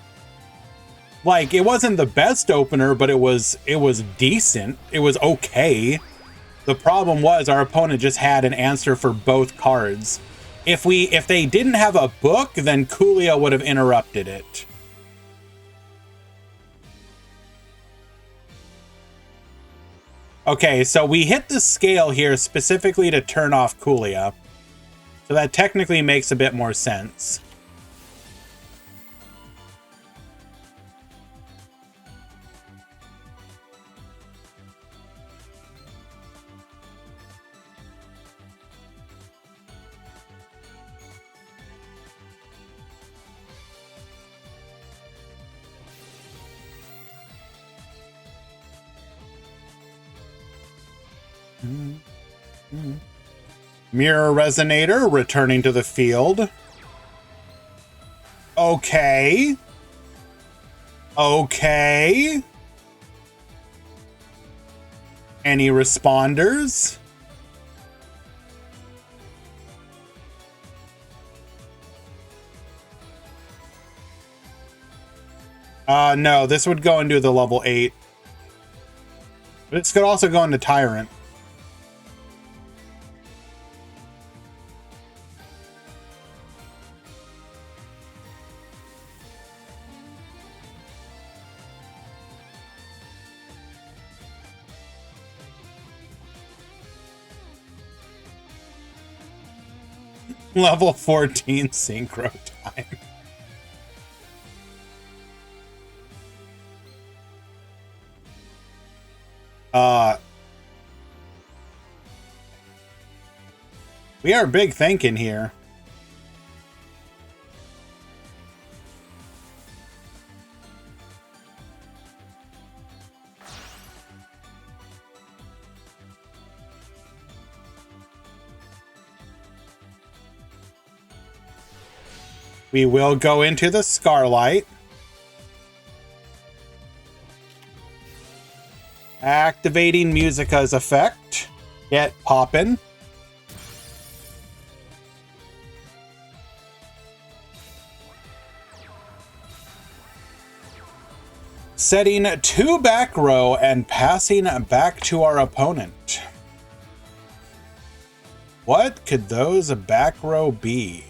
Like, it wasn't the best opener, but it was decent. It was okay. The problem was our opponent just had an answer for both cards. If they didn't have a book, then Coolia would have interrupted it. Okay, so we hit the scale here specifically to turn off Coolia. So that technically makes a bit more sense. Mirror Resonator returning to the field. Okay. Okay. Any responders? No, this would go into the level 8. But this could also go into Tyrant. Level 14 synchro time. We are big thinking here. We will go into the Scarlight. Activating Musica's effect. Get poppin'. Setting 2 back row and passing back to our opponent. What could those back row be?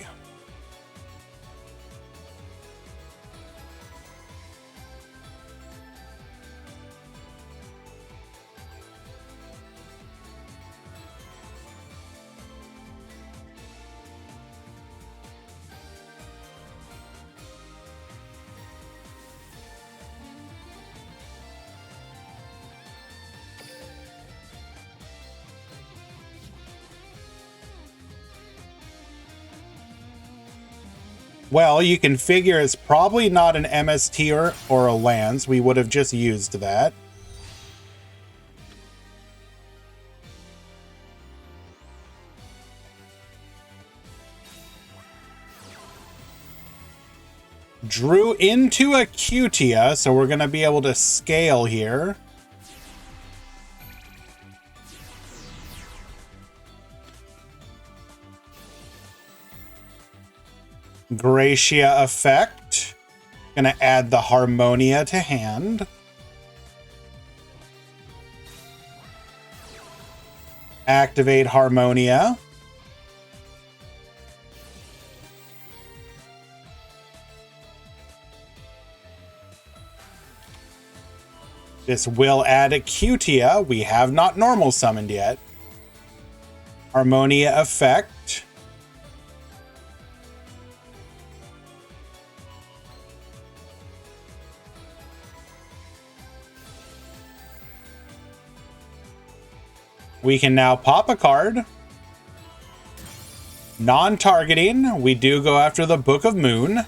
Well, you can figure it's probably not an MST or a Lance. We would have just used that. Drew into a Cutia, so we're going to be able to scale here. Gracia effect. Gonna add the Harmonia to hand. Activate Harmonia. This will add a Cutia. We have not normal summoned yet. Harmonia effect. We can now pop a card. Non-targeting, we do go after the Book of Moon.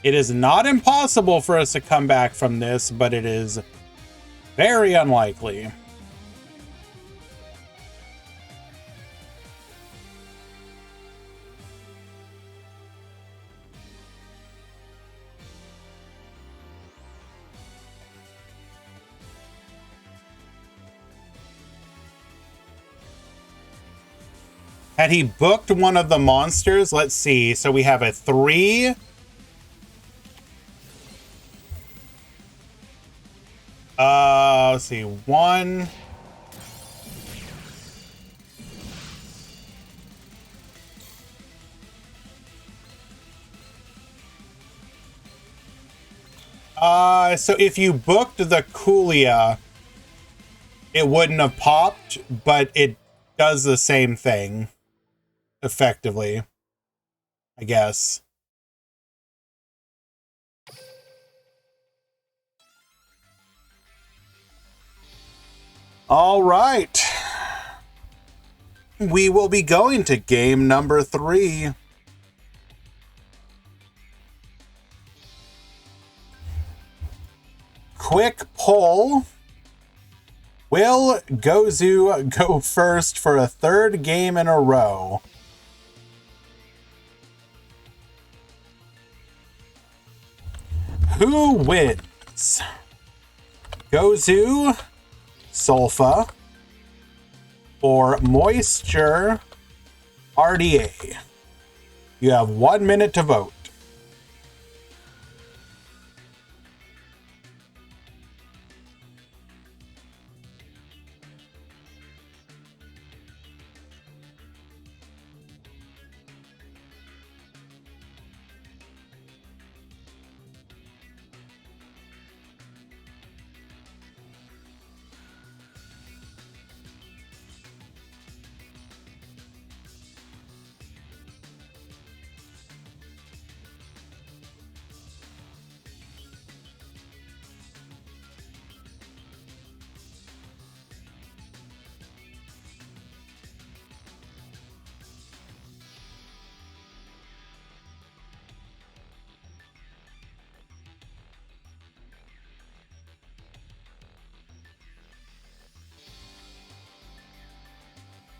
It is not impossible for us to come back from this, but it is very unlikely. Had he booked one of the monsters, let's see. So we have a 3. Let's see. 1. So if you booked the Coolia, it wouldn't have popped, but it does the same thing. Effectively, I guess. All right. We will be going to game number 3. Quick poll. Will Gozu go first for a 3rd game in a row? Who wins? Gozu, Sulfa, or Moisture RDA? You have 1 minute to vote.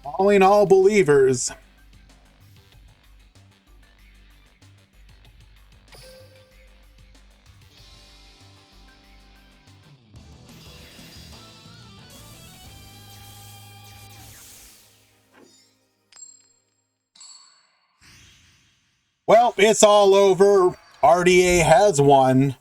Calling all believers. Well, it's all over. RDA has won.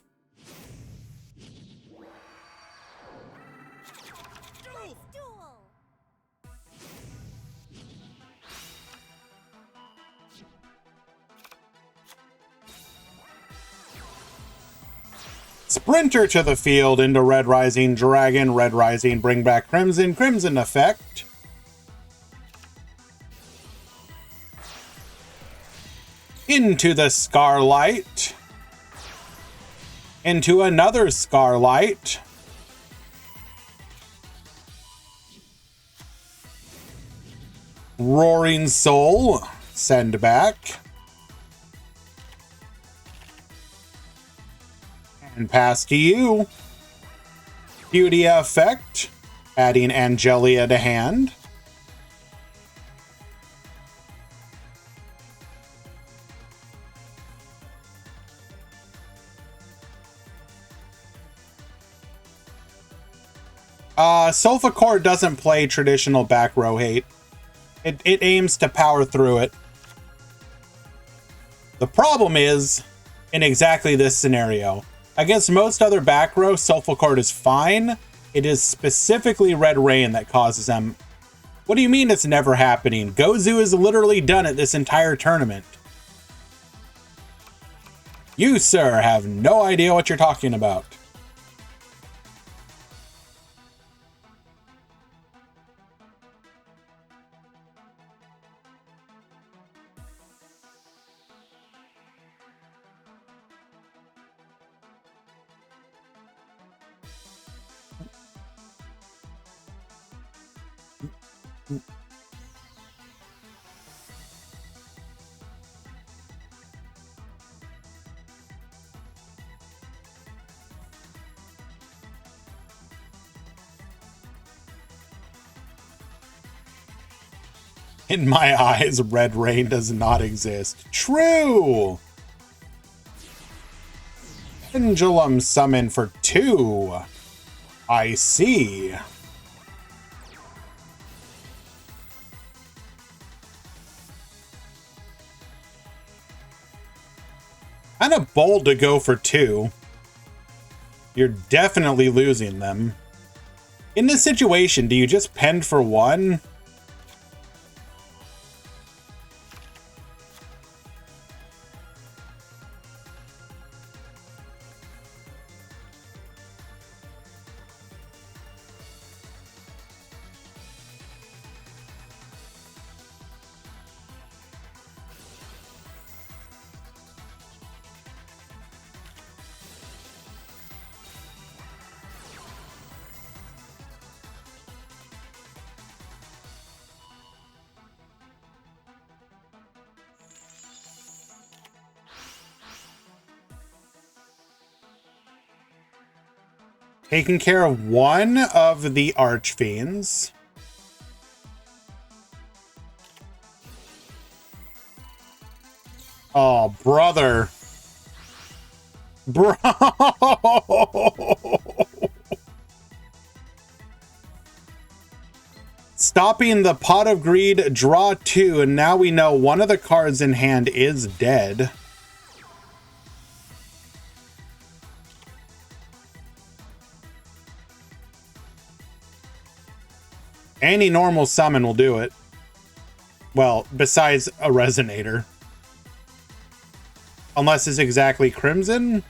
Sprinter to the field into Red Rising Dragon. Red Rising bring back Crimson. Crimson effect. Into the Scarlight. Into another Scarlight. Roaring Soul. Send back. And pass to you. Beauty effect. Adding Angelia to hand. Sofa Core doesn't play traditional back row hate. It aims to power through it. The problem is, in exactly this scenario, against most other back row, Sofa Core is fine. It is specifically Red Rain that causes them. What do you mean it's never happening? Gozu has literally done it this entire tournament. You, sir, have no idea what you're talking about. In my eyes, Red Rain does not exist. True! Pendulum summon for 2. I see. Kind of bold to go for 2. You're definitely losing them. In this situation, do you just pend for 1? Taking care of 1 of the Archfiends. Oh, brother. Bro. Stopping the Pot of Greed, draw 2, and now we know one of the cards in hand is dead. Any normal summon will do it. Well, besides a Resonator. Unless it's exactly Crimson.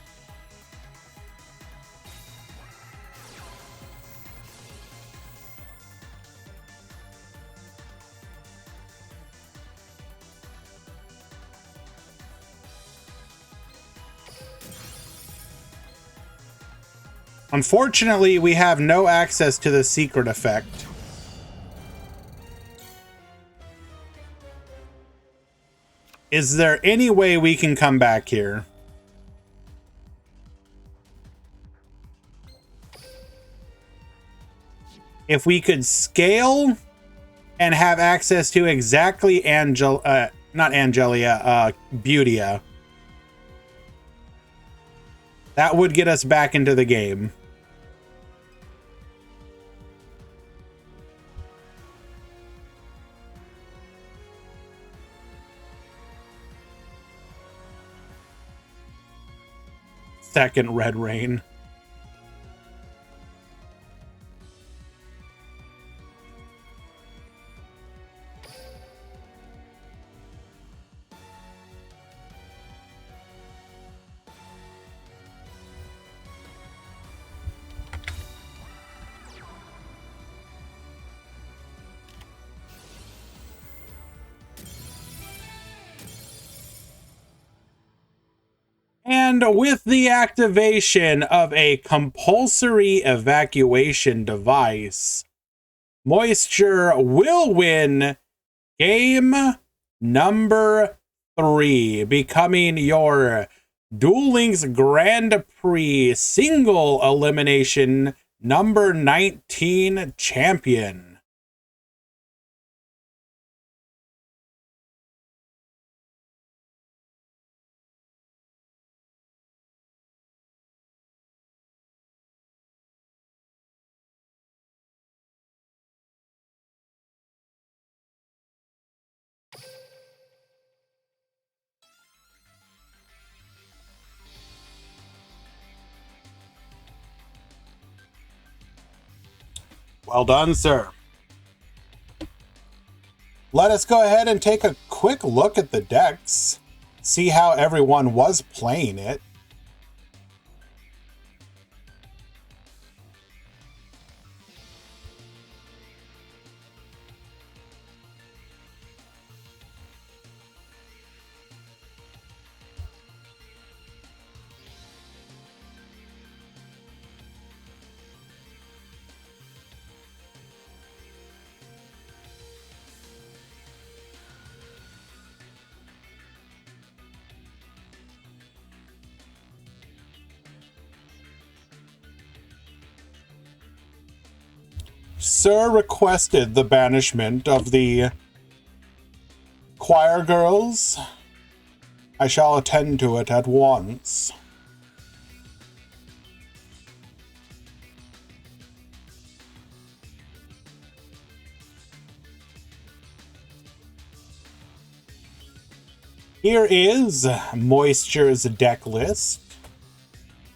Unfortunately, we have no access to the secret effect. Is there any way we can come back here? If we could scale and have access to exactly not Angelia, Beautia. That would get us back into the game. Second Red Rain. And with the activation of a compulsory evacuation device, Moisture will win game number 3, becoming your Duel Links Grand Prix single elimination number 19 champion. Well done, sir. Let us go ahead and take a quick look at the decks, see how everyone was playing it. Sir requested the banishment of the choir girls. I shall attend to it at once. Here is Moisture's deck list.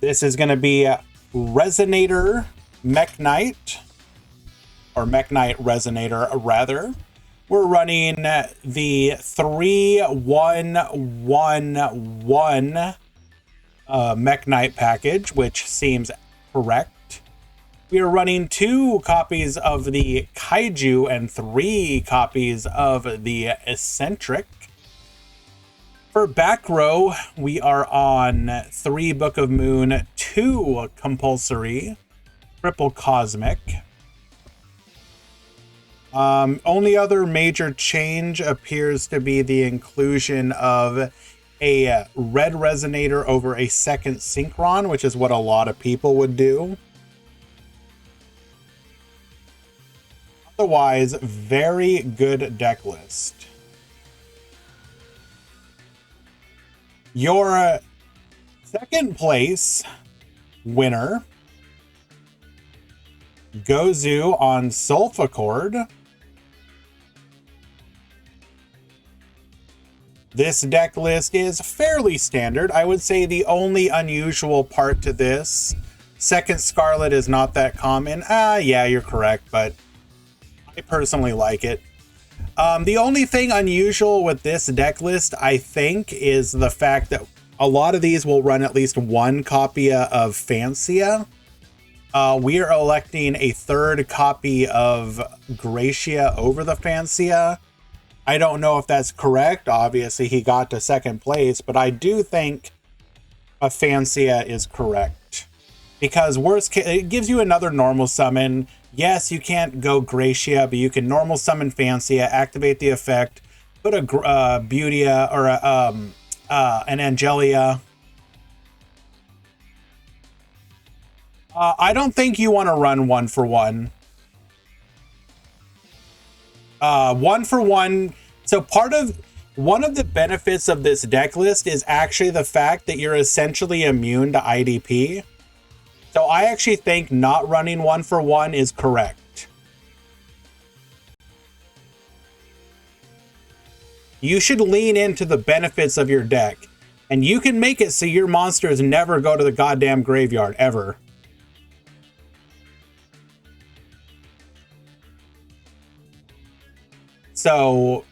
This is going to be Resonator Mech Knight, or Mech Knight Resonator, rather. We're running the 3-1-1-1 Mech Knight package, which seems correct. We are running 2 copies of the Kaiju and 3 copies of the Eccentric. For back row, we are on 3 Book of Moon, 2 Compulsory, Triple Cosmic. Only other major change appears to be the inclusion of a red resonator over a second synchron, which is what a lot of people would do. Otherwise, very good deck list. Your second place winner, Gozu on Sulfachord. This deck list is fairly standard. I would say the only unusual part to this, second Scarlet is not that common. Yeah, you're correct, but I personally like it. The only thing unusual with this deck list, I think, is the fact that a lot of these will run at least 1 copy of Fancia. We are electing a 3rd copy of Gracia over the Fancia. I don't know if that's correct. Obviously, he got to 2nd place, but I do think a Fancia is correct. Because worst case, it gives you another normal summon. Yes, you can't go Gracia, but you can normal summon Fancia, activate the effect, put a Beautia or an Angelia. I don't think you want to run 1-for-1. One for one. So one of the benefits of this deck list is actually the fact that you're essentially immune to IDP. So I actually think not running one for one is correct. You should lean into the benefits of your deck. And you can make it so your monsters never go to the goddamn graveyard, ever. So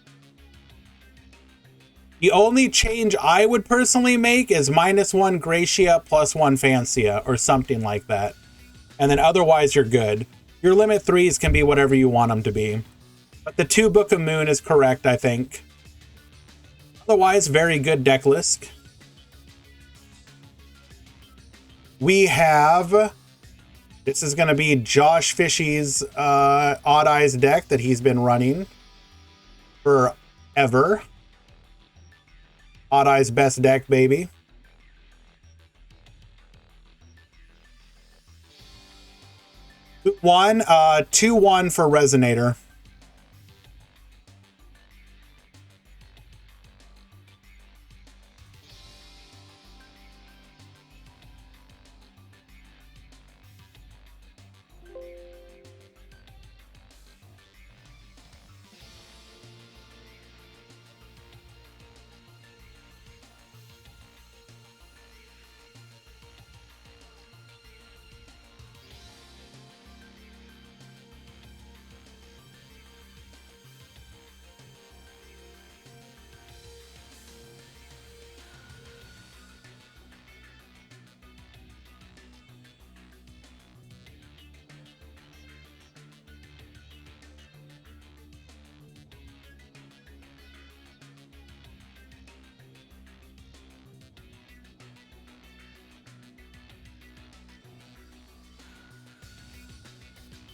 the only change I would personally make is -1 Gracia, +1 Fancia, or something like that. And then otherwise you're good. Your limit 3s can be whatever you want them to be. But the 2 Book of Moon is correct, I think. Otherwise, very good deck list. We have... This is going to be Josh Fishy's Odd Eyes deck that he's been running forever. Odd Eyes best deck, baby. One, 2-1 for Resonator.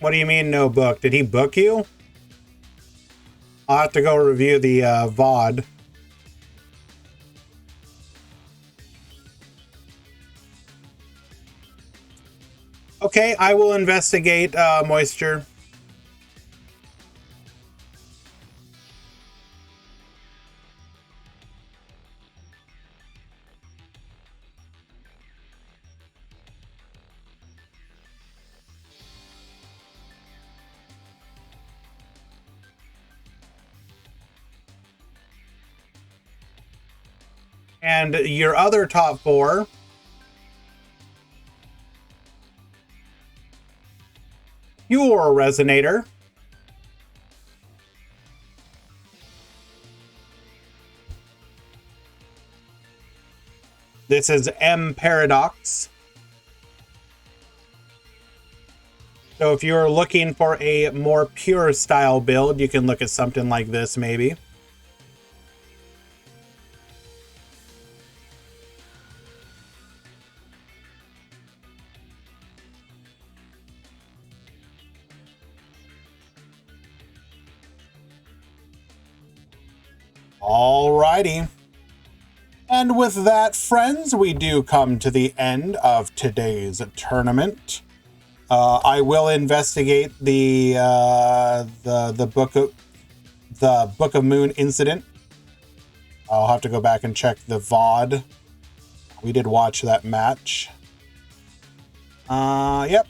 What do you mean no book? Did he book you? I'll have to go review the VOD. Okay, I will investigate Moisture. And your other top 4. Your Resonator. This is M Paradox. So if you're looking for a more pure style build, you can look at something like this maybe. Alrighty. And with that, friends, we do come to the end of today's tournament. I will investigate the Book of Moon incident. I'll have to go back and check the VOD. We did watch that match. Yep.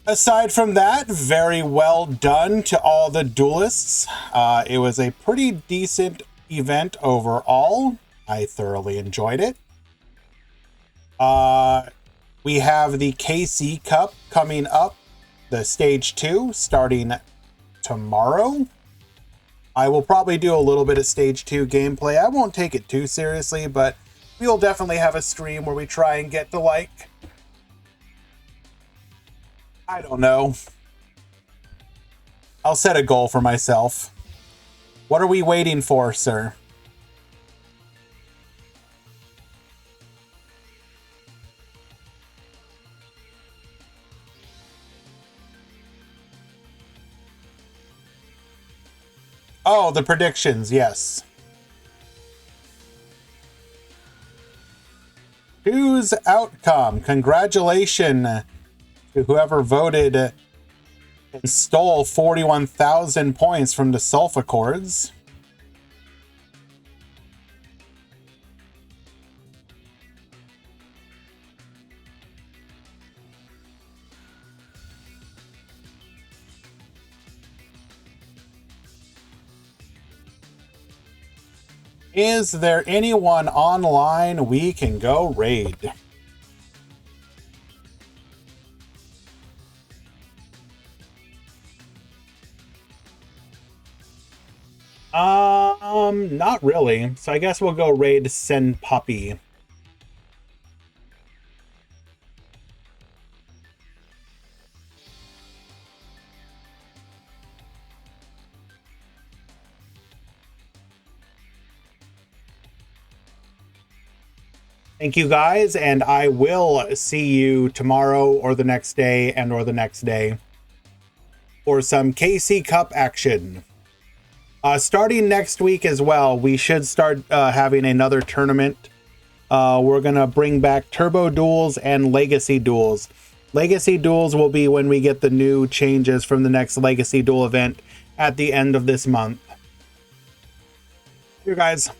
Aside from that, very well done to all the duelists. It was a pretty decent event overall. I thoroughly enjoyed it. We have the KC Cup coming up, the Stage 2, starting tomorrow. I will probably do a little bit of Stage 2 gameplay. I won't take it too seriously, but we'll definitely have a stream where we try and get to, like, I don't know. I'll set a goal for myself. What are we waiting for, sir? Oh, the predictions, yes. Whose outcome? Congratulations to whoever voted and stole 41,000 points from the Sulfa Chords. Is there anyone online we can go raid? Not really. So I guess we'll go raid Send Puppy. Thank you guys, and I will see you tomorrow or the next day and or the next day for some KC Cup action. Starting next week as well, we should start having another tournament. We're going to bring back Turbo Duels and Legacy Duels. Legacy Duels will be when we get the new changes from the next Legacy Duel event at the end of this month. Here, guys.